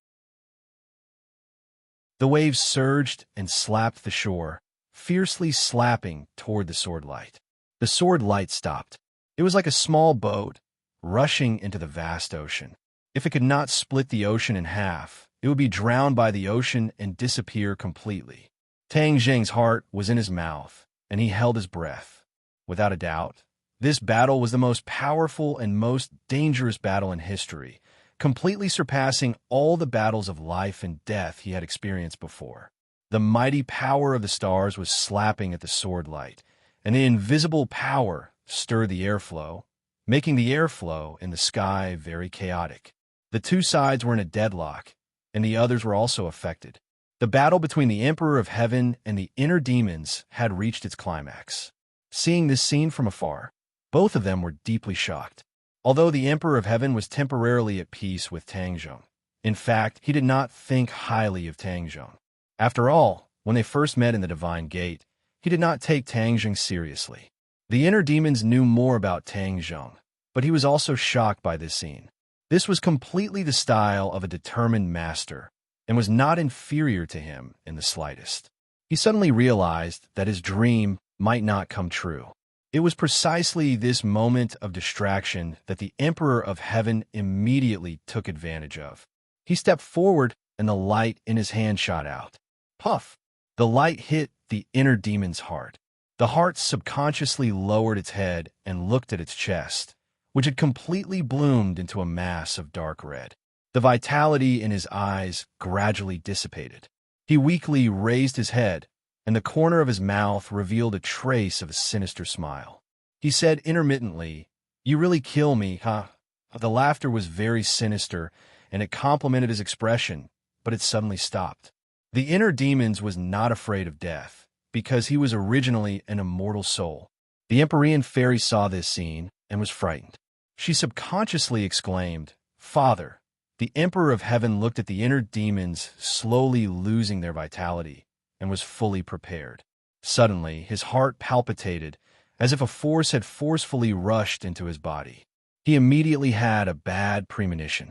The waves surged and slapped the shore, fiercely slapping toward the sword light. The sword light stopped. It was like a small boat rushing into the vast ocean. If it could not split the ocean in half, it would be drowned by the ocean and disappear completely. Tang Zheng's heart was in his mouth, and he held his breath. Without a doubt, this battle was the most powerful and most dangerous battle in history, completely surpassing all the battles of life and death he had experienced before. The mighty power of the stars was slapping at the sword light, and the invisible power stirred the airflow, making the airflow in the sky very chaotic. The two sides were in a deadlock, and the others were also affected. The battle between the Emperor of Heaven and the inner demons had reached its climax. Seeing this scene from afar, both of them were deeply shocked. Although the Emperor of Heaven was temporarily at peace with Tang Zheng, in fact, he did not think highly of Tang Zheng. After all, when they first met in the Divine Gate, he did not take Tang Zheng seriously. The inner demons knew more about Tang Zheng, but he was also shocked by this scene. This was completely the style of a determined master, and was not inferior to him in the slightest. He suddenly realized that his dream might not come true. It was precisely this moment of distraction that the Emperor of Heaven immediately took advantage of. He stepped forward, and the light in his hand shot out. Puff! The light hit the inner demon's heart. The heart subconsciously lowered its head and looked at its chest, which had completely bloomed into a mass of dark red. The vitality in his eyes gradually dissipated. He weakly raised his head, and the corner of his mouth revealed a trace of a sinister smile. He said intermittently, "You really kill me, huh?" The laughter was very sinister, and it complemented his expression, but it suddenly stopped. The inner demons was not afraid of death, because he was originally an immortal soul. The Empyrean fairy saw this scene and was frightened. She subconsciously exclaimed, "Father." The Emperor of Heaven looked at the inner demons slowly losing their vitality, and was fully prepared. Suddenly, his heart palpitated, as if a force had forcefully rushed into his body. He immediately had a bad premonition.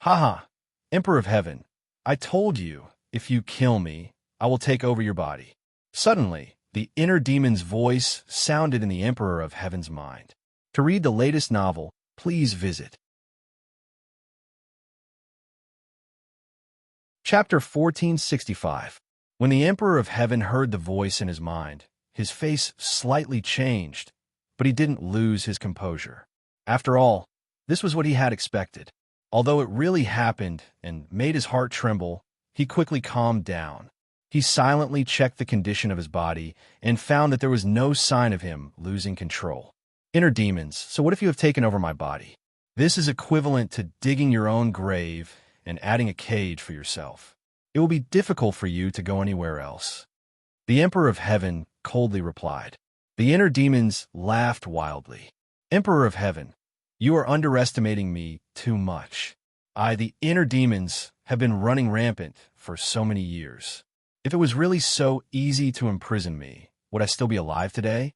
"Ha ha! Emperor of Heaven, I told you, if you kill me, I will take over your body. Suddenly, the inner demon's voice sounded in the Emperor of Heaven's mind. To read the latest novel, please visit Chapter 1465. When the Emperor of Heaven heard the voice in his mind, his face slightly changed, but he didn't lose his composure. After all, this was what he had expected. Although it really happened and made his heart tremble, he quickly calmed down. He silently checked the condition of his body and found that there was no sign of him losing control. Inner demons, so what if you have taken over my body? This is equivalent to digging your own grave and adding a cage for yourself. It will be difficult for you to go anywhere else. The Emperor of Heaven coldly replied. The inner demons laughed wildly. Emperor of Heaven, you are underestimating me too much. The inner demons, have been running rampant for so many years. If it was really so easy to imprison me, would I still be alive today?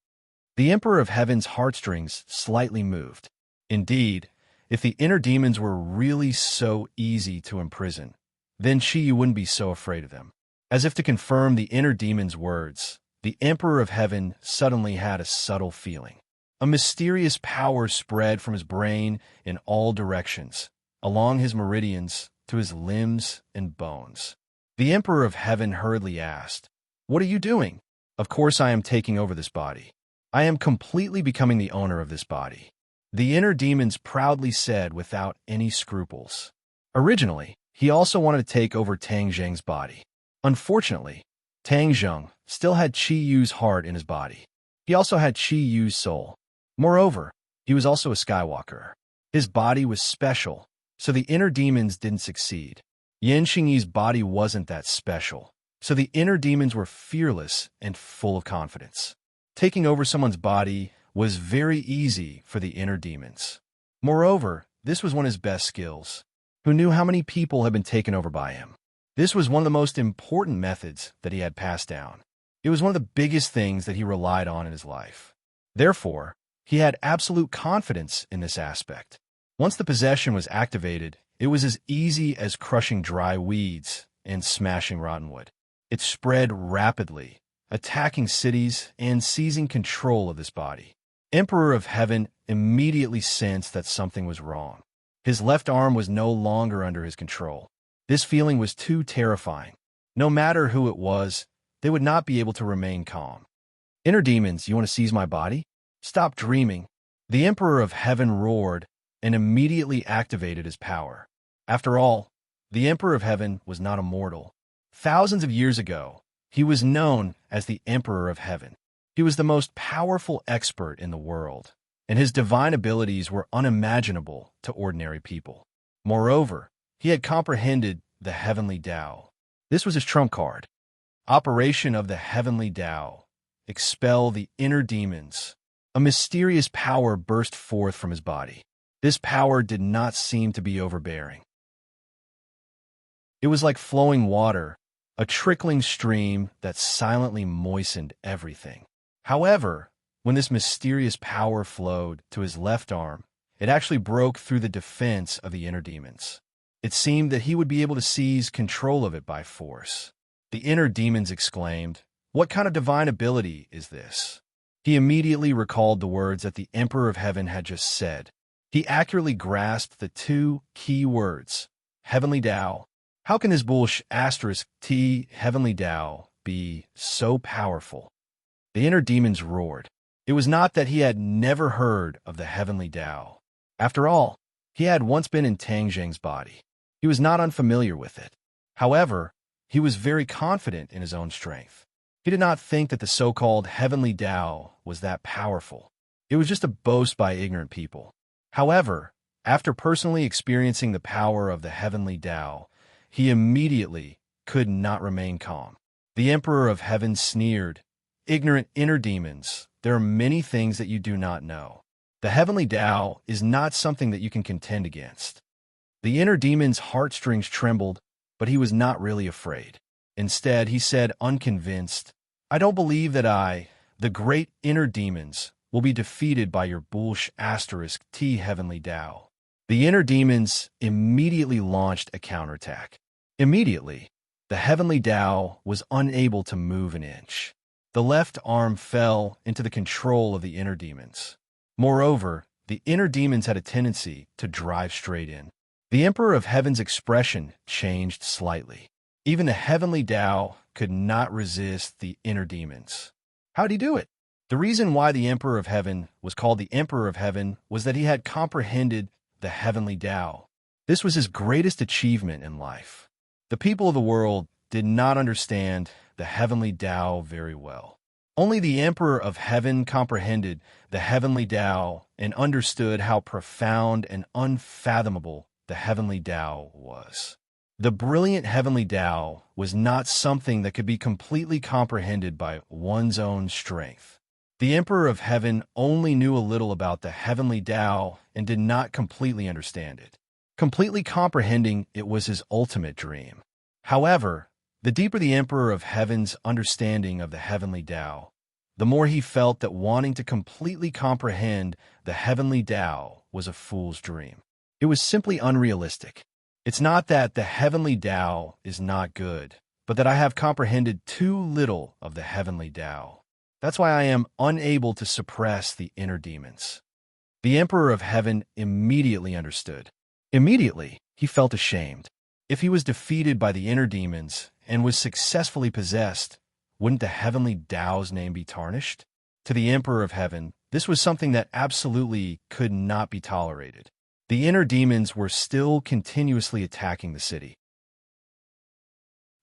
The Emperor of Heaven's heartstrings slightly moved. Indeed, if the inner demons were really so easy to imprison, then you wouldn't be so afraid of them. As if to confirm the inner demon's words, the Emperor of Heaven suddenly had a subtle feeling. A mysterious power spread from his brain in all directions, along his meridians to his limbs and bones. The Emperor of Heaven hurriedly asked, "What are you doing?" "Of course I am taking over this body. I am completely becoming the owner of this body," the inner demons proudly said without any scruples. Originally, he also wanted to take over Tang Zheng's body. Unfortunately, Tang Zheng still had Qi Yu's heart in his body. He also had Qi Yu's soul. Moreover, he was also a Skywalker. His body was special, so the inner demons didn't succeed. Yan Xingyi's body wasn't that special, so the inner demons were fearless and full of confidence. Taking over someone's body was very easy for the inner demons. Moreover, this was one of his best skills. Who knew how many people had been taken over by him? This was one of the most important methods that he had passed down. It was one of the biggest things that he relied on in his life. Therefore, he had absolute confidence in this aspect. Once the possession was activated, it was as easy as crushing dry weeds and smashing rotten wood. It spread rapidly, attacking cities and seizing control of this body. Emperor of Heaven immediately sensed that something was wrong. His left arm was no longer under his control. This feeling was too terrifying. No matter who it was, they would not be able to remain calm. Inner demons, you want to seize my body? Stop dreaming. The Emperor of Heaven roared and immediately activated his power. After all, the Emperor of Heaven was not immortal. Thousands of years ago, he was known as the Emperor of Heaven. He was the most powerful expert in the world, and his divine abilities were unimaginable to ordinary people. Moreover, he had comprehended the heavenly Tao. This was his trump card. Operation of the heavenly Tao. Expel the inner demons. A mysterious power burst forth from his body. This power did not seem to be overbearing. It was like flowing water, a trickling stream that silently moistened everything. However, when this mysterious power flowed to his left arm, it actually broke through the defense of the inner demons. It seemed that he would be able to seize control of it by force. The inner demons exclaimed, "What kind of divine ability is this?" He immediately recalled the words that the Emperor of Heaven had just said. He accurately grasped the two key words, heavenly Tao. How can this *T heavenly Tao be so powerful? The inner demons roared. It was not that he had never heard of the heavenly Tao. After all, he had once been in Tang Zheng's body. He was not unfamiliar with it. However, he was very confident in his own strength. He did not think that the so-called heavenly Tao was that powerful. It was just a boast by ignorant people. However, after personally experiencing the power of the heavenly Tao, he immediately could not remain calm. The Emperor of Heaven sneered, "Ignorant inner demons, there are many things that you do not know. The heavenly Tao is not something that you can contend against." The inner demon's heartstrings trembled, but he was not really afraid. Instead, he said, unconvinced, "I don't believe that the great inner demons, will be defeated by your *T heavenly Tao." The inner demons immediately launched a counterattack. Immediately, the heavenly Tao was unable to move an inch. The left arm fell into the control of the inner demons. Moreover, the inner demons had a tendency to drive straight in. The Emperor of Heaven's expression changed slightly. Even the heavenly Tao could not resist the inner demons. How'd he do it? The reason why the Emperor of Heaven was called the Emperor of Heaven was that he had comprehended the heavenly Tao. This was his greatest achievement in life. The people of the world did not understand the heavenly Tao very well. Only the Emperor of Heaven comprehended the heavenly Tao and understood how profound and unfathomable the heavenly Tao was. The brilliant heavenly Tao was not something that could be completely comprehended by one's own strength. The Emperor of Heaven only knew a little about the heavenly Tao and did not completely understand it. Completely comprehending it was his ultimate dream. However, the deeper the Emperor of Heaven's understanding of the heavenly Tao, the more he felt that wanting to completely comprehend the heavenly Tao was a fool's dream. It was simply unrealistic. It's not that the heavenly Tao is not good, but that I have comprehended too little of the heavenly Tao. That's why I am unable to suppress the inner demons. The Emperor of Heaven immediately understood. Immediately, he felt ashamed. If he was defeated by the inner demons and was successfully possessed, wouldn't the heavenly Tao's name be tarnished? To the Emperor of Heaven, this was something that absolutely could not be tolerated. The inner demons were still continuously attacking the city.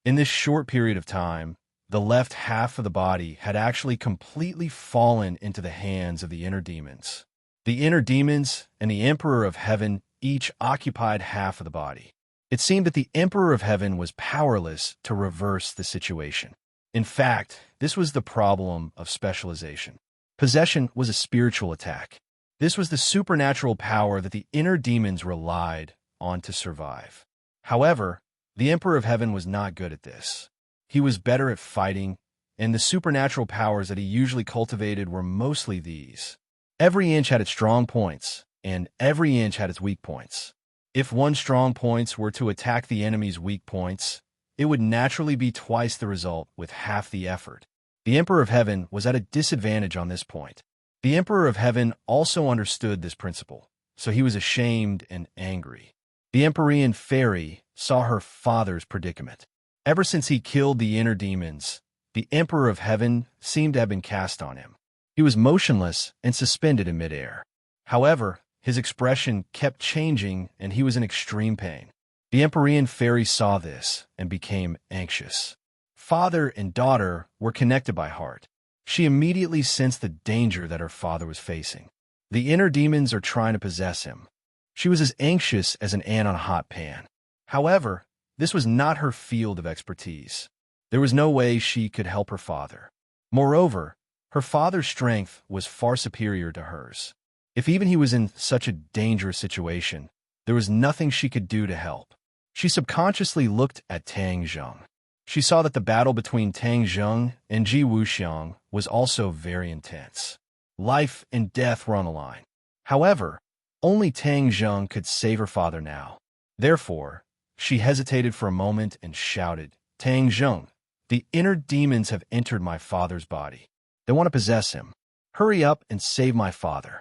In this short period of time, the left half of the body had actually completely fallen into the hands of the inner demons. The inner demons and the Emperor of Heaven each occupied half of the body. It seemed that the Emperor of Heaven was powerless to reverse the situation. In fact, this was the problem of specialization. Possession was a spiritual attack. This was the supernatural power that the inner demons relied on to survive. However, the Emperor of Heaven was not good at this. He was better at fighting, and the supernatural powers that he usually cultivated were mostly these. Every inch had its strong points, and every inch had its weak points. If one's strong points were to attack the enemy's weak points, it would naturally be twice the result with half the effort. The Emperor of Heaven was at a disadvantage on this point. The Emperor of Heaven also understood this principle, so he was ashamed and angry. The Empyrean fairy saw her father's predicament. Ever since he killed the inner demons, the Emperor of Heaven seemed to have been cast on him. He was motionless and suspended in midair. However, his expression kept changing and he was in extreme pain. The Empyrean fairy saw this and became anxious. Father and daughter were connected by heart. She immediately sensed the danger that her father was facing. The inner demons are trying to possess him. She was as anxious as an ant on a hot pan. However, this was not her field of expertise. There was no way she could help her father. Moreover, her father's strength was far superior to hers. If even he was in such a dangerous situation, there was nothing she could do to help. She subconsciously looked at Tang Zheng. She saw that the battle between Tang Zheng and Ji Wuxiang was also very intense. Life and death were on the line. However, only Tang Zheng could save her father now. Therefore, she hesitated for a moment and shouted, "Tang Zheng, the inner demons have entered my father's body. They want to possess him. Hurry up and save my father."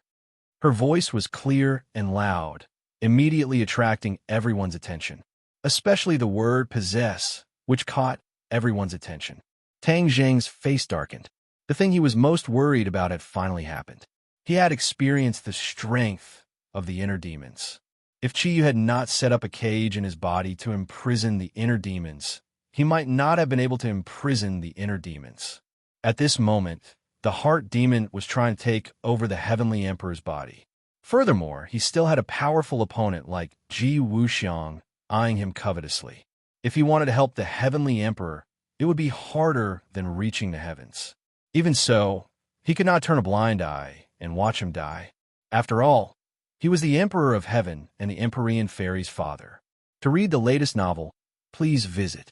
Her voice was clear and loud, immediately attracting everyone's attention, especially the word possess, which caught everyone's attention. Tang Zheng's face darkened. The thing he was most worried about had finally happened. He had experienced the strength of the inner demons. If Qiyu had not set up a cage in his body to imprison the inner demons, he might not have been able to imprison the inner demons. At this moment, the heart demon was trying to take over the heavenly emperor's body. Furthermore, he still had a powerful opponent like Ji Wuxiang eyeing him covetously. If he wanted to help the heavenly emperor, it would be harder than reaching the heavens. Even so, he could not turn a blind eye and watch him die. After all, he was the Emperor of Heaven and the Empyrean Fairy's father. To read the latest novel, please visit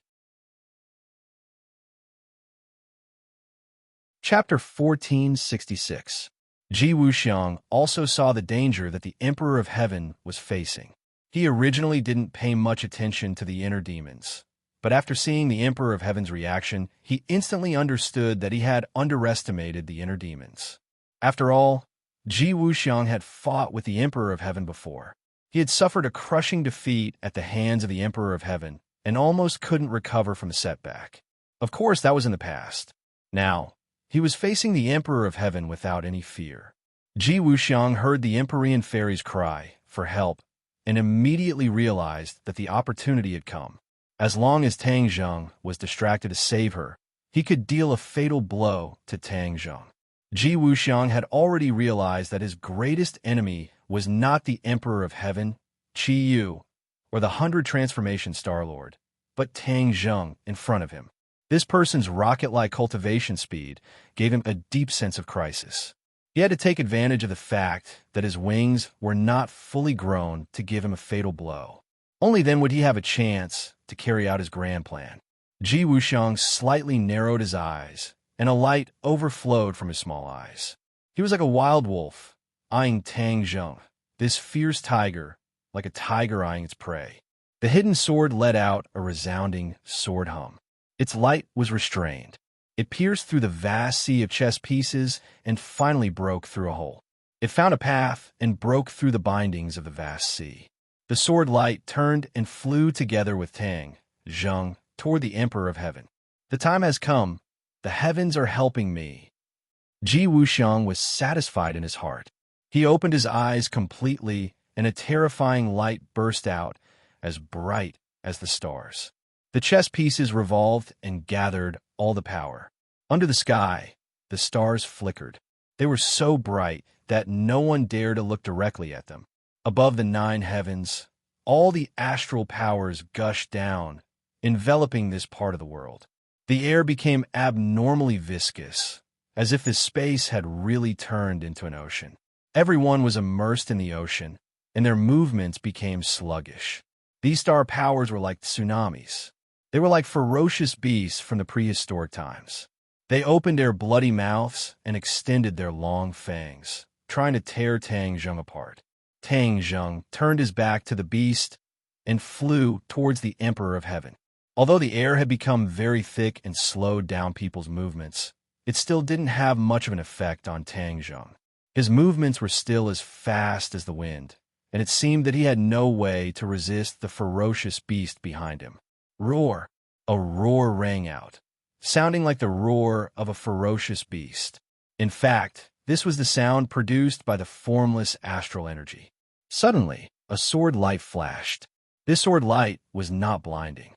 Chapter 1466. Ji Wuxiang also saw the danger that the Emperor of Heaven was facing. He originally didn't pay much attention to the inner demons, But after seeing the Emperor of Heaven's reaction, he instantly understood that he had underestimated the inner demons. After all, Ji Wuxiang had fought with the Emperor of Heaven before. He had suffered a crushing defeat at the hands of the Emperor of Heaven and almost couldn't recover from the setback. Of course, that was in the past. Now, he was facing the Emperor of Heaven without any fear. Ji Wuxiang heard the Empyrean fairies cry for help and immediately realized that the opportunity had come. As long as Tang Zheng was distracted to save her, he could deal a fatal blow to Tang Zheng. Ji Wuxiang had already realized that his greatest enemy was not the Emperor of Heaven, Qi Yu, or the 100 Transformation Star-Lord, but Tang Zheng in front of him. This person's rocket-like cultivation speed gave him a deep sense of crisis. He had to take advantage of the fact that his wings were not fully grown to give him a fatal blow. Only then would he have a chance to carry out his grand plan. Ji Wuxiang slightly narrowed his eyes, and a light overflowed from his small eyes. He was like a wild wolf, eyeing Tang Zheng, this fierce tiger, like a tiger eyeing its prey. The hidden sword let out a resounding sword hum. Its light was restrained. It pierced through the vast sea of chess pieces and finally broke through a hole. It found a path and broke through the bindings of the vast sea. The sword light turned and flew together with Tang Zheng toward the Emperor of Heaven. The time has come. The heavens are helping me. Ji Wuxiang was satisfied in his heart. He opened his eyes completely, and a terrifying light burst out, as bright as the stars. The chess pieces revolved and gathered all the power. Under the sky, the stars flickered. They were so bright that no one dared to look directly at them. Above the 9 heavens, all the astral powers gushed down, enveloping this part of the world. The air became abnormally viscous, as if the space had really turned into an ocean. Everyone was immersed in the ocean, and their movements became sluggish. These star powers were like tsunamis. They were like ferocious beasts from the prehistoric times. They opened their bloody mouths and extended their long fangs, trying to tear Tang Zheng apart. Tang Zheng turned his back to the beast and flew towards the Emperor of Heaven. Although the air had become very thick and slowed down people's movements, it still didn't have much of an effect on Tang Zheng. His movements were still as fast as the wind, and it seemed that he had no way to resist the ferocious beast behind him. Roar! A roar rang out, sounding like the roar of a ferocious beast. In fact, this was the sound produced by the formless astral energy. Suddenly, a sword light flashed. This sword light was not blinding.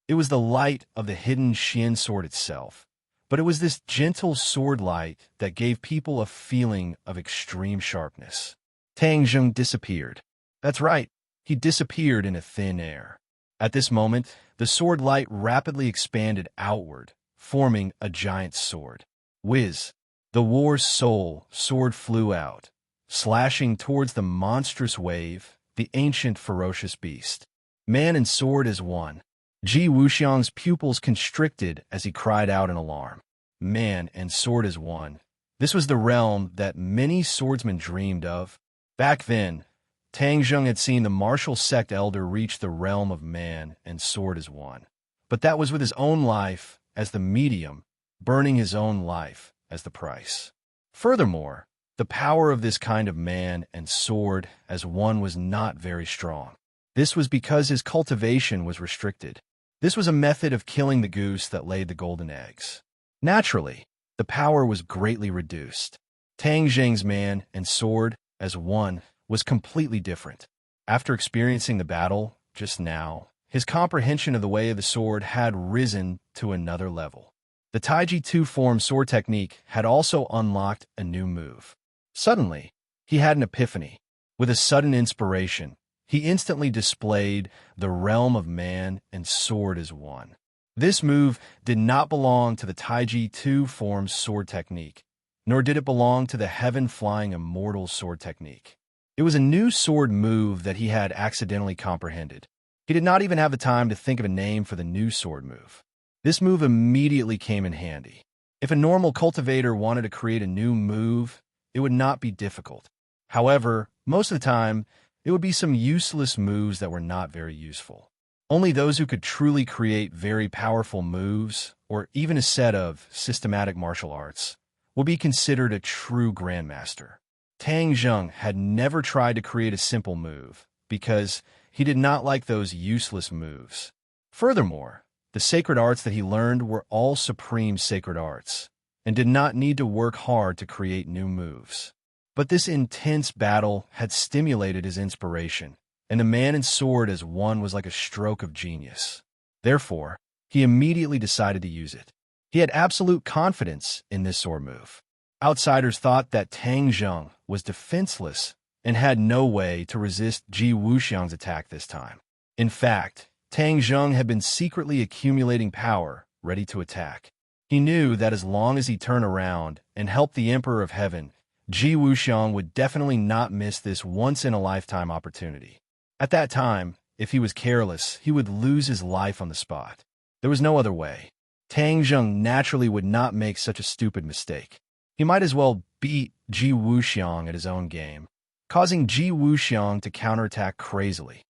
It was the light of the hidden Xian sword itself, but it was this gentle sword light that gave people a feeling of extreme sharpness. Tang Zheng disappeared. That's right, he disappeared into thin air. At this moment, the sword light rapidly expanded outward, forming a giant sword. Whiz! The war's soul sword flew out, slashing towards the monstrous wave, the ancient ferocious beast. Man and sword as one. Ji Wuxiang's pupils constricted as he cried out in alarm. Man and sword as one. This was the realm that many swordsmen dreamed of. Back then, Tang Zheng had seen the martial sect elder reach the realm of man and sword as one. But that was with his own life as the medium, burning his own life as the price. Furthermore, the power of this kind of man and sword as one was not very strong. This was because his cultivation was restricted. This was a method of killing the goose that laid the golden eggs. Naturally, the power was greatly reduced. Tang Zheng's man and sword as one was completely different. After experiencing the battle just now, his comprehension of the way of the sword had risen to another level. The Taiji two-form sword technique had also unlocked a new move. Suddenly, he had an epiphany. With a sudden inspiration, he instantly displayed the realm of man and sword as one. This move did not belong to the Taiji two-form sword technique, nor did it belong to the heaven-flying immortal sword technique. It was a new sword move that he had accidentally comprehended. He did not even have the time to think of a name for the new sword move. This move immediately came in handy. If a normal cultivator wanted to create a new move, it would not be difficult. However, most of the time, it would be some useless moves that were not very useful. Only those who could truly create very powerful moves, or even a set of systematic martial arts, will be considered a true grandmaster. Tang Zheng had never tried to create a simple move, because he did not like those useless moves. Furthermore, the sacred arts that he learned were all supreme sacred arts, and did not need to work hard to create new moves. But this intense battle had stimulated his inspiration, and the man and sword as one was like a stroke of genius. Therefore, he immediately decided to use it. He had absolute confidence in this sword move. Outsiders thought that Tang Zheng was defenseless and had no way to resist Ji Wuxiang's attack this time. In fact, Tang Zheng had been secretly accumulating power, ready to attack. He knew that as long as he turned around and helped the Emperor of Heaven, Ji Wuxiang would definitely not miss this once-in-a-lifetime opportunity. At that time, if he was careless, he would lose his life on the spot. There was no other way. Tang Zheng naturally would not make such a stupid mistake. He might as well beat Ji Wuxiang at his own game, causing Ji Wuxiang to counterattack crazily.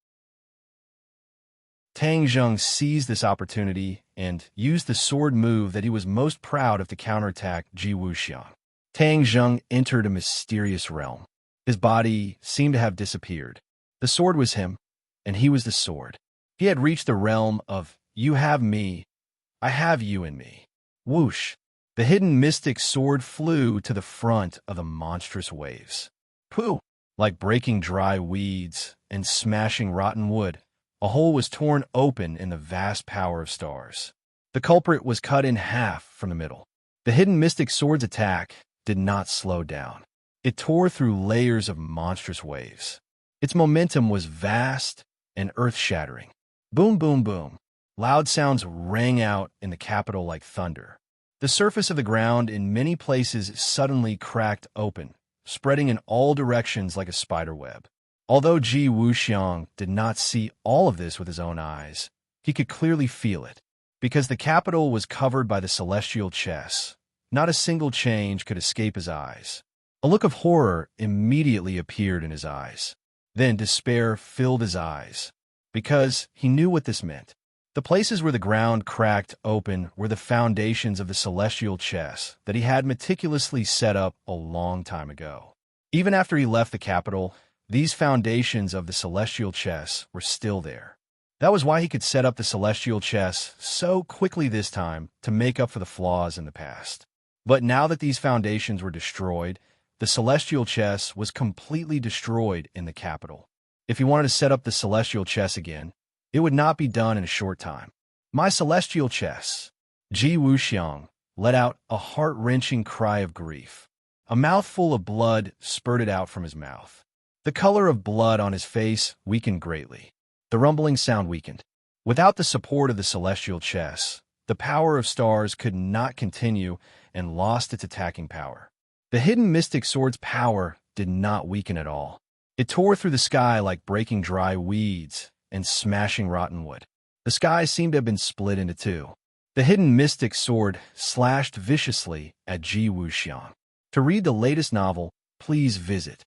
Tang Zheng seized this opportunity and used the sword move that he was most proud of to counterattack Ji Wuxiang. Tang Zheng entered a mysterious realm. His body seemed to have disappeared. The sword was him, and he was the sword. He had reached the realm of, you have me, I have you in me. Whoosh! The hidden mystic sword flew to the front of the monstrous waves. Pooh! Like breaking dry weeds and smashing rotten wood, a hole was torn open in the vast power of stars. The culprit was cut in half from the middle. The hidden mystic sword's attack did not slow down. It tore through layers of monstrous waves. Its momentum was vast and earth-shattering. Boom, boom, boom. Loud sounds rang out in the capital like thunder. The surface of the ground in many places suddenly cracked open, spreading in all directions like a spider web. Although Ji Wuxiang did not see all of this with his own eyes, he could clearly feel it. Because the capital was covered by the celestial chess, not a single change could escape his eyes. A look of horror immediately appeared in his eyes. Then despair filled his eyes, because he knew what this meant. The places where the ground cracked open were the foundations of the celestial chess that he had meticulously set up a long time ago. Even after he left the capital, these foundations of the celestial chess were still there. That was why he could set up the celestial chess so quickly this time to make up for the flaws in the past. But now that these foundations were destroyed, the celestial chess was completely destroyed in the capital. If he wanted to set up the celestial chess again, it would not be done in a short time. My celestial chess! Ji Wuxiang let out a heart-wrenching cry of grief. A mouthful of blood spurted out from his mouth. The color of blood on his face weakened greatly. The rumbling sound weakened. Without the support of the celestial chess, the power of stars could not continue and lost its attacking power. The hidden mystic sword's power did not weaken at all. It tore through the sky like breaking dry weeds and smashing rotten wood. The sky seemed to have been split into two. The hidden mystic sword slashed viciously at Ji Wuxiang. To read the latest novel, please visit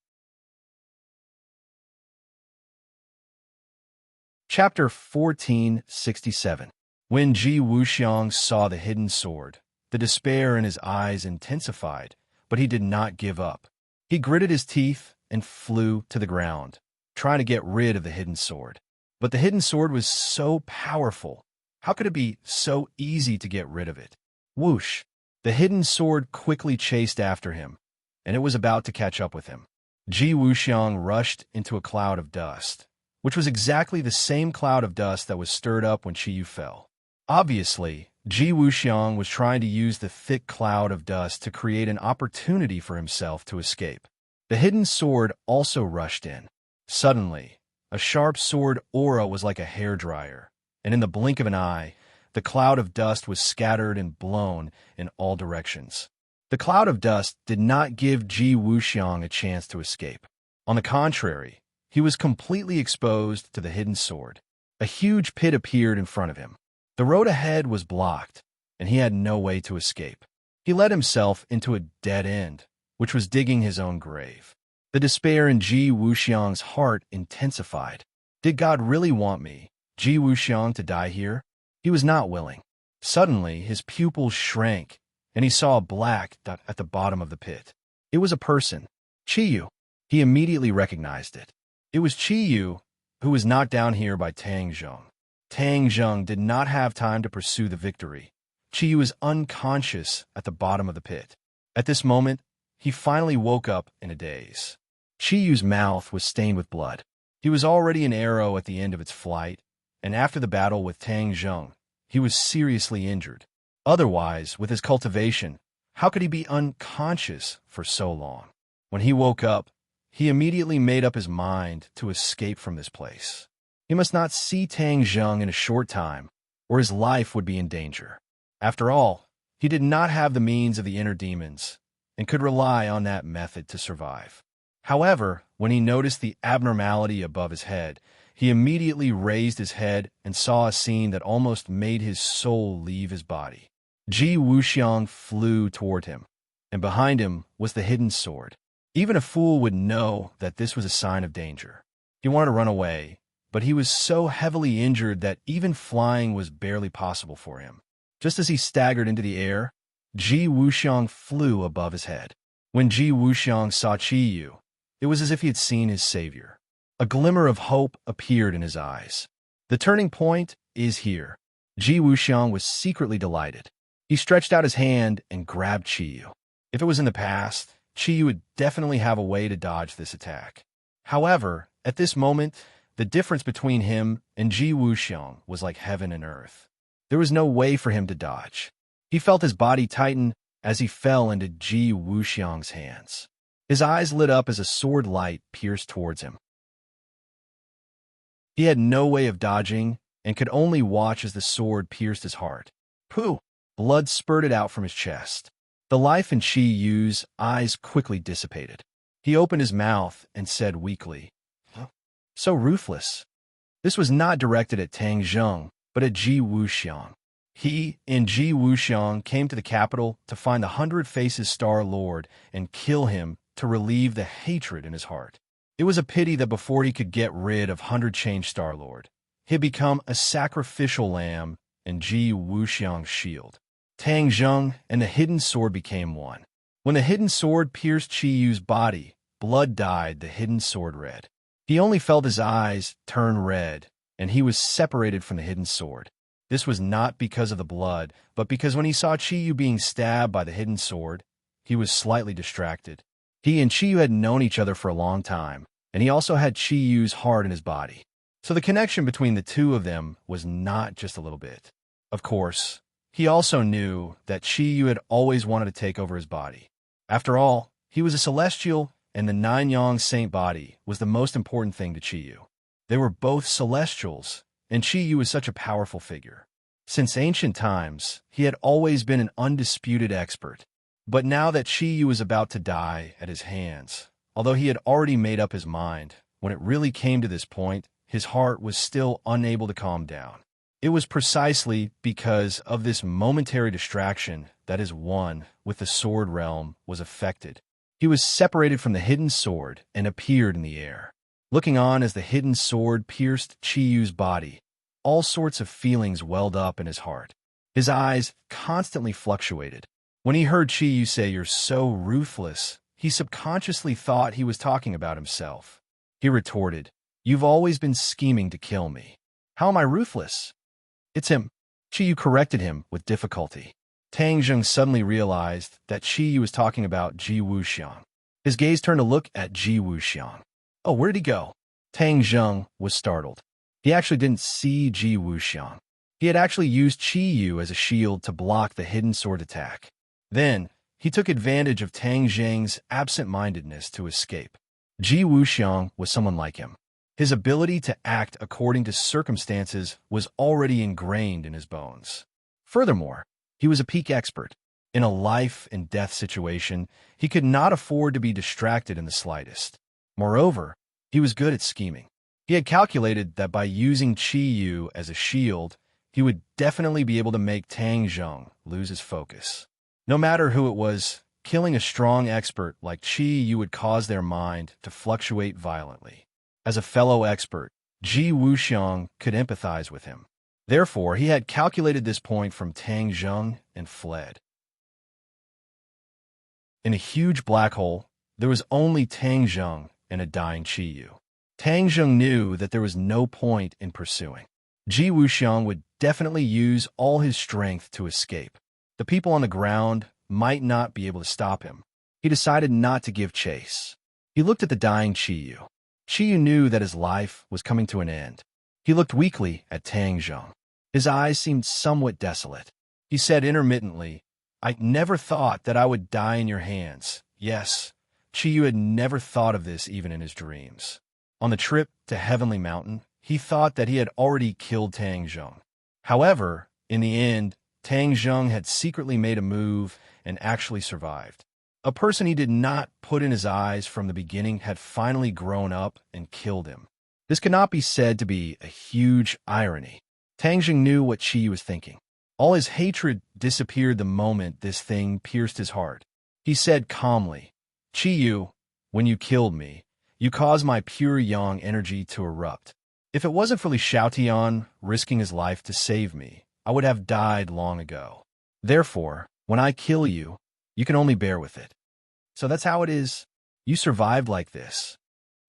Chapter 1467. When Ji Wuxiang saw the hidden sword, the despair in his eyes intensified, but he did not give up. He gritted his teeth and flew to the ground, trying to get rid of the hidden sword. But the hidden sword was so powerful. How could it be so easy to get rid of it? Whoosh! The hidden sword quickly chased after him, and it was about to catch up with him. Ji Wuxiang rushed into a cloud of dust, which was exactly the same cloud of dust that was stirred up when Qiyu fell. Obviously, Ji Wuxiang was trying to use the thick cloud of dust to create an opportunity for himself to escape. The hidden sword also rushed in. Suddenly, a sharp sword aura was like a hairdryer, and in the blink of an eye, the cloud of dust was scattered and blown in all directions. The cloud of dust did not give Ji Wuxiang a chance to escape. On the contrary, he was completely exposed to the hidden sword. A huge pit appeared in front of him. The road ahead was blocked, and he had no way to escape. He led himself into a dead end, which was digging his own grave. The despair in Ji Wuxiang's heart intensified. Did God really want me? Ji Wuxiang to die here? He was not willing. Suddenly, his pupils shrank, and he saw a black dot at the bottom of the pit. It was a person. Qiyu. He immediately recognized it. It was Qiyu, who was knocked down here by Tang Zheng. Tang Zheng did not have time to pursue the victory. Qiyu was unconscious at the bottom of the pit. At this moment, he finally woke up in a daze. Qiyu's mouth was stained with blood. He was already an arrow at the end of its flight, and after the battle with Tang Zheng, he was seriously injured. Otherwise, with his cultivation, how could he be unconscious for so long? When he woke up, he immediately made up his mind to escape from this place. He must not see Tang Zheng in a short time, or his life would be in danger. After all, he did not have the means of the inner demons, and could rely on that method to survive. However, when he noticed the abnormality above his head, he immediately raised his head and saw a scene that almost made his soul leave his body. Ji Wuxiang flew toward him, and behind him was the hidden sword. Even a fool would know that this was a sign of danger. He wanted to run away, but he was so heavily injured that even flying was barely possible for him. Just as he staggered into the air, Ji Wuxiang flew above his head. When Ji Wuxiang saw Qiyu, it was as if he had seen his savior. A glimmer of hope appeared in his eyes. The turning point is here. Ji Wuxiang was secretly delighted. He stretched out his hand and grabbed Qiyu. If it was in the past, Qiyu would definitely have a way to dodge this attack. However, at this moment, the difference between him and Ji Wuxiang was like heaven and earth. There was no way for him to dodge. He felt his body tighten as he fell into Ji Wuxiang's hands. His eyes lit up as a sword light pierced towards him. He had no way of dodging and could only watch as the sword pierced his heart. Pooh! Blood spurted out from his chest. The life in Qiyu's eyes quickly dissipated. He opened his mouth and said weakly, "So ruthless." This was not directed at Tang Zheng, but at Ji Wuxiang. He and Ji Wuxiang came to the capital to find the 100 Faces Star Lord and kill him to relieve the hatred in his heart. It was a pity that before he could get rid of 100 Change Star Lord, he had become a sacrificial lamb in Ji Wuxiang's shield. Tang Zheng and the hidden sword became one. When the hidden sword pierced Qiyu's body, blood dyed the hidden sword red. He only felt his eyes turn red, and he was separated from the hidden sword. This was not because of the blood, but because when he saw Qiyu being stabbed by the hidden sword, he was slightly distracted. He and Qiyu had known each other for a long time, and he also had Qiyu's heart in his body. So the connection between the two of them was not just a little bit. Of course, he also knew that Qiyu had always wanted to take over his body. After all, he was a celestial, and the Nine-Yang Saint body was the most important thing to Qiyu. They were both celestials, and Qiyu was such a powerful figure. Since ancient times, he had always been an undisputed expert. But now that Qiyu was about to die at his hands, although he had already made up his mind, when it really came to this point, his heart was still unable to calm down. It was precisely because of this momentary distraction that his one with the sword realm was affected. He was separated from the hidden sword and appeared in the air. Looking on as the hidden sword pierced Qiyu's body, all sorts of feelings welled up in his heart. His eyes constantly fluctuated. When he heard Qiyu say, "You're so ruthless," he subconsciously thought he was talking about himself. He retorted, "You've always been scheming to kill me. How am I ruthless?" "It's him." Qiyu corrected him with difficulty. Tang Zheng suddenly realized that Qiyu was talking about Ji Wuxiang. His gaze turned to look at Ji Wuxiang. "Oh, where did he go?" Tang Zheng was startled. He actually didn't see Ji Wuxiang. He had actually used Qiyu as a shield to block the hidden sword attack. Then, he took advantage of Tang Zheng's absent-mindedness to escape. Ji Wuxiang was someone like him. His ability to act according to circumstances was already ingrained in his bones. Furthermore, he was a peak expert. In a life-and-death situation, he could not afford to be distracted in the slightest. Moreover, he was good at scheming. He had calculated that by using Qiyu as a shield, he would definitely be able to make Tang Zheng lose his focus. No matter who it was, killing a strong expert like Qiyu would cause their mind to fluctuate violently. As a fellow expert, Ji Wuxiang could empathize with him. Therefore, he had calculated this point from Tang Zheng and fled. In a huge black hole, there was only Tang Zheng and a dying Qi Yu. Tang Zheng knew that there was no point in pursuing. Ji Wuxiang would definitely use all his strength to escape. The people on the ground might not be able to stop him. He decided not to give chase. He looked at the dying Qi Yu. Qi Yu knew that his life was coming to an end. He looked weakly at Tang Zheng. His eyes seemed somewhat desolate. He said intermittently, "I never thought that I would die in your hands." Yes, Qi Yu had never thought of this even in his dreams. On the trip to Heavenly Mountain, he thought that he had already killed Tang Zheng. However, in the end, Tang Zheng had secretly made a move and actually survived. A person he did not put in his eyes from the beginning had finally grown up and killed him. This cannot be said to be a huge irony. Tang Zheng knew what Qi Yu was thinking. All his hatred disappeared the moment this thing pierced his heart. He said calmly, "Qi Yu, when you killed me, you caused my pure yang energy to erupt. If it wasn't for Li Xiaotian risking his life to save me, I would have died long ago. Therefore, when I kill you, you can only bear with it. So that's how it is. You survived like this."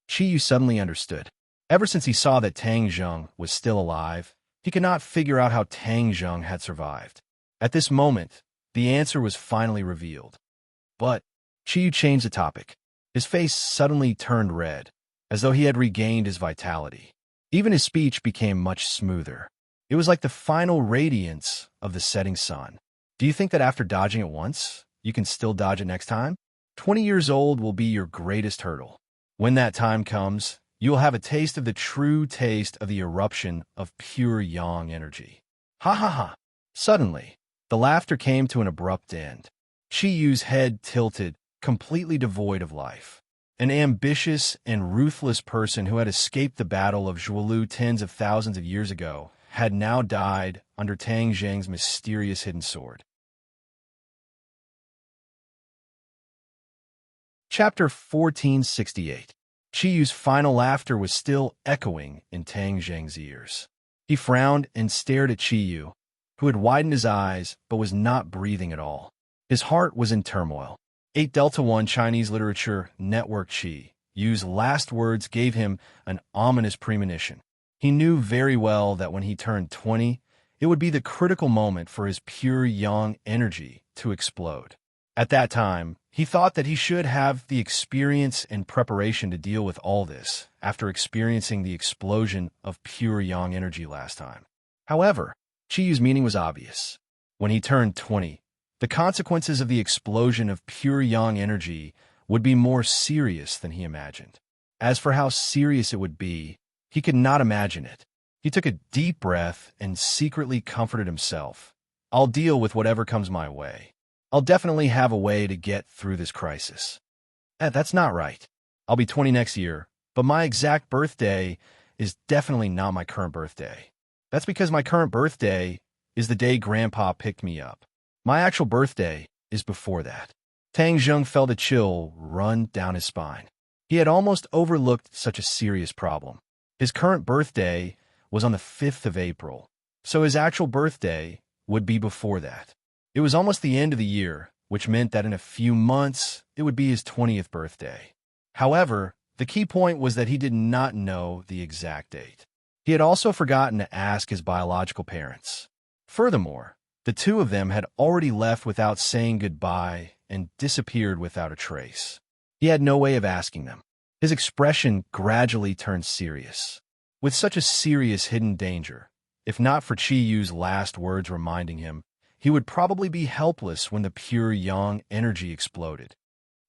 Qi Yu suddenly understood. Ever since he saw that Tang Zheng was still alive, he could not figure out how Tang Zheng had survived. At this moment, the answer was finally revealed. But Qi Yu changed the topic. His face suddenly turned red, as though he had regained his vitality. Even his speech became much smoother. It was like the final radiance of the setting sun. Do you think that after dodging it once, you can still dodge it next time? 20 years old will be your greatest hurdle. When that time comes, you will have a taste of the true taste of the eruption of pure yang energy. Ha ha ha! Suddenly, the laughter came to an abrupt end. Qi Yu's head tilted, completely devoid of life. An ambitious and ruthless person who had escaped the battle of Zhuolu tens of thousands of years ago had now died under Tang Zheng's mysterious hidden sword. Chapter 1468. Qi Yu's final laughter was still echoing in Tang Zheng's ears. He frowned and stared at Qi Yu, who had widened his eyes but was not breathing at all. His heart was in turmoil. 8 Delta 1 Chinese Literature Network Qi Yu's last words gave him an ominous premonition. He knew very well that when he turned 20, it would be the critical moment for his pure yang energy to explode. At that time, he thought that he should have the experience and preparation to deal with all this after experiencing the explosion of pure yang energy last time. However, Qi Yu's meaning was obvious. When he turned 20, the consequences of the explosion of pure yang energy would be more serious than he imagined. As for how serious it would be, he could not imagine it. He took a deep breath and secretly comforted himself. "I'll deal with whatever comes my way. I'll definitely have a way to get through this crisis." That's not right. I'll be 20 next year, but my exact birthday is definitely not my current birthday. That's because my current birthday is the day Grandpa picked me up. My actual birthday is before that. Tang Zheng felt a chill run down his spine. He had almost overlooked such a serious problem. His current birthday was on the 5th of April, so his actual birthday would be before that. It was almost the end of the year, which meant that in a few months, it would be his 20th birthday. However, the key point was that he did not know the exact date. He had also forgotten to ask his biological parents. Furthermore, the two of them had already left without saying goodbye and disappeared without a trace. He had no way of asking them. His expression gradually turned serious. With such a serious hidden danger, if not for Qi Yu's last words reminding him, he would probably be helpless when the pure yang energy exploded.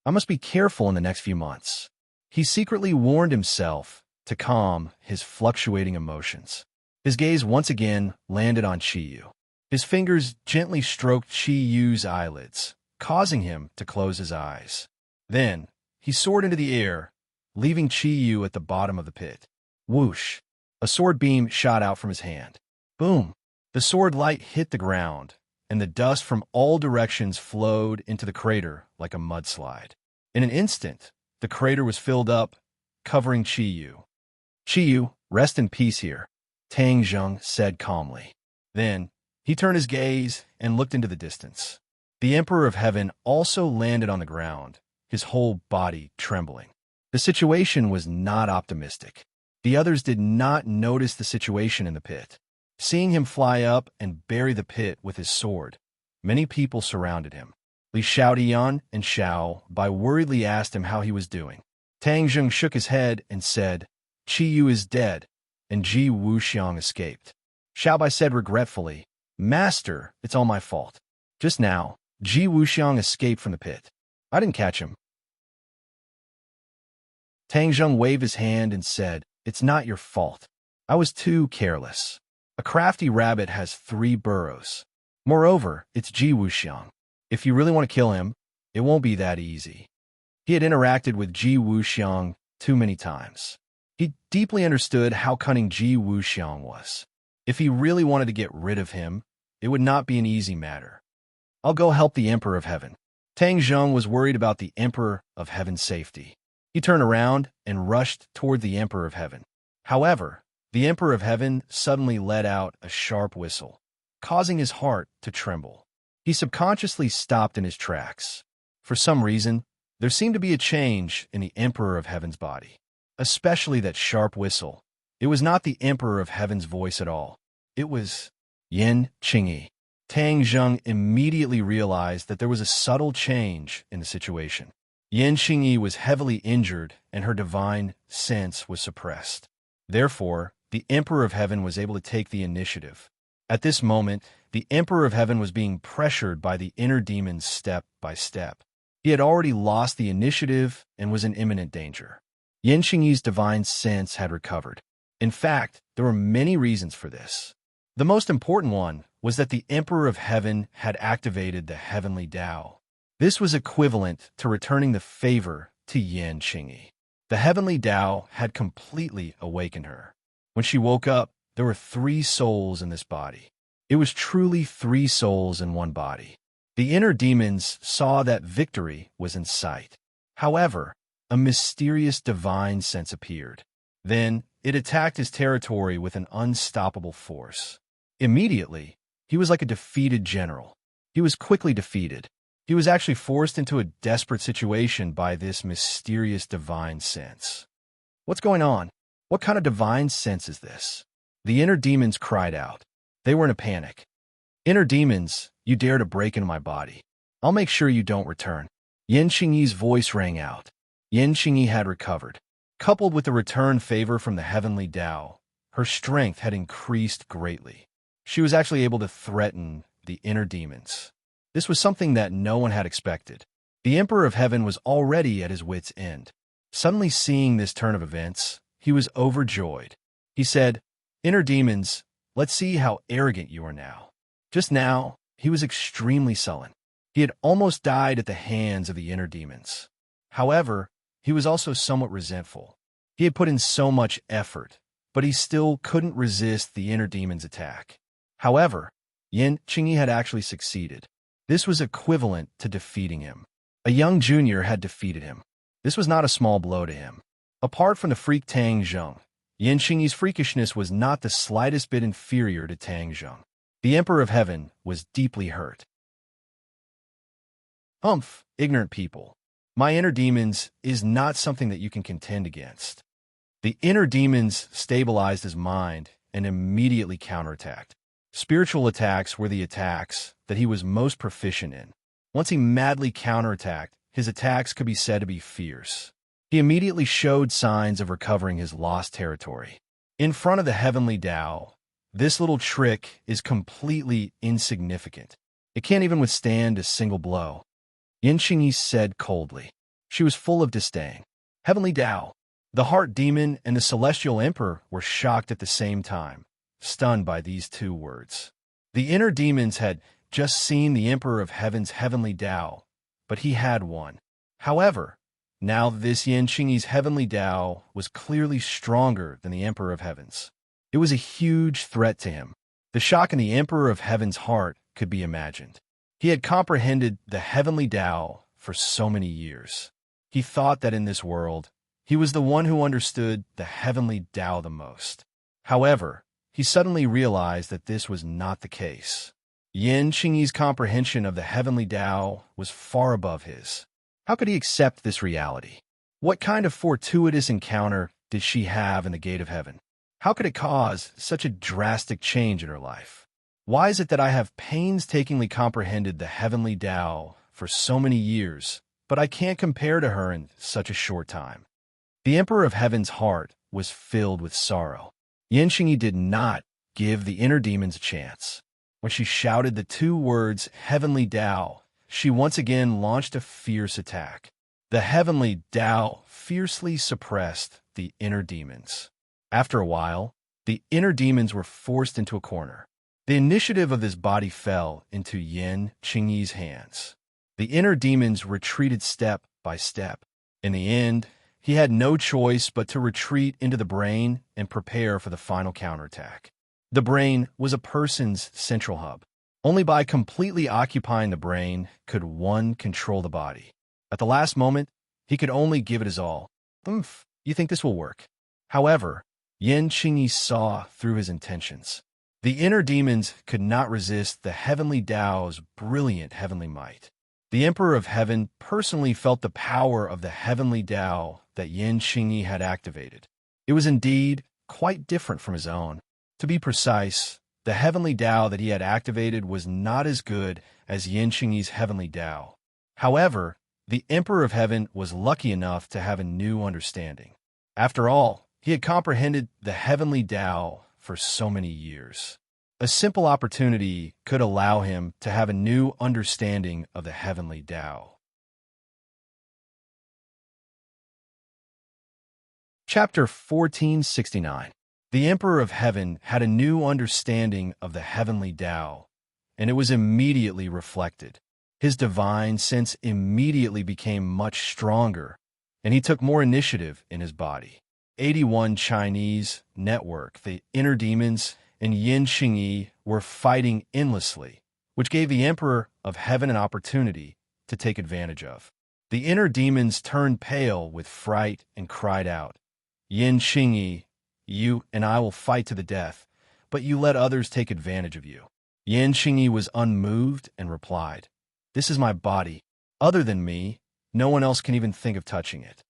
I must be careful in the next few months. He secretly warned himself to calm his fluctuating emotions. His gaze once again landed on Qi Yu. His fingers gently stroked Qi Yu's eyelids, causing him to close his eyes. Then, he soared into the air, leaving Qi Yu at the bottom of the pit. Whoosh! A sword beam shot out from his hand. Boom! The sword light hit the ground, and the dust from all directions flowed into the crater like a mudslide. In an instant, the crater was filled up, covering Qi Yu. Qiyu, rest in peace here, Tang Zheng said calmly. Then, he turned his gaze and looked into the distance. The Emperor of Heaven also landed on the ground, his whole body trembling. The situation was not optimistic. The others did not notice the situation in the pit. Seeing him fly up and bury the pit with his sword, many people surrounded him. Li Xiaodian and Xiao Bai worriedly asked him how he was doing. Tang Zheng shook his head and said, Qiyu is dead, and Ji Wuxiang escaped. Xiao Bai said regretfully, Master, it's all my fault. Just now, Ji Wuxiang escaped from the pit. I didn't catch him. Tang Zheng waved his hand and said, It's not your fault. I was too careless. A crafty rabbit has 3 burrows. Moreover, it's Ji Wuxiang. If you really want to kill him, it won't be that easy. He had interacted with Ji Wuxiang too many times. He deeply understood how cunning Ji Wuxiang was. If he really wanted to get rid of him, it would not be an easy matter. I'll go help the Emperor of Heaven. Tang Zheng was worried about the Emperor of Heaven's safety. He turned around and rushed toward the Emperor of Heaven. However, the Emperor of Heaven suddenly let out a sharp whistle, causing his heart to tremble. He subconsciously stopped in his tracks. For some reason, there seemed to be a change in the Emperor of Heaven's body, especially that sharp whistle. It was not the Emperor of Heaven's voice at all. It was Yan Qingyi. Tang Zheng immediately realized that there was a subtle change in the situation. Yan Qingyi was heavily injured and her divine sense was suppressed. Therefore, the Emperor of Heaven was able to take the initiative. At this moment, the Emperor of Heaven was being pressured by the inner demons step by step. He had already lost the initiative and was in imminent danger. Yan Qingyi's divine sense had recovered. In fact, there were many reasons for this. The most important one was that the Emperor of Heaven had activated the heavenly Tao. This was equivalent to returning the favor to Yan Qingyi. The heavenly Tao had completely awakened her. When she woke up, there were 3 souls in this body. It was truly 3 souls in one body. The inner demons saw that victory was in sight. However, a mysterious divine sense appeared. Then, it attacked his territory with an unstoppable force. Immediately, he was like a defeated general. He was quickly defeated. He was actually forced into a desperate situation by this mysterious divine sense. What's going on? What kind of divine sense is this? The inner demons cried out. They were in a panic. Inner demons, you dare to break into my body. I'll make sure you don't return. Yan Qingyi's voice rang out. Yan Qingyi had recovered. Coupled with the return favor from the heavenly Tao, her strength had increased greatly. She was actually able to threaten the inner demons. This was something that no one had expected. The Emperor of Heaven was already at his wit's end. Suddenly seeing this turn of events, he was overjoyed. He said, Inner demons, let's see how arrogant you are now. Just now, he was extremely sullen. He had almost died at the hands of the inner demons. However, he was also somewhat resentful. He had put in so much effort, but he still couldn't resist the inner demon's attack. However, Yan Qingyi had actually succeeded. This was equivalent to defeating him. A young junior had defeated him. This was not a small blow to him. Apart from the freak Tang Zheng, Yan Qingyi's freakishness was not the slightest bit inferior to Tang Zheng. The Emperor of Heaven was deeply hurt. Ignorant people. My inner demons is not something that you can contend against. The inner demons stabilized his mind and immediately counterattacked. Spiritual attacks were the attacks that he was most proficient in. Once he madly counterattacked, his attacks could be said to be fierce. He immediately showed signs of recovering his lost territory. In front of the heavenly Tao, this little trick is completely insignificant. It can't even withstand a single blow. Yan Qingyi said coldly. She was full of disdain. Heavenly Tao, the heart demon and the celestial emperor were shocked at the same time, stunned by these 2 words. The inner demons had just seen the Emperor of Heaven's heavenly Tao, but he had won. However, now this Yan Qingyi's heavenly Tao was clearly stronger than the Emperor of Heaven's. It was a huge threat to him. The shock in the Emperor of Heaven's heart could be imagined. He had comprehended the heavenly Tao for so many years. He thought that in this world, He was the one who understood the heavenly Tao the most. However, he suddenly realized that this was not the case. Yin Qingyi's comprehension of the heavenly Tao was far above his. How could he accept this reality? What kind of fortuitous encounter did she have in the gate of heaven? How could it cause such a drastic change in her life? Why is it that I have painstakingly comprehended the heavenly Tao for so many years, but I can't compare to her in such a short time? The Emperor of Heaven's heart was filled with sorrow. Yin Qingyi did not give the inner demons a chance. When she shouted the two words, heavenly Tao, she once again launched a fierce attack. The heavenly Tao fiercely suppressed the inner demons. After a while, the inner demons were forced into a corner. The initiative of this body fell into Yin Qingyi's hands. The inner demons retreated step by step. In the end, he had no choice but to retreat into the brain and prepare for the final counterattack. The brain was a person's central hub. Only by completely occupying the brain could one control the body. At the last moment, he could only give it his all. You think this will work? However, Yin Qingyi saw through his intentions. The inner demons could not resist the heavenly Tao's brilliant heavenly might. The Emperor of Heaven personally felt the power of the heavenly Tao that Yin Qingyi had activated. It was indeed quite different from his own. To be precise, the heavenly Tao that he had activated was not as good as Yin Qingyi's heavenly Tao. However, the Emperor of Heaven was lucky enough to have a new understanding. After all, he had comprehended the heavenly Tao for so many years. A simple opportunity could allow him to have a new understanding of the heavenly Tao. Chapter 1469. The Emperor of Heaven had a new understanding of the heavenly Tao, and it was immediately reflected. His divine sense immediately became much stronger, and he took more initiative in his body. 81 Chinese network, the inner demons, and Yin Qingyi were fighting endlessly, which gave the Emperor of Heaven an opportunity to take advantage of. The inner demons turned pale with fright and cried out, "Yin Qingyi, you and I will fight to the death, but you let others take advantage of you." Yin Qingyi was unmoved and replied, "This is my body. Other than me, no one else can even think of touching it."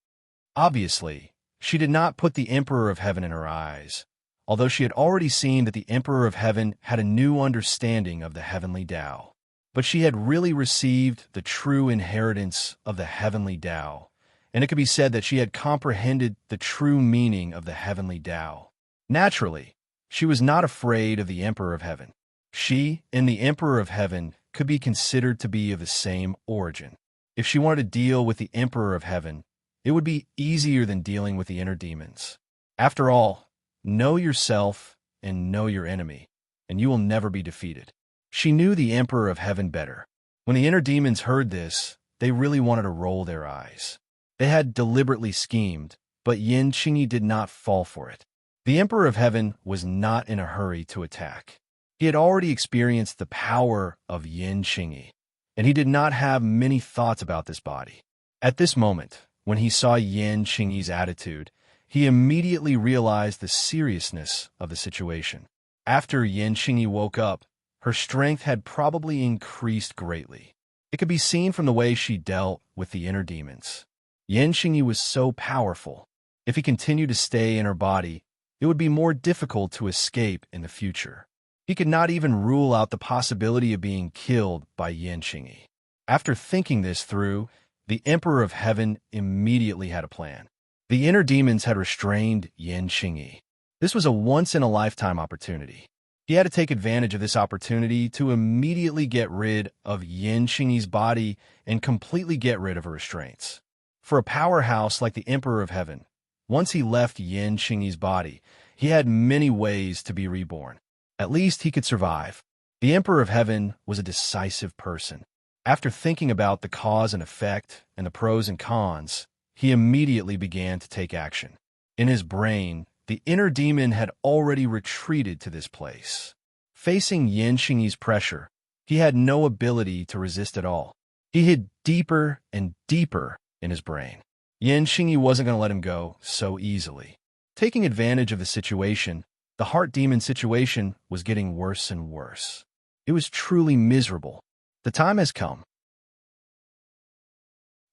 Obviously, she did not put the Emperor of Heaven in her eyes, although she had already seen that the Emperor of Heaven had a new understanding of the heavenly Tao. But she had really received the true inheritance of the heavenly Tao, and it could be said that she had comprehended the true meaning of the heavenly Tao. Naturally, she was not afraid of the Emperor of Heaven. She and the Emperor of Heaven could be considered to be of the same origin. If she wanted to deal with the Emperor of Heaven, it would be easier than dealing with the inner demons. After all, know yourself and know your enemy, and you will never be defeated. She knew the Emperor of Heaven better. When the inner demons heard this, they really wanted to roll their eyes. They had deliberately schemed, but Yin Qingyi did not fall for it. The Emperor of Heaven was not in a hurry to attack. He had already experienced the power of Yin Qingyi, and he did not have many thoughts about this body. At this moment, when he saw Yin Qingyi's attitude, he immediately realized the seriousness of the situation. After Yin Qingyi woke up, her strength had probably increased greatly. It could be seen from the way she dealt with the inner demons. Yin Qingyi was so powerful. If he continued to stay in her body, it would be more difficult to escape in the future. He could not even rule out the possibility of being killed by Yin Qingyi. After thinking this through, the Emperor of Heaven immediately had a plan. The inner demons had restrained Yin Qingyi. This was a once-in-a-lifetime opportunity. He had to take advantage of this opportunity to immediately get rid of Yin Qingyi's body and completely get rid of her restraints. For a powerhouse like the Emperor of Heaven, once he left Yin Qingyi's body, he had many ways to be reborn. At least he could survive. The Emperor of Heaven was a decisive person. After thinking about the cause and effect and the pros and cons, he immediately began to take action. In his brain, the inner demon had already retreated to this place. Facing Yin Qingyi's pressure, he had no ability to resist at all. He hid deeper and deeper in his brain. Yan Xingyi wasn't going to let him go so easily. Taking advantage of the situation, the heart demon situation was getting worse and worse. It was truly miserable. The time has come.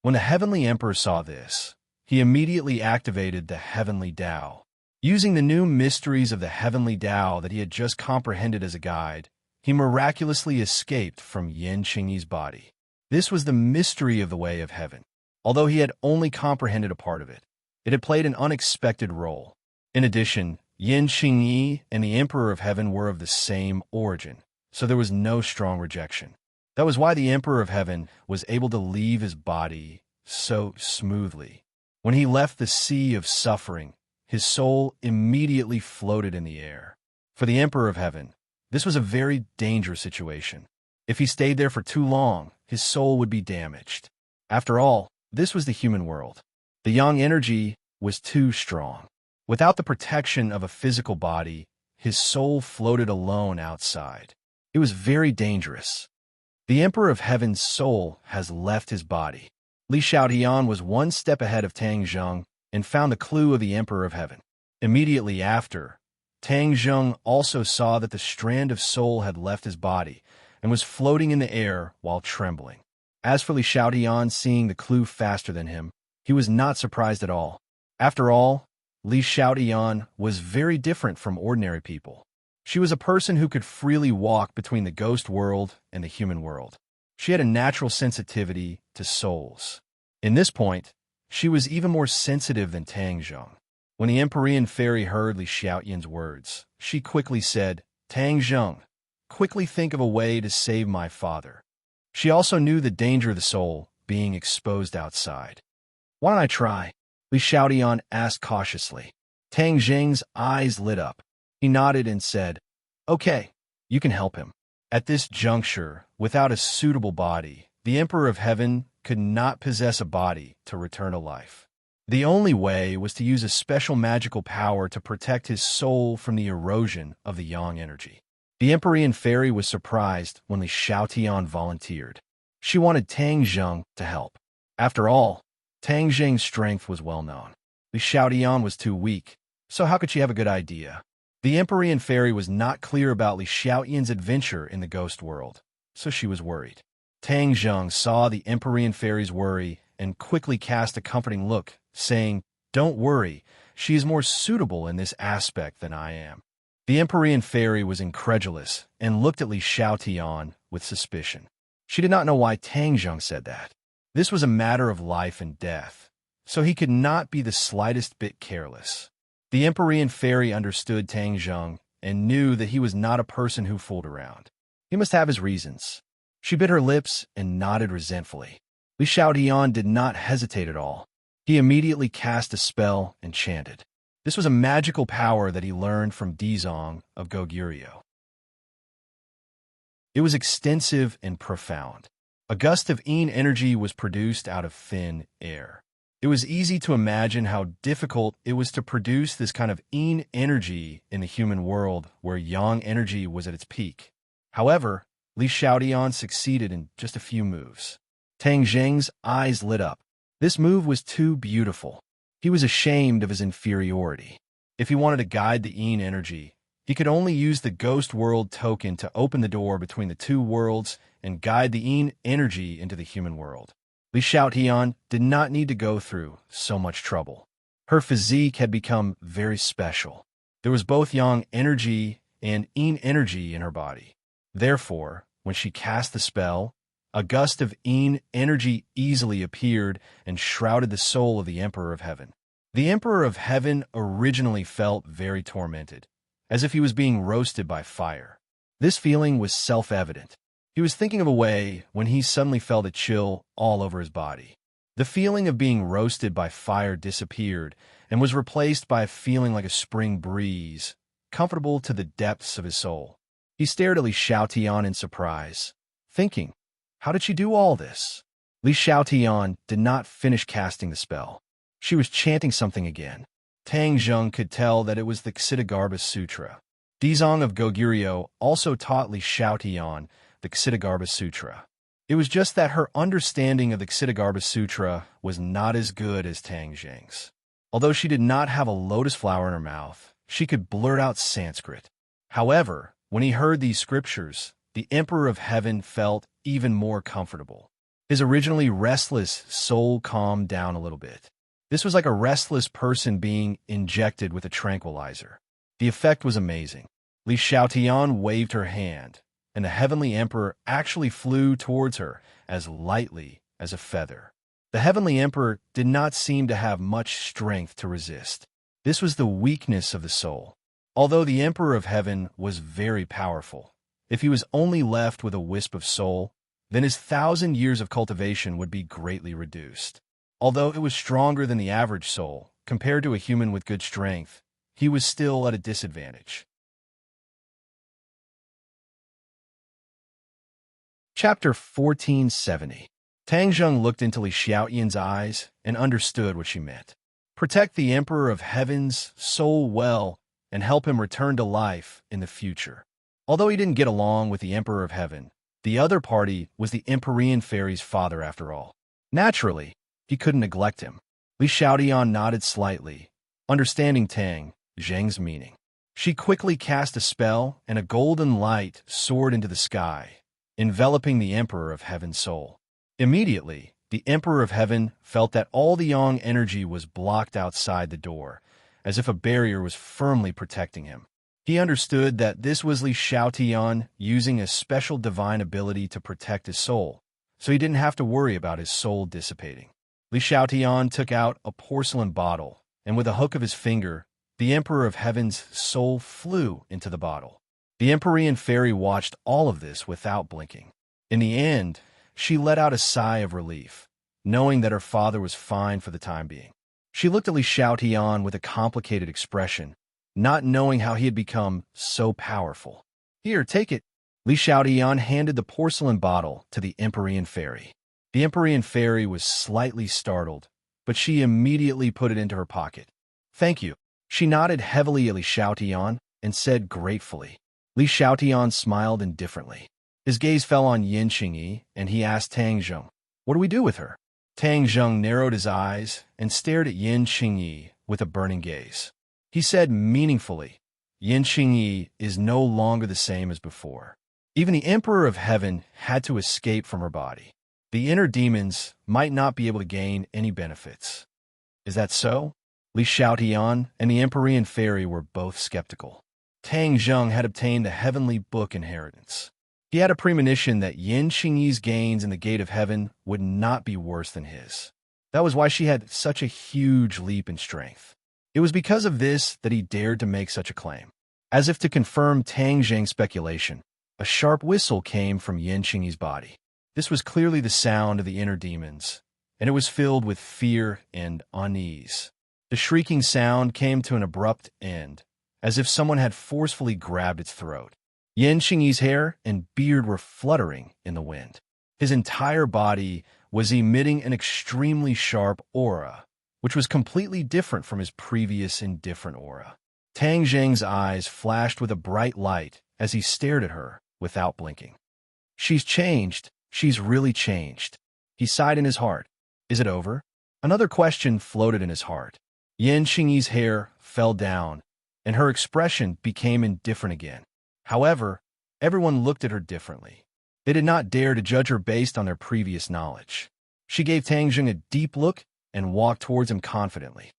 When the Heavenly Emperor saw this, he immediately activated the Heavenly Tao. Using the new mysteries of the Heavenly Tao that he had just comprehended as a guide, he miraculously escaped from Yan Xingyi's body. This was the mystery of the Way of Heaven. Although he had only comprehended a part of it, it had played an unexpected role. In addition, Yan Xingyi and the Emperor of Heaven were of the same origin, so there was no strong rejection. That was why the Emperor of Heaven was able to leave his body so smoothly. When he left the sea of suffering, his soul immediately floated in the air. For the Emperor of Heaven, this was a very dangerous situation. If he stayed there for too long, his soul would be damaged. After all, this was the human world. The yang energy was too strong. Without the protection of a physical body, his soul floated alone outside. It was very dangerous. The Emperor of Heaven's soul has left his body. Li Xiaotian was one step ahead of Tang Zheng and found the clue of the Emperor of Heaven. Immediately after, Tang Zheng also saw that the strand of soul had left his body and was floating in the air while trembling. As for Li Xiaotian seeing the clue faster than him, he was not surprised at all. After all, Li Xiaotian was very different from ordinary people. She was a person who could freely walk between the ghost world and the human world. She had a natural sensitivity to souls. In this point, she was even more sensitive than Tang Zheng. When the Empyrean fairy heard Li Xiaotian's words, she quickly said, "Tang Zheng, quickly think of a way to save my father." She also knew the danger of the soul being exposed outside. "Why don't I try?" Li Xiaotian asked cautiously. Tang Zheng's eyes lit up. He nodded and said, "Okay, you can help him." At this juncture, without a suitable body, the Emperor of Heaven could not possess a body to return to life. The only way was to use a special magical power to protect his soul from the erosion of the yang energy. The Empyrean fairy was surprised when Li Xiaotian volunteered. She wanted Tang Zheng to help. After all, Tang Zheng's strength was well known. Li Xiaotian was too weak, so how could she have a good idea? The Empyrean fairy was not clear about Li Xiaotian's adventure in the ghost world, so she was worried. Tang Zheng saw the Empyrean fairy's worry and quickly cast a comforting look, saying, "Don't worry, she is more suitable in this aspect than I am." The Empyrean fairy was incredulous and looked at Li Xiaotian with suspicion. She did not know why Tang Zheng said that. This was a matter of life and death, so he could not be the slightest bit careless. The Empyrean fairy understood Tang Zheng and knew that he was not a person who fooled around. He must have his reasons. She bit her lips and nodded resentfully. Li Xiaotian did not hesitate at all. He immediately cast a spell and chanted. This was a magical power that he learned from Dizong of Goguryeo. It was extensive and profound. A gust of yin energy was produced out of thin air. It was easy to imagine how difficult it was to produce this kind of yin energy in the human world where yang energy was at its peak. However, Li Xiaotian succeeded in just a few moves. Tang Zheng's eyes lit up. This move was too beautiful. He was ashamed of his inferiority. If he wanted to guide the yin energy, he could only use the ghost world token to open the door between the two worlds and guide the yin energy into the human world. Li Xiaotian did not need to go through so much trouble. Her physique had become very special. There was both yang energy and yin energy in her body. Therefore, when she cast the spell, a gust of yin energy easily appeared and shrouded the soul of the Emperor of Heaven. The Emperor of Heaven originally felt very tormented, as if he was being roasted by fire. This feeling was self-evident. He was thinking of a way when he suddenly felt a chill all over his body. The feeling of being roasted by fire disappeared and was replaced by a feeling like a spring breeze, comfortable to the depths of his soul. He stared at Li Xiaotian in surprise, thinking, how did she do all this? Li Xiaotian did not finish casting the spell. She was chanting something again. Tang Zheng could tell that it was the Ksitigarbha Sutra. Dizong of Goguryeo also taught Li Xiaotian the Ksitigarbha Sutra. It was just that her understanding of the Ksitigarbha Sutra was not as good as Tang Zheng's. Although she did not have a lotus flower in her mouth, she could blurt out Sanskrit. However, when he heard these scriptures, the Emperor of Heaven felt even more comfortable. His originally restless soul calmed down a little bit. This was like a restless person being injected with a tranquilizer. The effect was amazing. Li Xiaotian waved her hand, and the Heavenly Emperor actually flew towards her as lightly as a feather. The Heavenly Emperor did not seem to have much strength to resist. This was the weakness of the soul. Although the Emperor of Heaven was very powerful, if he was only left with a wisp of soul, then his 1,000 years of cultivation would be greatly reduced. Although it was stronger than the average soul, compared to a human with good strength, he was still at a disadvantage. Chapter 1470. Tang Zheng looked into Li Xiaotian's eyes and understood what she meant. Protect the Emperor of Heaven's soul well and help him return to life in the future. Although he didn't get along with the Emperor of Heaven, the other party was the Empyrean Fairy's father after all. Naturally, he couldn't neglect him. Li Xiaotian nodded slightly, understanding Tang Zheng's meaning. She quickly cast a spell, and a golden light soared into the sky, enveloping the Emperor of Heaven's soul. Immediately, the Emperor of Heaven felt that all the yang energy was blocked outside the door, as if a barrier was firmly protecting him. He understood that this was Li Xiaotian using a special divine ability to protect his soul, so he didn't have to worry about his soul dissipating. Li Xiaotian took out a porcelain bottle, and with a hook of his finger, the Emperor of Heaven's soul flew into the bottle. The Empyrean Fairy watched all of this without blinking. In the end, she let out a sigh of relief, knowing that her father was fine for the time being. She looked at Li Xiaotian with a complicated expression, not knowing how he had become so powerful. Here, take it. Li Xiaotian handed the porcelain bottle to the Empyrean Fairy. The Empyrean Fairy was slightly startled, but she immediately put it into her pocket. Thank you. She nodded heavily at Li Xiaotian and said gratefully. Li Xiaotian smiled indifferently. His gaze fell on Yin Xingyi, and he asked Tang Zheng, "What do we do with her?" Tang Zheng narrowed his eyes and stared at Yin Xingyi with a burning gaze. He said meaningfully, "Yin Xingyi is no longer the same as before. Even the Emperor of Heaven had to escape from her body. The inner demons might not be able to gain any benefits." Is that so? Li Xiaotian and the Empyrean Fairy were both skeptical. Tang Zheng had obtained the Heavenly Book inheritance. He had a premonition that Yin Xingyi's gains in the Gate of Heaven would not be worse than his. That was why she had such a huge leap in strength. It was because of this that he dared to make such a claim. As if to confirm Tang Zheng's speculation, a sharp whistle came from Yin Xingyi's body. This was clearly the sound of the inner demons, and it was filled with fear and unease. The shrieking sound came to an abrupt end, as if someone had forcefully grabbed its throat. Yin Xingyi's hair and beard were fluttering in the wind. His entire body was emitting an extremely sharp aura, which was completely different from his previous indifferent aura. Tang Zheng's eyes flashed with a bright light as he stared at her without blinking. She's changed. She's really changed. He sighed in his heart. Is it over? Another question floated in his heart. Yin Xingyi's hair fell down, and her expression became indifferent again. However, everyone looked at her differently. They did not dare to judge her based on their previous knowledge. She gave Tang Zheng a deep look and walked towards him confidently.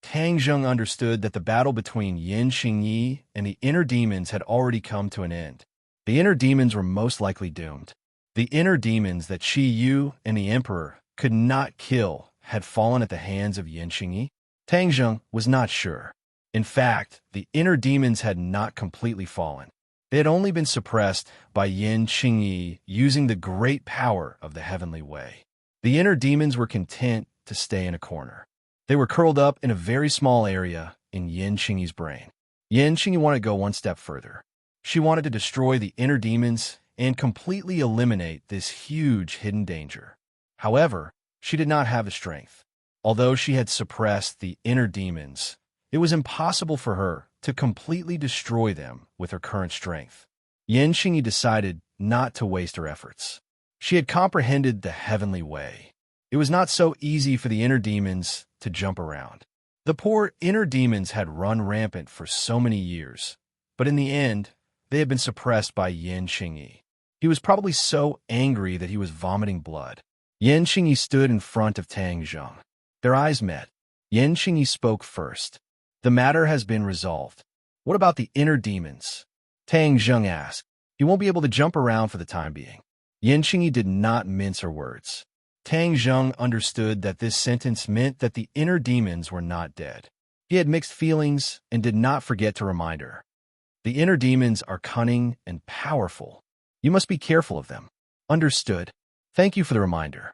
Tang Zheng understood that the battle between Yin Xingyi and the inner demons had already come to an end. The inner demons were most likely doomed. The inner demons that Shi Yu and the Emperor could not kill had fallen at the hands of Yin Xingyi. Tang Zheng was not sure. In fact, the inner demons had not completely fallen. They had only been suppressed by Yin Xingyi using the great power of the heavenly way. The inner demons were content to stay in a corner. They were curled up in a very small area in Yin Xingyi's brain. Yin Xingyi wanted to go one step further. She wanted to destroy the inner demons and completely eliminate this huge hidden danger. However, she did not have the strength. Although she had suppressed the inner demons, it was impossible for her to completely destroy them with her current strength. Yin Xingyi decided not to waste her efforts. She had comprehended the heavenly way. It was not so easy for the inner demons to jump around. The poor inner demons had run rampant for so many years, but in the end, they had been suppressed by Yan Qingyi. He was probably so angry that he was vomiting blood. Yan Qingyi stood in front of Tang Zheng. Their eyes met. Yan Qingyi spoke first. "The matter has been resolved. What about the inner demons?" Tang Zheng asked. "He won't be able to jump around for the time being." Yan Qingyi did not mince her words. Tang Zheng understood that this sentence meant that the inner demons were not dead. He had mixed feelings and did not forget to remind her. "The inner demons are cunning and powerful. You must be careful of them." "Understood. Thank you for the reminder."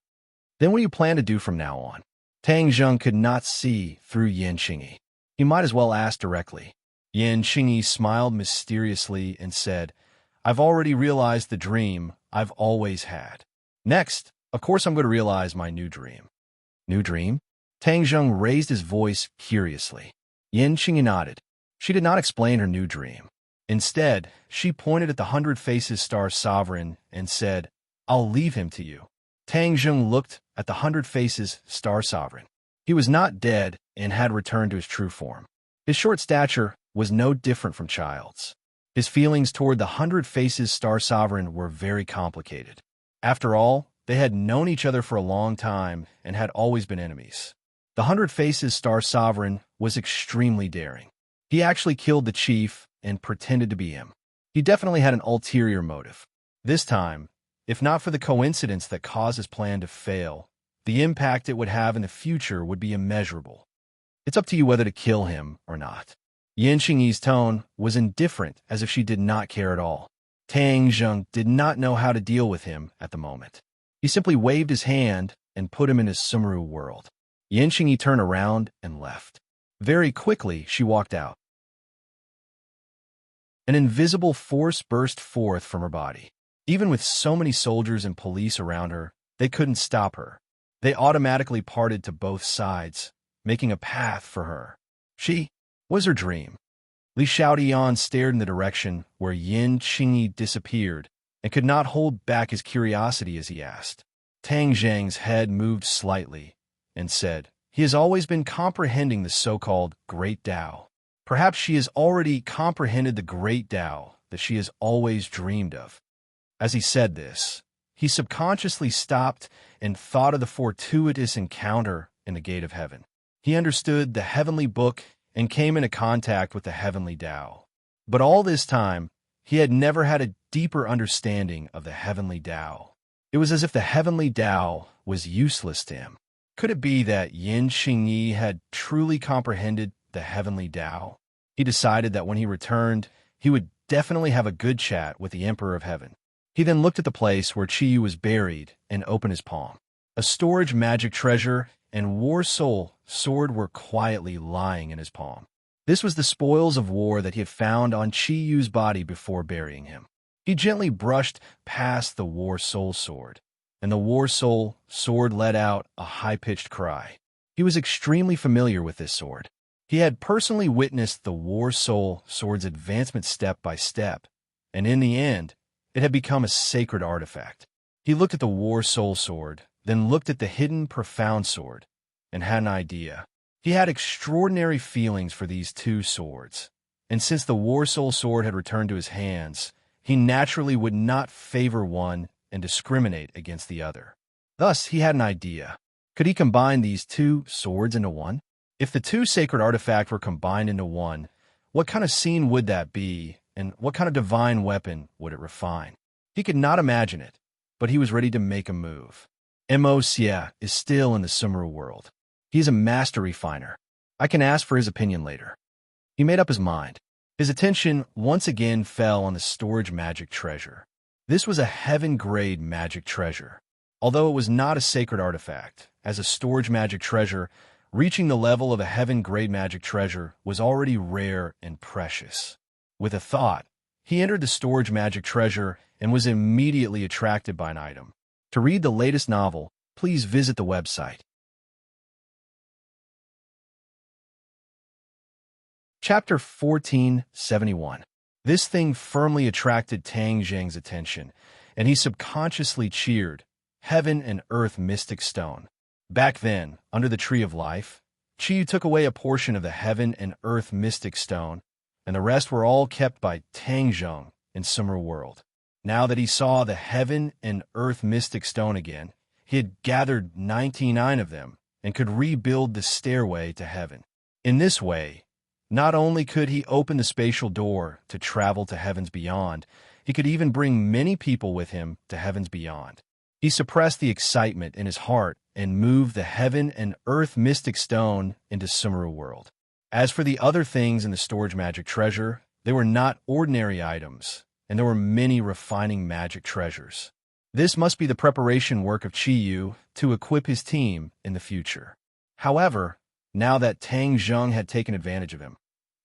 "Then what do you plan to do from now on?" Tang Zheng could not see through Yan Qingyi. He might as well ask directly. Yan Qingyi smiled mysteriously and said, "I've already realized the dream I've always had. Next, of course I'm going to realize my new dream." "New dream?" Tang Zheng raised his voice curiously. Yan Qingyi nodded. She did not explain her new dream. Instead, she pointed at the 100 Faces Star Sovereign and said, "I'll leave him to you." Tang Zheng looked at the 100 Faces Star Sovereign. He was not dead and had returned to his true form. His short stature was no different from Child's. His feelings toward the 100 Faces Star Sovereign were very complicated. After all, they had known each other for a long time and had always been enemies. The 100 Faces Star Sovereign was extremely daring. He actually killed the chief and pretended to be him. He definitely had an ulterior motive. This time, if not for the coincidence that caused his plan to fail, the impact it would have in the future would be immeasurable. "It's up to you whether to kill him or not." Yan Qingyi's tone was indifferent, as if she did not care at all. Tang Zheng did not know how to deal with him at the moment. He simply waved his hand and put him in his Sumru world. Yan Qingyi turned around and left. Very quickly, she walked out. An invisible force burst forth from her body. Even with so many soldiers and police around her, they couldn't stop her. They automatically parted to both sides, making a path for her. She was her dream. Li Xiaodian stared in the direction where Yan Qingyi disappeared and could not hold back his curiosity as he asked. Tang Zheng's head moved slightly and said, "He has always been comprehending the so-called Great Tao. Perhaps she has already comprehended the Great Tao that she has always dreamed of." As he said this, he subconsciously stopped and thought of the fortuitous encounter in the Gate of Heaven. He understood the heavenly book and came into contact with the heavenly Tao. But all this time, he had never had a deeper understanding of the heavenly Tao. It was as if the heavenly Tao was useless to him. Could it be that Yan Qingyi had truly comprehended the heavenly Tao? He decided that when he returned, he would definitely have a good chat with the Emperor of Heaven. He then looked at the place where Qiyu was buried and opened his palm. A storage magic treasure and war soul sword were quietly lying in his palm. This was the spoils of war that he had found on Qiyu's body before burying him. He gently brushed past the war soul sword, and the war soul sword let out a high-pitched cry. He was extremely familiar with this sword. He had personally witnessed the war soul sword's advancement step by step, and in the end, it had become a sacred artifact. He looked at the war soul sword, then looked at the hidden profound sword, and had an idea. He had extraordinary feelings for these two swords, and since the war soul sword had returned to his hands, he naturally would not favor one and discriminate against the other. Thus, he had an idea. Could he combine these two swords into one? If the two sacred artifacts were combined into one, what kind of scene would that be, and what kind of divine weapon would it refine? He could not imagine it, but he was ready to make a move. Mo Xie is still in the Sumru world. He is a master refiner. I can ask for his opinion later. He made up his mind. His attention once again fell on the storage magic treasure. This was a heaven-grade magic treasure. Although it was not a sacred artifact, as a storage magic treasure, reaching the level of a heaven-grade magic treasure was already rare and precious. With a thought, he entered the storage magic treasure and was immediately attracted by an item. To read the latest novel, please visit the website. Chapter 1471. This thing firmly attracted Tang Zheng's attention, and he subconsciously cheered, "Heaven and earth mystic stone." Back then, under the tree of life, Chiyu took away a portion of the heaven and earth mystic stone, and the rest were all kept by Tangjung in Summer World. Now that he saw the heaven and earth mystic stone again, he had gathered 99 of them and could rebuild the stairway to heaven. In this way, not only could he open the spatial door to travel to heavens beyond, he could even bring many people with him to heavens beyond. He suppressed the excitement in his heart and moved the heaven and earth mystic stone into Summer World. As for the other things in the storage magic treasure, they were not ordinary items, and there were many refining magic treasures. This must be the preparation work of Chiyu to equip his team in the future. However, now that Tang Zheng had taken advantage of him,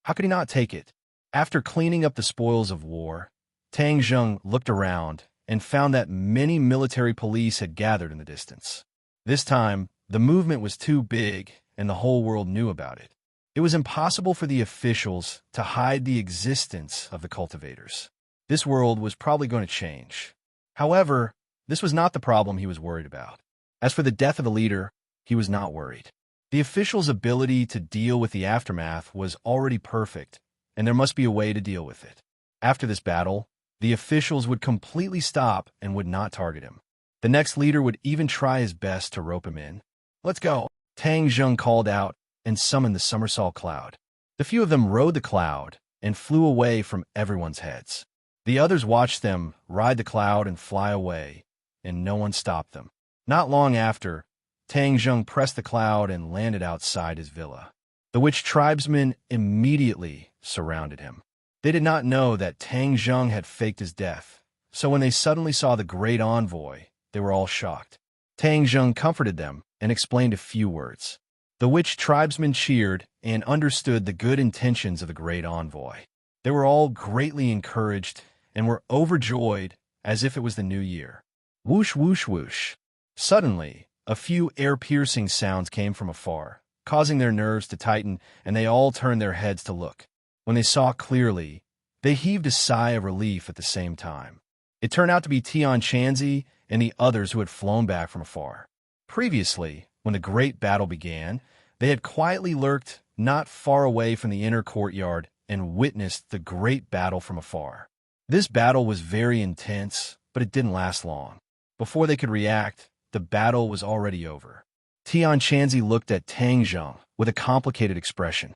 how could he not take it? After cleaning up the spoils of war, Tang Zheng looked around and found that many military police had gathered in the distance. This time, the movement was too big and the whole world knew about it. It was impossible for the officials to hide the existence of the cultivators. This world was probably going to change. However, this was not the problem he was worried about. As for the death of the leader, he was not worried. The officials' ability to deal with the aftermath was already perfect, and there must be a way to deal with it. After this battle, the officials would completely stop and would not target him. The next leader would even try his best to rope him in. "Let's go," Tang Zheng called out and summoned the somersault cloud. The few of them rode the cloud and flew away from everyone's heads. The others watched them ride the cloud and fly away, and no one stopped them. Not long after, Tang Zheng pressed the cloud and landed outside his villa. The witch tribesmen immediately surrounded him. They did not know that Tang Zheng had faked his death, so when they suddenly saw the great envoy, they were all shocked. Tang Zheng comforted them and explained a few words. The witch tribesmen cheered and understood the good intentions of the great envoy. They were all greatly encouraged and were overjoyed as if it was the new year. Whoosh, whoosh, whoosh. Suddenly, a few ear-piercing sounds came from afar, causing their nerves to tighten, and they all turned their heads to look. When they saw clearly, they heaved a sigh of relief at the same time. It turned out to be Tian Chanzi and the others who had flown back from afar. Previously, when the great battle began, they had quietly lurked not far away from the inner courtyard and witnessed the great battle from afar. This battle was very intense, but it didn't last long. Before they could react, the battle was already over. Tian Chanzi looked at Tang Zheng with a complicated expression.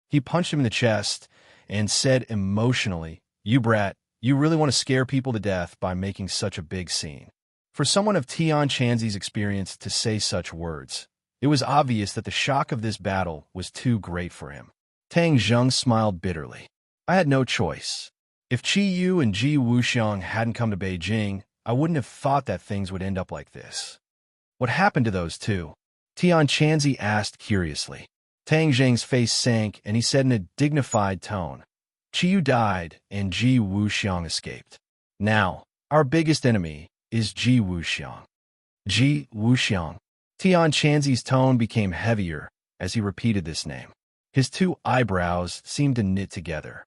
He punched him in the chest and said emotionally, "You brat, you really want to scare people to death by making such a big scene." For someone of Tian Chanzi's experience to say such words, it was obvious that the shock of this battle was too great for him. Tang Zheng smiled bitterly. "I had no choice. If Qi Yu and Ji Wuxiang hadn't come to Beijing, I wouldn't have thought that things would end up like this." "What happened to those two?" Tian Chanzi asked curiously. Tang Zheng's face sank, and he said in a dignified tone, "Qi Yu died, and Ji Wuxiang escaped. Now, our biggest enemy is Ji Wuxiang." Ji Wuxiang. Tian Chanzi's tone became heavier as he repeated this name. His two eyebrows seemed to knit together.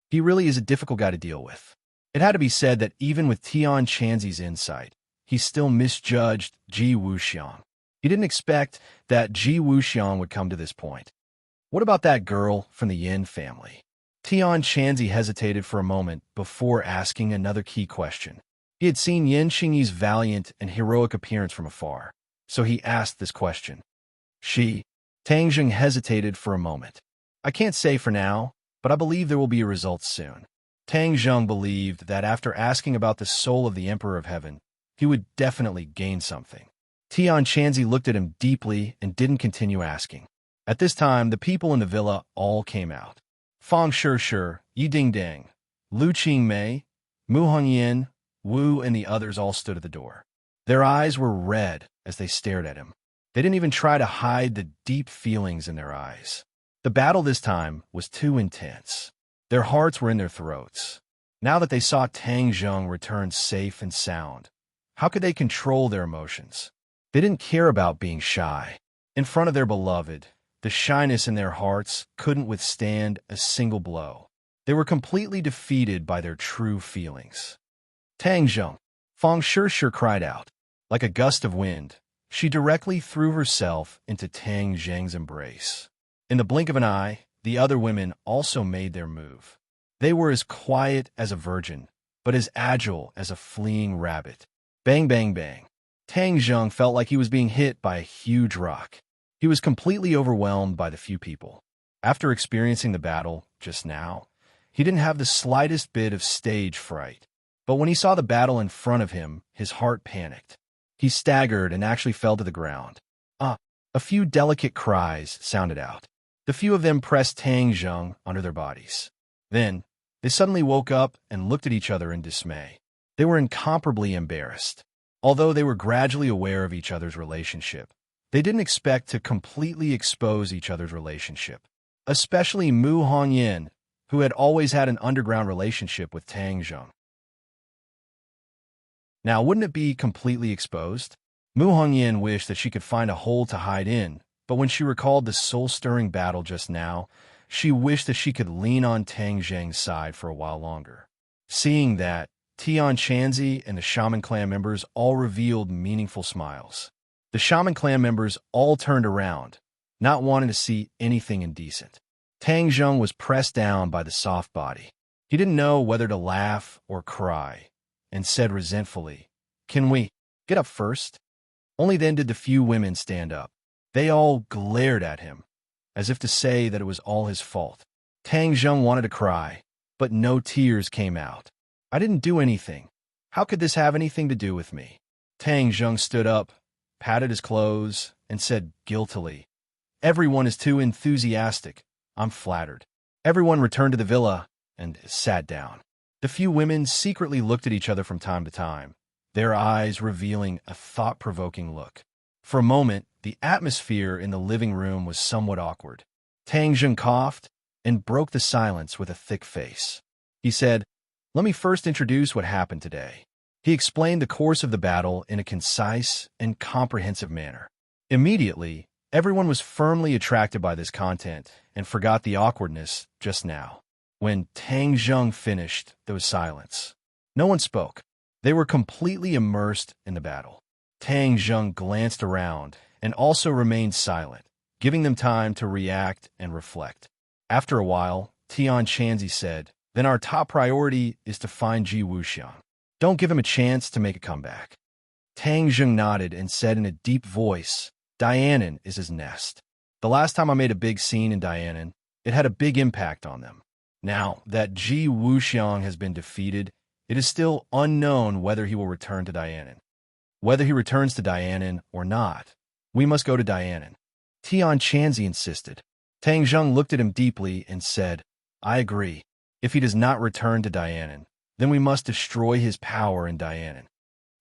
He really is a difficult guy to deal with. It had to be said that even with Tian Chanzi's insight, he still misjudged Ji Wuxiang. He didn't expect that Ji Wuxiang would come to this point. What about that girl from the Yin family? Tian Chanzi hesitated for a moment before asking another key question. He had seen Yin Xingyi's valiant and heroic appearance from afar, so he asked this question. "She?" Tang Zheng hesitated for a moment. "I can't say for now, but I believe there will be a result soon." Tang Zheng believed that after asking about the soul of the Emperor of Heaven, he would definitely gain something. Tian Chanzi looked at him deeply and didn't continue asking. At this time, the people in the villa all came out. Fang Shi, Yi Dingding, Lu Qingmei, Mu Hongyan, Wu, and the others all stood at the door. Their eyes were red as they stared at him. They didn't even try to hide the deep feelings in their eyes. The battle this time was too intense. Their hearts were in their throats. Now that they saw Tang Zheng return safe and sound, how could they control their emotions? They didn't care about being shy. In front of their beloved, the shyness in their hearts couldn't withstand a single blow. They were completely defeated by their true feelings. Tang Zheng, Fang Shishir cried out. Like a gust of wind, she directly threw herself into Tang Zheng's embrace. In the blink of an eye, the other women also made their move. They were as quiet as a virgin, but as agile as a fleeing rabbit. Bang, bang, bang. Tang Zheng felt like he was being hit by a huge rock. He was completely overwhelmed by the few people. After experiencing the battle just now, he didn't have the slightest bit of stage fright. But when he saw the battle in front of him, his heart panicked. He staggered and actually fell to the ground. A few delicate cries sounded out. The few of them pressed Tang Zheng under their bodies. Then, they suddenly woke up and looked at each other in dismay. They were incomparably embarrassed. Although they were gradually aware of each other's relationship, they didn't expect to completely expose each other's relationship. Especially Mu Hongyan, who had always had an underground relationship with Tang Zheng. Now, wouldn't it be completely exposed? Mu Hongyan wished that she could find a hole to hide in, but when she recalled the soul-stirring battle just now, she wished that she could lean on Tang Zheng's side for a while longer. Seeing that, Tian Chanzi and the Shaman clan members all revealed meaningful smiles. The Shaman clan members all turned around, not wanting to see anything indecent. Tang Zheng was pressed down by the soft body. He didn't know whether to laugh or cry, and said resentfully, "Can we get up first?" Only then did the few women stand up. They all glared at him, as if to say that it was all his fault. Tang Zheng wanted to cry, but no tears came out. "I didn't do anything. How could this have anything to do with me?" Tang Zheng stood up, patted his clothes, and said guiltily, "Everyone is too enthusiastic. I'm flattered." Everyone returned to the villa and sat down. The few women secretly looked at each other from time to time, their eyes revealing a thought-provoking look. For a moment, the atmosphere in the living room was somewhat awkward. Tang Zheng coughed and broke the silence with a thick face. He said, "Let me first introduce what happened today." He explained the course of the battle in a concise and comprehensive manner. Immediately, everyone was firmly attracted by this content and forgot the awkwardness just now. When Tang Zheng finished, there was silence. No one spoke. They were completely immersed in the battle. Tang Zheng glanced around and also remained silent, giving them time to react and reflect. After a while, Tian Chanzi said, "Then our top priority is to find Ji Wuxiang. Don't give him a chance to make a comeback." Tang Zheng nodded and said in a deep voice, "Dianan is his nest. The last time I made a big scene in Dianan, it had a big impact on them. Now that Ji Wuxiang has been defeated, it is still unknown whether he will return to Dianan. Whether he returns to Dianan or not, we must go to Dianan." Tian Chanzi insisted. Tang Zheng looked at him deeply and said, "I agree. If he does not return to Dianan, then we must destroy his power in Dianan.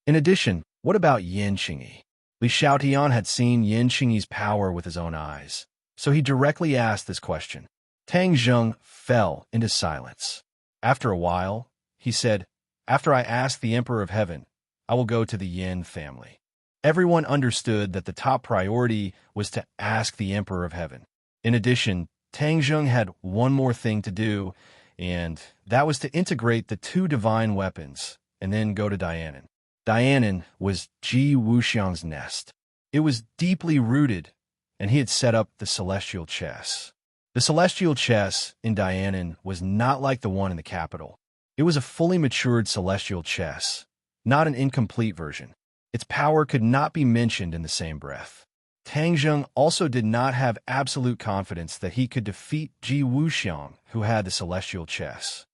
In addition, what about Yin Qingyi?" Li Xiaotian had seen Yin Qingyi's power with his own eyes, so he directly asked this question. Tang Zheng fell into silence. After a while, he said, "After I ask the Emperor of Heaven, I will go to the Yin family." Everyone understood that the top priority was to ask the Emperor of Heaven. In addition, Tang Zheng had one more thing to do, and that was to integrate the two divine weapons and then go to Dianan. Dianan was Ji Wuxiang's nest. It was deeply rooted, and he had set up the celestial chess. The celestial chess in Dianan was not like the one in the capital. It was a fully matured celestial chess, not an incomplete version. Its power could not be mentioned in the same breath. Tang Zheng also did not have absolute confidence that he could defeat Ji Wuxiang, who had the celestial chess.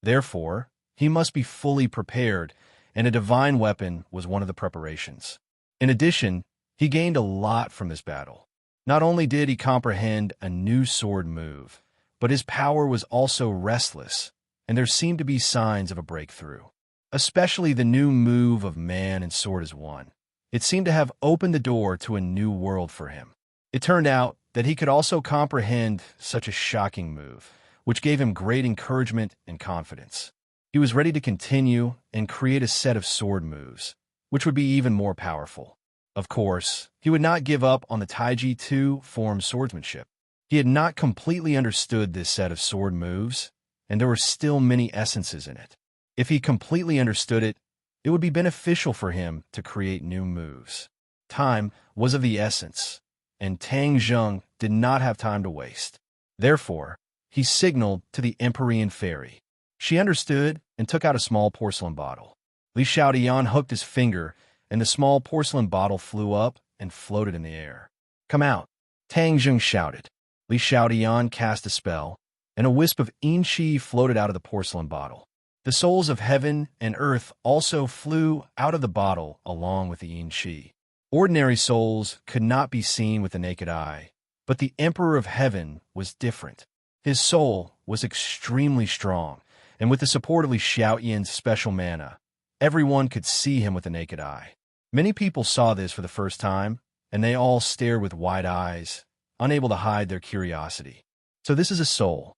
Therefore, he must be fully prepared, and a divine weapon was one of the preparations. In addition, he gained a lot from this battle. Not only did he comprehend a new sword move, but his power was also restless, and there seemed to be signs of a breakthrough. Especially the new move of man and sword as one. It seemed to have opened the door to a new world for him. It turned out that he could also comprehend such a shocking move, which gave him great encouragement and confidence. He was ready to continue and create a set of sword moves, which would be even more powerful. Of course, he would not give up on the Taiji 2 form swordsmanship. He had not completely understood this set of sword moves, and there were still many essences in it. If he completely understood it, it would be beneficial for him to create new moves. Time was of the essence, and Tang Zheng did not have time to waste. Therefore, he signaled to the Empyrean fairy. She understood and took out a small porcelain bottle. Li Xiaodian hooked his finger, and the small porcelain bottle flew up and floated in the air. "Come out," Tang Zheng shouted. Li Xiaodian cast a spell, and a wisp of yin qi floated out of the porcelain bottle. The souls of heaven and earth also flew out of the bottle along with the yin qi. Ordinary souls could not be seen with the naked eye, but the Emperor of Heaven was different. His soul was extremely strong, and with the support of Li Xiaoyan's special mana, everyone could see him with the naked eye. Many people saw this for the first time, and they all stared with wide eyes, unable to hide their curiosity. "So this is a soul."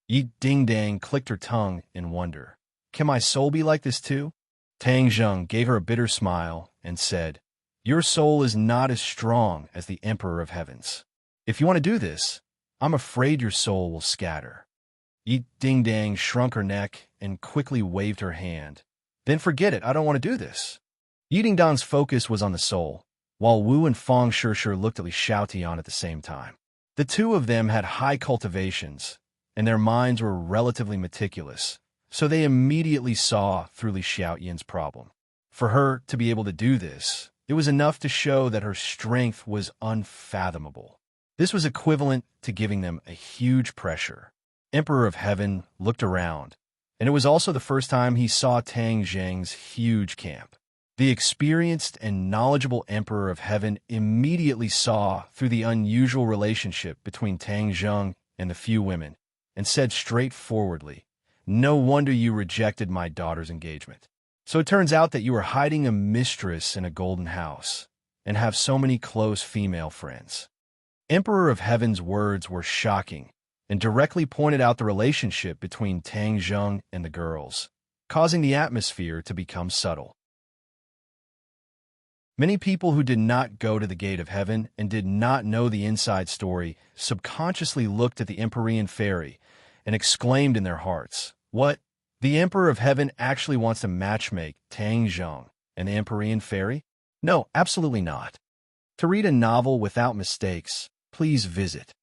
Yi Ding-Dang clicked her tongue in wonder. "Can my soul be like this too?" Tang Zheng gave her a bitter smile and said, "Your soul is not as strong as the Emperor of Heaven's. If you want to do this, I'm afraid your soul will scatter." Yi Ding-Dang shrunk her neck and quickly waved her hand. "Then forget it, I don't want to do this." Yi Ding-Dang's focus was on the soul, while Wu and Fang Shishir looked at Li Xiaotian at the same time. The two of them had high cultivations, and their minds were relatively meticulous, so they immediately saw through Li Xiaoyan's problem. For her to be able to do this, it was enough to show that her strength was unfathomable. This was equivalent to giving them a huge pressure. Emperor of Heaven looked around, and it was also the first time he saw Tang Zheng's huge camp. The experienced and knowledgeable Emperor of Heaven immediately saw through the unusual relationship between Tang Zheng and the few women, and said straightforwardly, "No wonder you rejected my daughter's engagement. So it turns out that you are hiding a mistress in a golden house, and have so many close female friends." Emperor of Heaven's words were shocking, and directly pointed out the relationship between Tang Zheng and the girls, causing the atmosphere to become subtle. Many people who did not go to the gate of heaven and did not know the inside story subconsciously looked at the Empyrean fairy and exclaimed in their hearts, "What? The Emperor of Heaven actually wants to matchmake Tang Zheng and the Empyrean fairy? No, absolutely not." To read a novel without mistakes, please visit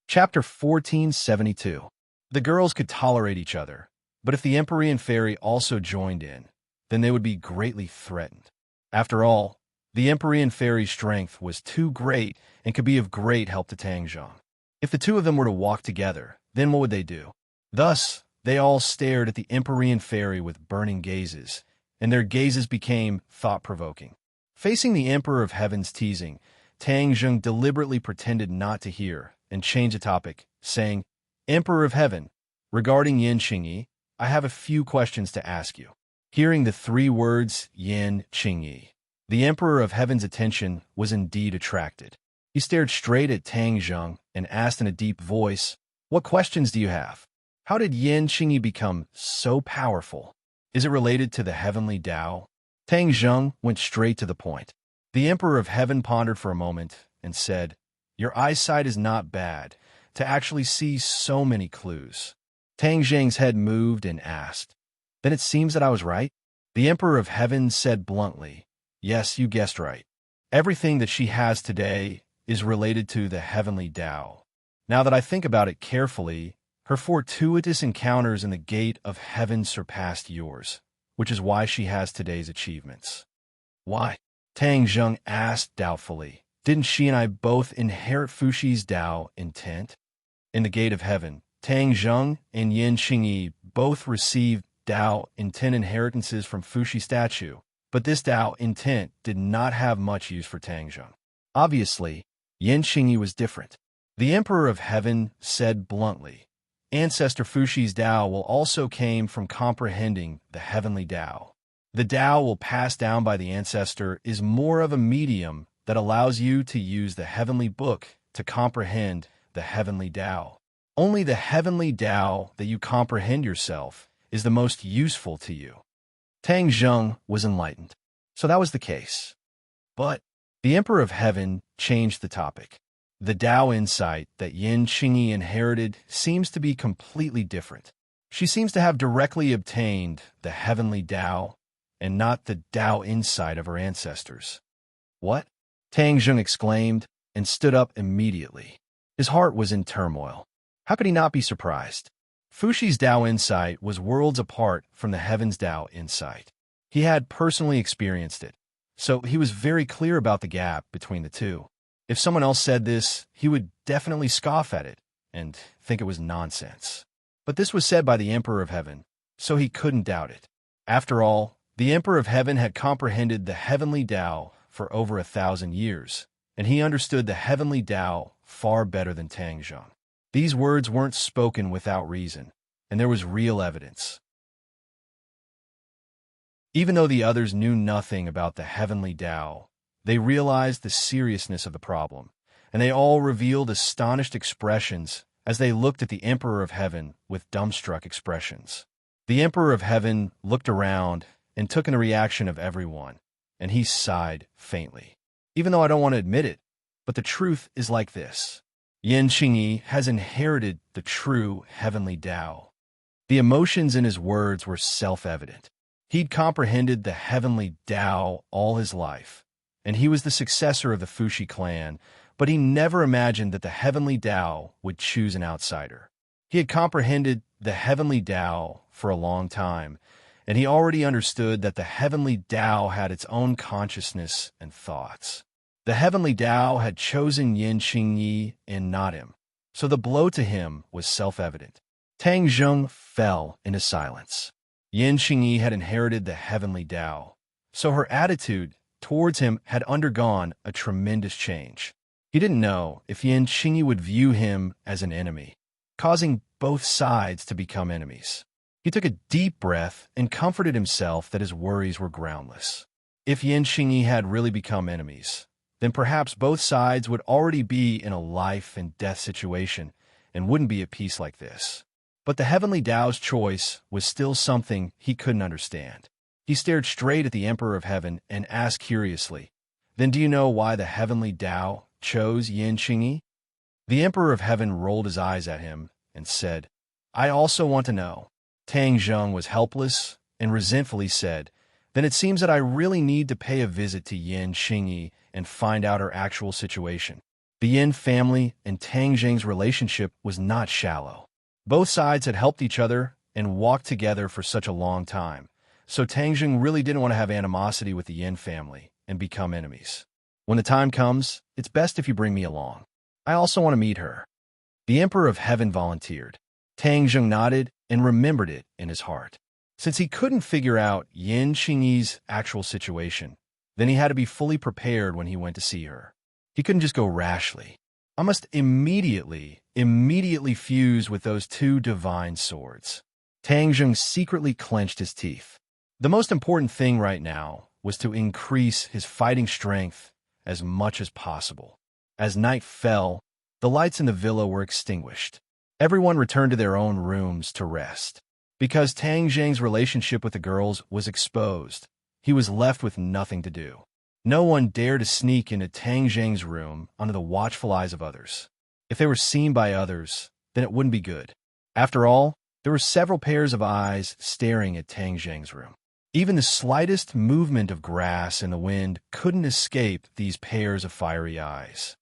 Chapter 1472. The girls could tolerate each other, but if the Empyrean fairy also joined in, then they would be greatly threatened. After all, the Empyrean fairy's strength was too great and could be of great help to Tang Zheng. If the two of them were to walk together, then what would they do? Thus, they all stared at the Empyrean fairy with burning gazes, and their gazes became thought-provoking. Facing the Emperor of Heaven's teasing, Tang Zheng deliberately pretended not to hear and changed the topic, saying, "Emperor of Heaven, regarding Yin Qingyi, I have a few questions to ask you." Hearing the three words Yin Qingyi, the Emperor of Heaven's attention was indeed attracted. He stared straight at Tang Zheng and asked in a deep voice, "What questions do you have? How did Yin Qingyi become so powerful? Is it related to the heavenly Tao?" Tang Zheng went straight to the point. The Emperor of Heaven pondered for a moment and said, "Your eyesight is not bad to actually see so many clues." Tang Zheng's head moved and asked, "Then it seems that I was right?" The Emperor of Heaven said bluntly, "Yes, you guessed right. Everything that she has today is related to the heavenly Tao. Now that I think about it carefully, her fortuitous encounters in the gate of heaven surpassed yours, which is why she has today's achievements." "Why?" Tang Zheng asked doubtfully. "Didn't she and I both inherit Fushi's Tao intent?" In the gate of heaven, Tang Zheng and Yin Qingyi both received Tao intent inheritances from Fushi statue, but this Tao intent did not have much use for Tang Zheng. Obviously, Yin Qingyi was different. The Emperor of Heaven said bluntly, "Ancestor Fushi's Tao will also came from comprehending the heavenly Tao. The Tao will pass down by the ancestor is more of a medium that allows you to use the heavenly book to comprehend the heavenly Tao. Only the heavenly Tao that you comprehend yourself is the most useful to you." Tang Zheng was enlightened. So that was the case. But the Emperor of Heaven changed the topic. The Tao insight that Yin Qingyi inherited seems to be completely different. She seems to have directly obtained the heavenly Tao and not the Tao insight of her ancestors. What? Tang Zheng exclaimed and stood up immediately. His heart was in turmoil. How could he not be surprised? Fuxi's Tao insight was worlds apart from the Heaven's Tao insight. He had personally experienced it, so he was very clear about the gap between the two. If someone else said this, he would definitely scoff at it and think it was nonsense. But this was said by the Emperor of Heaven, so he couldn't doubt it. After all, the Emperor of Heaven had comprehended the heavenly Tao for over 1,000 years, and he understood the heavenly Tao far better than Tang Zheng. These words weren't spoken without reason, and there was real evidence. Even though the others knew nothing about the heavenly Tao, they realized the seriousness of the problem, and they all revealed astonished expressions as they looked at the Emperor of Heaven with dumbstruck expressions. The Emperor of Heaven looked around and took in the reaction of everyone, and he sighed faintly. Even though I don't want to admit it, but the truth is like this. Yin Qingyi has inherited the true heavenly Tao. The emotions in his words were self-evident. He'd comprehended the heavenly Tao all his life, and he was the successor of the Fuxi clan, but he never imagined that the heavenly Tao would choose an outsider. He had comprehended the heavenly Tao for a long time, and he already understood that the heavenly Tao had its own consciousness and thoughts. The heavenly Tao had chosen Yin Qingyi and not him, so the blow to him was self-evident. Tang Zheng fell into silence. Yin Qingyi had inherited the heavenly Tao, so her attitude towards him had undergone a tremendous change. He didn't know if Yin Qingyi would view him as an enemy, causing both sides to become enemies. He took a deep breath and comforted himself that his worries were groundless. If Yin Qingyi had really become enemies, then perhaps both sides would already be in a life and death situation and wouldn't be at peace like this. But the heavenly Tao's choice was still something he couldn't understand. He stared straight at the Emperor of Heaven and asked curiously, "Then do you know why the heavenly Tao chose Yin Qingyi?" The Emperor of Heaven rolled his eyes at him and said, "I also want to know." Tang Zheng was helpless and resentfully said, "Then it seems that I really need to pay a visit to Yin Qingyi and find out her actual situation." The Yin family and Tang Zheng's relationship was not shallow. Both sides had helped each other and walked together for such a long time, so Tang Zheng really didn't want to have animosity with the Yin family and become enemies. "When the time comes, it's best if you bring me along. I also want to meet her." The Emperor of Heaven volunteered. Tang Zheng nodded and remembered it in his heart. Since he couldn't figure out Yin Qingyi's actual situation, then he had to be fully prepared when he went to see her. He couldn't just go rashly. "I must immediately fuse with those two divine swords." Tang Zheng secretly clenched his teeth. The most important thing right now was to increase his fighting strength as much as possible. As night fell, the lights in the villa were extinguished. Everyone returned to their own rooms to rest. Because Tang Zheng's relationship with the girls was exposed, he was left with nothing to do. No one dared to sneak into Tang Zheng's room under the watchful eyes of others. If they were seen by others, then it wouldn't be good. After all, there were several pairs of eyes staring at Tang Zheng's room. Even the slightest movement of grass in the wind couldn't escape these pairs of fiery eyes.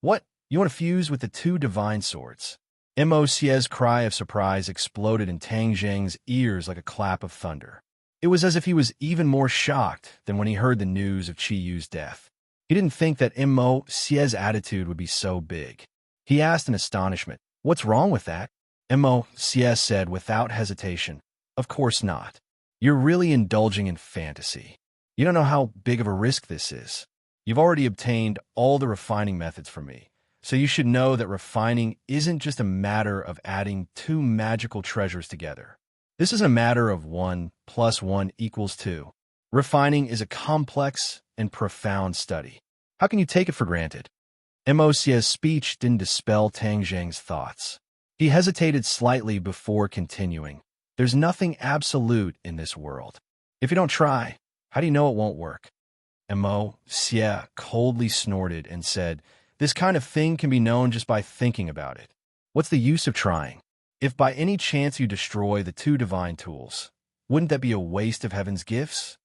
"What? You want to fuse with the two divine swords?" Moc's cry of surprise exploded in Tang Zheng's ears like a clap of thunder. It was as if he was even more shocked than when he heard the news of Qi Yu's death. He didn't think that Moc's attitude would be so big. He asked in astonishment, "What's wrong with that?" Moc said without hesitation, "Of course not. You're really indulging in fantasy. You don't know how big of a risk this is. You've already obtained all the refining methods from me, so you should know that refining isn't just a matter of adding two magical treasures together. This isn't a matter of 1 + 1 = 2. Refining is a complex and profound study. How can you take it for granted?" Moc's speech didn't dispel Tang Zheng's thoughts. He hesitated slightly before continuing. "There's nothing absolute in this world. If you don't try, How do you know it won't work? Mo Xie coldly snorted and said, "This kind of thing can be known just by thinking about it. What's the use of trying? If by any chance you destroy the two divine tools, wouldn't that be a waste of heaven's gifts?"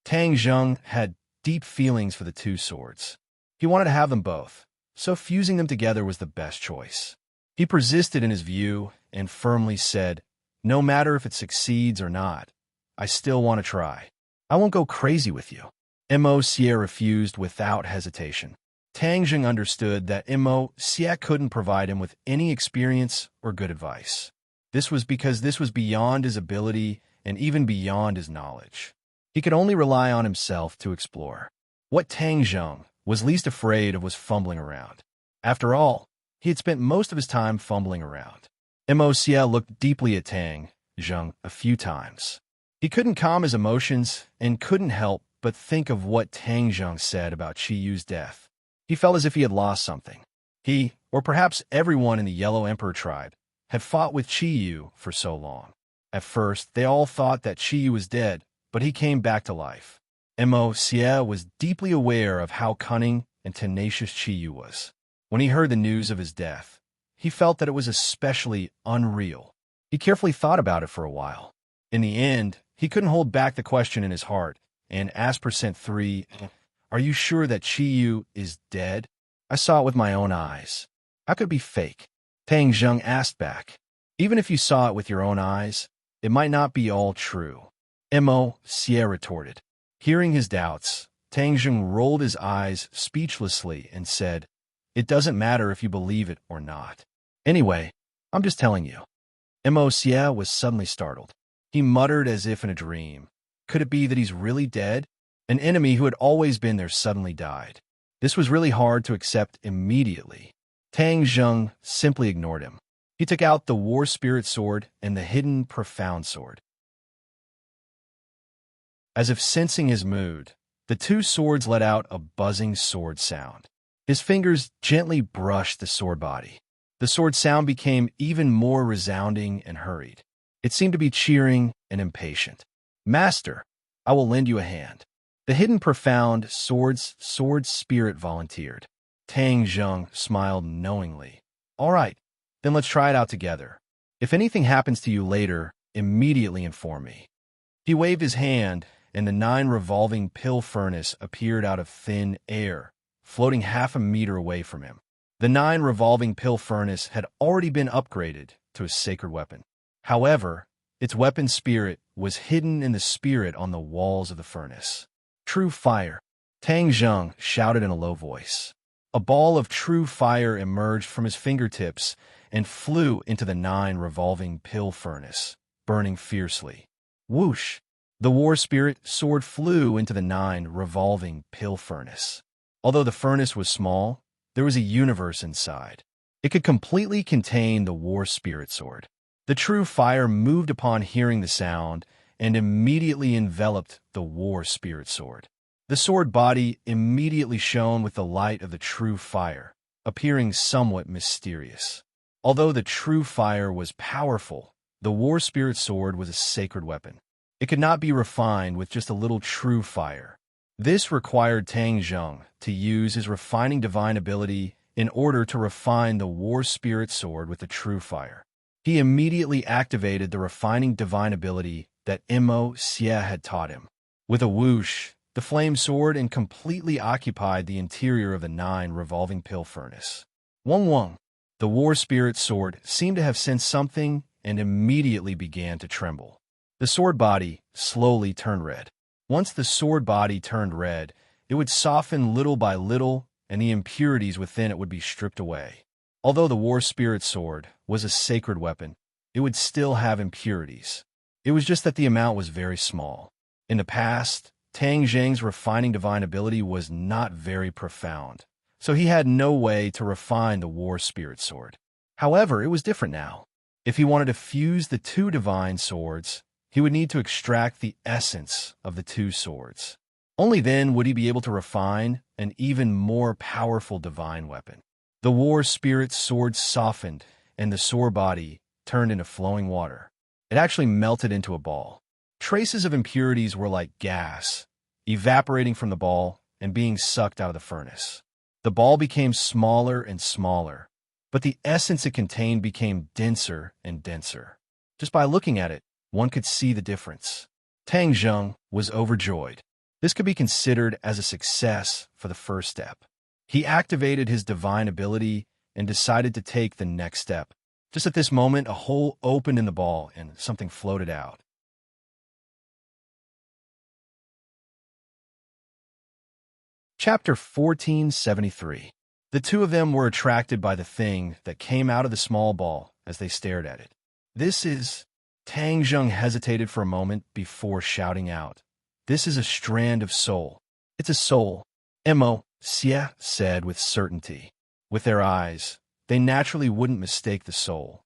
Tang Zheng had deep feelings for the two swords. He wanted to have them both, so fusing them together was the best choice. He persisted in his view and firmly said, "No matter if it succeeds or not, I still want to try. I won't go crazy with you." Mo Xie refused without hesitation. Tang Zheng understood that Mo Xie couldn't provide him with any experience or good advice. This was because this was beyond his ability and even beyond his knowledge. He could only rely on himself to explore. What Tang Zheng was least afraid of was fumbling around. After all, he had spent most of his time fumbling around. Mo Xie looked deeply at Tang Zheng a few times. He couldn't calm his emotions and couldn't help but think of what Tang Zheng said about Qi Yu's death. He felt as if he had lost something. He, or perhaps everyone in the Yellow Emperor tribe, had fought with Qi Yu for so long. At first, they all thought that Qi Yu was dead, but he came back to life. Mo Xie was deeply aware of how cunning and tenacious Qi Yu was. When he heard the news of his death, he felt that it was especially unreal. He carefully thought about it for a while. In the end, he couldn't hold back the question in his heart, and asked %3, "Are you sure that Qi Yu is dead? I saw it with my own eyes. How could it be fake?" Tang Zheng asked back, "Even if you saw it with your own eyes, it might not be all true." Mo Xie retorted. Hearing his doubts, Tang Zheng rolled his eyes speechlessly and said, "It doesn't matter if you believe it or not. Anyway, I'm just telling you." Mo Xie was suddenly startled. He muttered as if in a dream, "Could it be that he's really dead? An enemy who had always been there suddenly died." This was really hard to accept immediately. Tang Zheng simply ignored him. He took out the War Spirit Sword and the hidden Profound Sword. As if sensing his mood, the two swords let out a buzzing sword sound. His fingers gently brushed the sword body. The sword sound became even more resounding and hurried. It seemed to be cheering and impatient. "Master, I will lend you a hand." The hidden Profound Sword's sword spirit volunteered. Tang Zheng smiled knowingly. "All right, then let's try it out together. If anything happens to you later, immediately inform me." He waved his hand, and the 9 revolving pill furnace appeared out of thin air, floating half a meter away from him. The 9 revolving pill furnace had already been upgraded to a sacred weapon. However, its weapon spirit was hidden in the spirit on the walls of the furnace. "True fire," Tang Zheng shouted in a low voice. A ball of true fire emerged from his fingertips and flew into the 9 revolving pill furnace, burning fiercely. Whoosh! The War Spirit Sword flew into the 9 revolving pill furnace. Although the furnace was small, there was a universe inside. It could completely contain the War Spirit Sword. The true fire moved upon hearing the sound and immediately enveloped the War Spirit Sword. The sword body immediately shone with the light of the true fire, appearing somewhat mysterious. Although the true fire was powerful, the War Spirit Sword was a sacred weapon. It could not be refined with just a little true fire. This required Tang Zheng to use his refining divine ability in order to refine the War Spirit Sword with the true fire. He immediately activated the refining divine ability that Mo Xie had taught him. With a whoosh, the flame sword and completely occupied the interior of the 9 revolving pill furnace. Wong Wong! The War Spirit Sword seemed to have sensed something and immediately began to tremble. The sword body slowly turned red. Once the sword body turned red, it would soften little by little, and the impurities within it would be stripped away. Although the War Spirit Sword was a sacred weapon, it would still have impurities. It was just that the amount was very small. In the past, Tang Zheng's refining divine ability was not very profound, so he had no way to refine the War Spirit Sword. However, it was different now. If he wanted to fuse the 2 divine swords, he would need to extract the essence of the 2 swords. Only then would he be able to refine an even more powerful divine weapon. The War Spirit Sword softened, and the sword body turned into flowing water. It actually melted into a ball. Traces of impurities were like gas, evaporating from the ball and being sucked out of the furnace. The ball became smaller and smaller, but the essence it contained became denser and denser. Just by looking at it, one could see the difference. Tang Zheng was overjoyed. This could be considered as a success for the first step. He activated his divine ability and decided to take the next step. Just at this moment, a hole opened in the ball and something floated out. Chapter 1473. The two of them were attracted by the thing that came out of the small ball as they stared at it. This is... Tang Zheng hesitated for a moment before shouting out. This is a strand of soul. It's a soul. Mo, Xie said with certainty. With their eyes, they naturally wouldn't mistake the soul.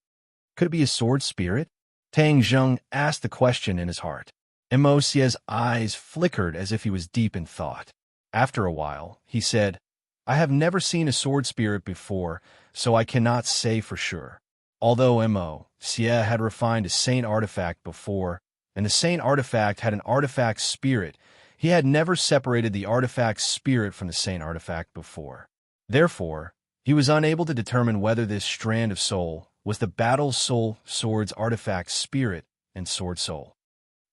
Could it be a sword spirit? Tang Zheng asked the question in his heart. Mo Xie's eyes flickered as if he was deep in thought. After a while, he said, I have never seen a sword spirit before, so I cannot say for sure. Although Mo Xie had refined a saint artifact before, and the saint artifact had an artifact spirit, he had never separated the artifact spirit from the saint artifact before. Therefore, he was unable to determine whether this strand of soul was the battle soul sword's artifact spirit and sword soul.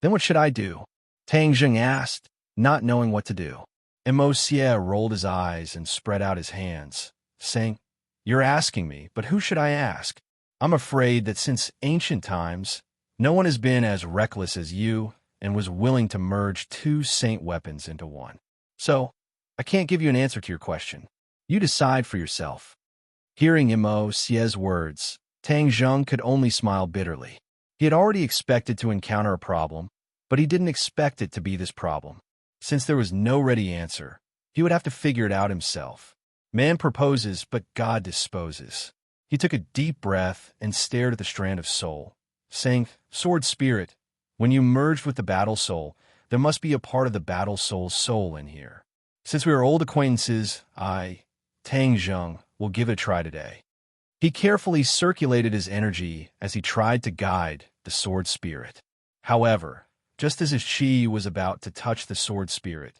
Then what should I do? Tang Zheng asked, not knowing what to do. Mo Xie rolled his eyes and spread out his hands, saying, You're asking me, but who should I ask? I'm afraid that since ancient times, no one has been as reckless as you and was willing to merge two saint weapons into one. So, I can't give you an answer to your question. You decide for yourself. Hearing Mo Xie's words, Tang Zheng could only smile bitterly. He had already expected to encounter a problem, but he didn't expect it to be this problem. Since there was no ready answer, he would have to figure it out himself. Man proposes, but God disposes. He took a deep breath and stared at the strand of soul, saying, Sword Spirit, when you merged with the battle soul, there must be a part of the battle soul's soul in here. Since we are old acquaintances, I, Tang Zheng, will give it a try today. He carefully circulated his energy as he tried to guide the sword spirit. However, just as his chi was about to touch the sword spirit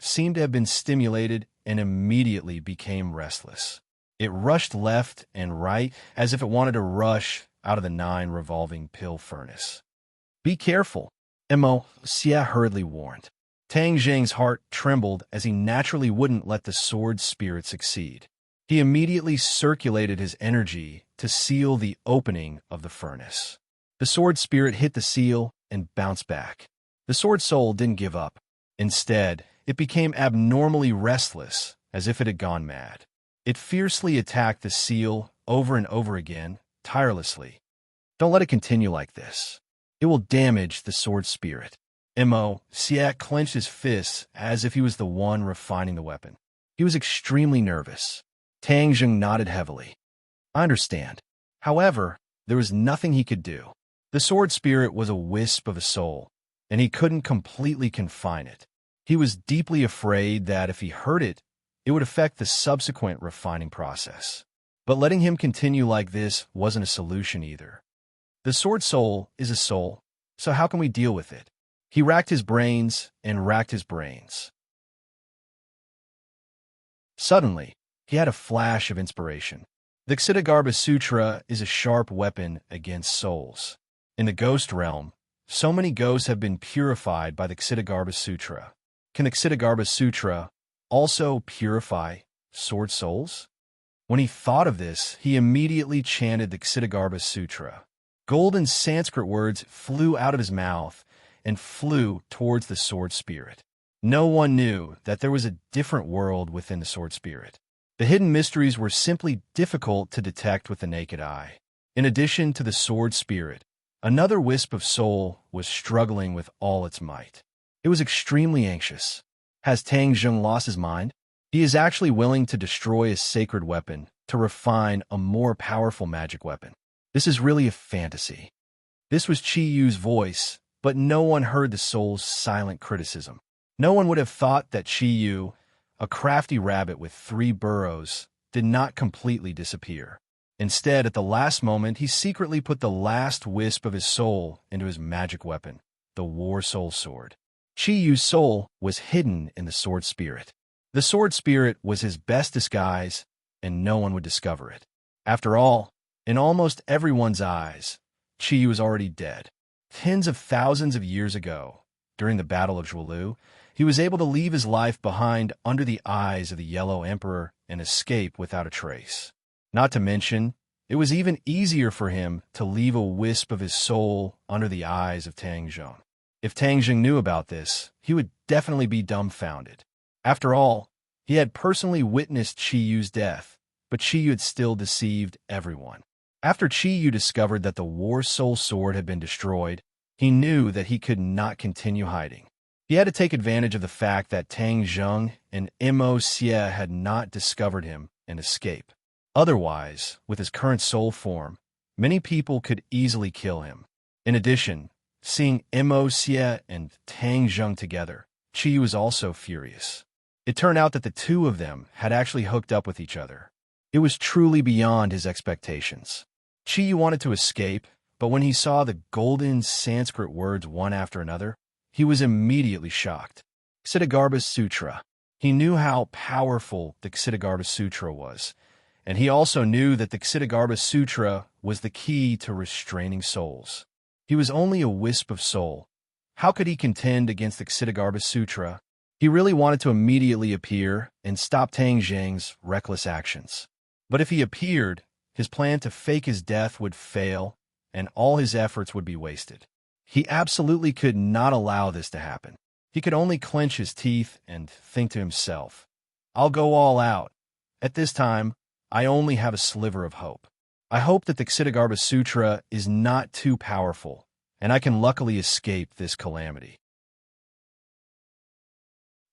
seemed to have been stimulated and immediately became restless. It rushed left and right as if it wanted to rush out of the 9 revolving pill furnace. Be careful, Mo Xie hurriedly warned. Tang Zheng's heart trembled as he naturally wouldn't let the sword spirit succeed. He immediately circulated his energy to seal the opening of the furnace. The sword spirit hit the seal and bounced back. The sword soul didn't give up. Instead, it became abnormally restless, as if it had gone mad. It fiercely attacked the seal over and over again, tirelessly. Don't let it continue like this. It will damage the sword spirit. Mo Xie clenched his fists as if he was the one refining the weapon. He was extremely nervous. Tang Zheng nodded heavily. I understand. However, there was nothing he could do. The sword spirit was a wisp of a soul, and he couldn't completely confine it. He was deeply afraid that if he hurt it, it would affect the subsequent refining process. But letting him continue like this wasn't a solution either. The sword soul is a soul, so how can we deal with it? He racked his brains and racked his brains. Suddenly, he had a flash of inspiration. The Ksitigarbha Sutra is a sharp weapon against souls. In the ghost realm, so many ghosts have been purified by the Ksitigarbha Sutra. Can the Ksitigarbha Sutra also purify sword souls? When he thought of this, he immediately chanted the Ksitigarbha Sutra. Golden Sanskrit words flew out of his mouth and flew towards the sword spirit. No one knew that there was a different world within the sword spirit. The hidden mysteries were simply difficult to detect with the naked eye. In addition to the sword spirit, another wisp of soul was struggling with all its might. It was extremely anxious. Has Tang Zheng lost his mind? He is actually willing to destroy a sacred weapon to refine a more powerful magic weapon. This is really a fantasy. This was Chi Yu's voice, but no one heard the soul's silent criticism. No one would have thought that Chi Yu, a crafty rabbit with 3 burrows, did not completely disappear. Instead, at the last moment, he secretly put the last wisp of his soul into his magic weapon, the War Soul Sword. Qi Yu's soul was hidden in the sword spirit. The sword spirit was his best disguise, and no one would discover it. After all, in almost everyone's eyes, Qi Yu was already dead. Tens of thousands of years ago, during the Battle of Zhuolu, he was able to leave his life behind under the eyes of the Yellow Emperor and escape without a trace. Not to mention, it was even easier for him to leave a wisp of his soul under the eyes of Tang Zheng. If Tang Zheng knew about this, he would definitely be dumbfounded. After all, he had personally witnessed Qi Yu's death, but Qi Yu had still deceived everyone. After Qi Yu discovered that the War Soul Sword had been destroyed, he knew that he could not continue hiding. He had to take advantage of the fact that Tang Zheng and Mo Xie had not discovered him and escape. Otherwise, with his current soul form, many people could easily kill him. In addition, seeing Mo Xie and Tang Zheng together, Qi Yu was also furious. It turned out that the two of them had actually hooked up with each other. It was truly beyond his expectations. Qi Yu wanted to escape, but when he saw the golden Sanskrit words one after another, he was immediately shocked. Ksitigarbha Sutra. He knew how powerful the Ksitigarbha Sutra was, and he also knew that the Ksitigarbha Sutra was the key to restraining souls. He was only a wisp of soul. How could he contend against the Ksitigarbha Sutra? He really wanted to immediately appear and stop Tang Zheng's reckless actions. But if he appeared, his plan to fake his death would fail, and all his efforts would be wasted. He absolutely could not allow this to happen. He could only clench his teeth and think to himself, "I'll go all out. At this time, I only have a sliver of hope. I hope that the Ksitigarbha Sutra is not too powerful, and I can luckily escape this calamity."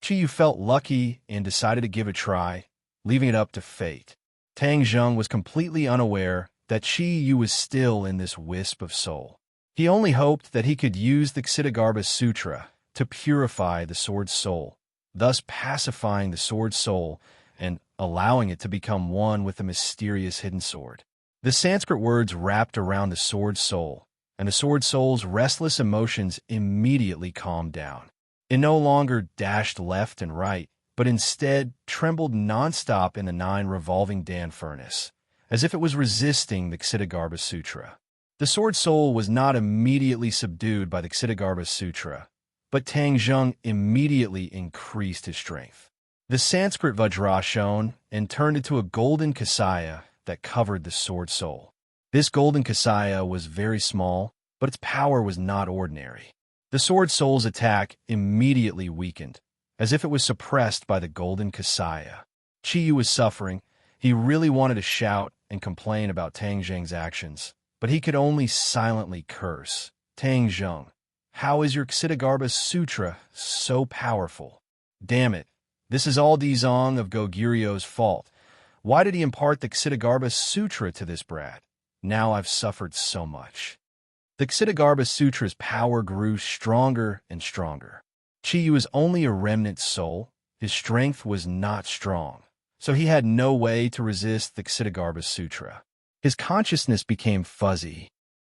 Qi Yu felt lucky and decided to give it a try, leaving it up to fate. Tang Zheng was completely unaware that Qi Yu was still in this wisp of soul. He only hoped that he could use the Ksitigarbha Sutra to purify the sword's soul, thus pacifying the sword's soul and allowing it to become one with the mysterious hidden sword. The Sanskrit words wrapped around the sword's soul, and the sword's soul's restless emotions immediately calmed down. It no longer dashed left and right, but instead trembled nonstop in the 9 revolving Dan furnace, as if it was resisting the Ksitigarbha Sutra. The sword soul was not immediately subdued by the Ksitigarbha Sutra, but Tang Zheng immediately increased his strength. The Sanskrit Vajra shone and turned into a golden Kasaya that covered the sword soul. This golden Kasaya was very small, but its power was not ordinary. The sword soul's attack immediately weakened, as if it was suppressed by the golden Kasaya. Qi Yu was suffering. He really wanted to shout and complain about Tang Zheng's actions, but he could only silently curse. "Tang Zheng, how is your Ksitigarbha Sutra so powerful? Damn it, this is all Dizong of Goguryu's fault. Why did he impart the Ksitigarbha Sutra to this brat? Now I've suffered so much." The Ksitigarbha Sutra's power grew stronger and stronger. Qi Yu was only a remnant soul. His strength was not strong, so he had no way to resist the Ksitigarbha Sutra. His consciousness became fuzzy.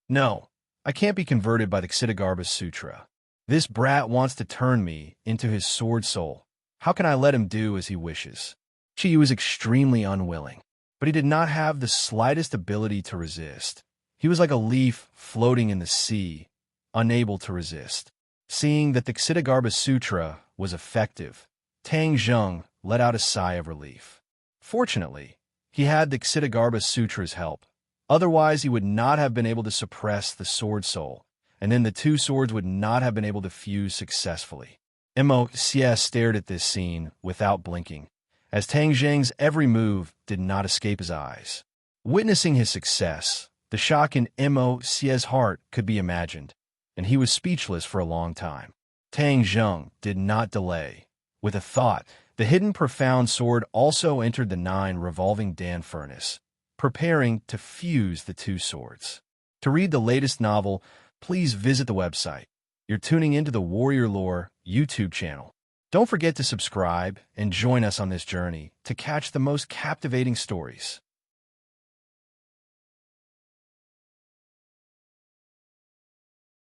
"No, I can't be converted by the Ksitigarbha Sutra. This brat wants to turn me into his sword soul. How can I let him do as he wishes?" Qi Yu was extremely unwilling, but he did not have the slightest ability to resist. He was like a leaf floating in the sea, unable to resist. Seeing that the Ksitigarbha Sutra was effective, Tang Zheng let out a sigh of relief. Fortunately, he had the Ksitigarbha Sutra's help. Otherwise, he would not have been able to suppress the sword soul, and then the two swords would not have been able to fuse successfully. Mo Xie stared at this scene without blinking, as Tang Zheng's every move did not escape his eyes. Witnessing his success, the shock in Mo Xie's heart could be imagined, and he was speechless for a long time. Tang Zheng did not delay. With a thought, the hidden profound sword also entered the 9 revolving Dan furnace, preparing to fuse the two swords. To read the latest novel, please visit the website. You're tuning into the Warrior Lore YouTube channel. Don't forget to subscribe and join us on this journey to catch the most captivating stories.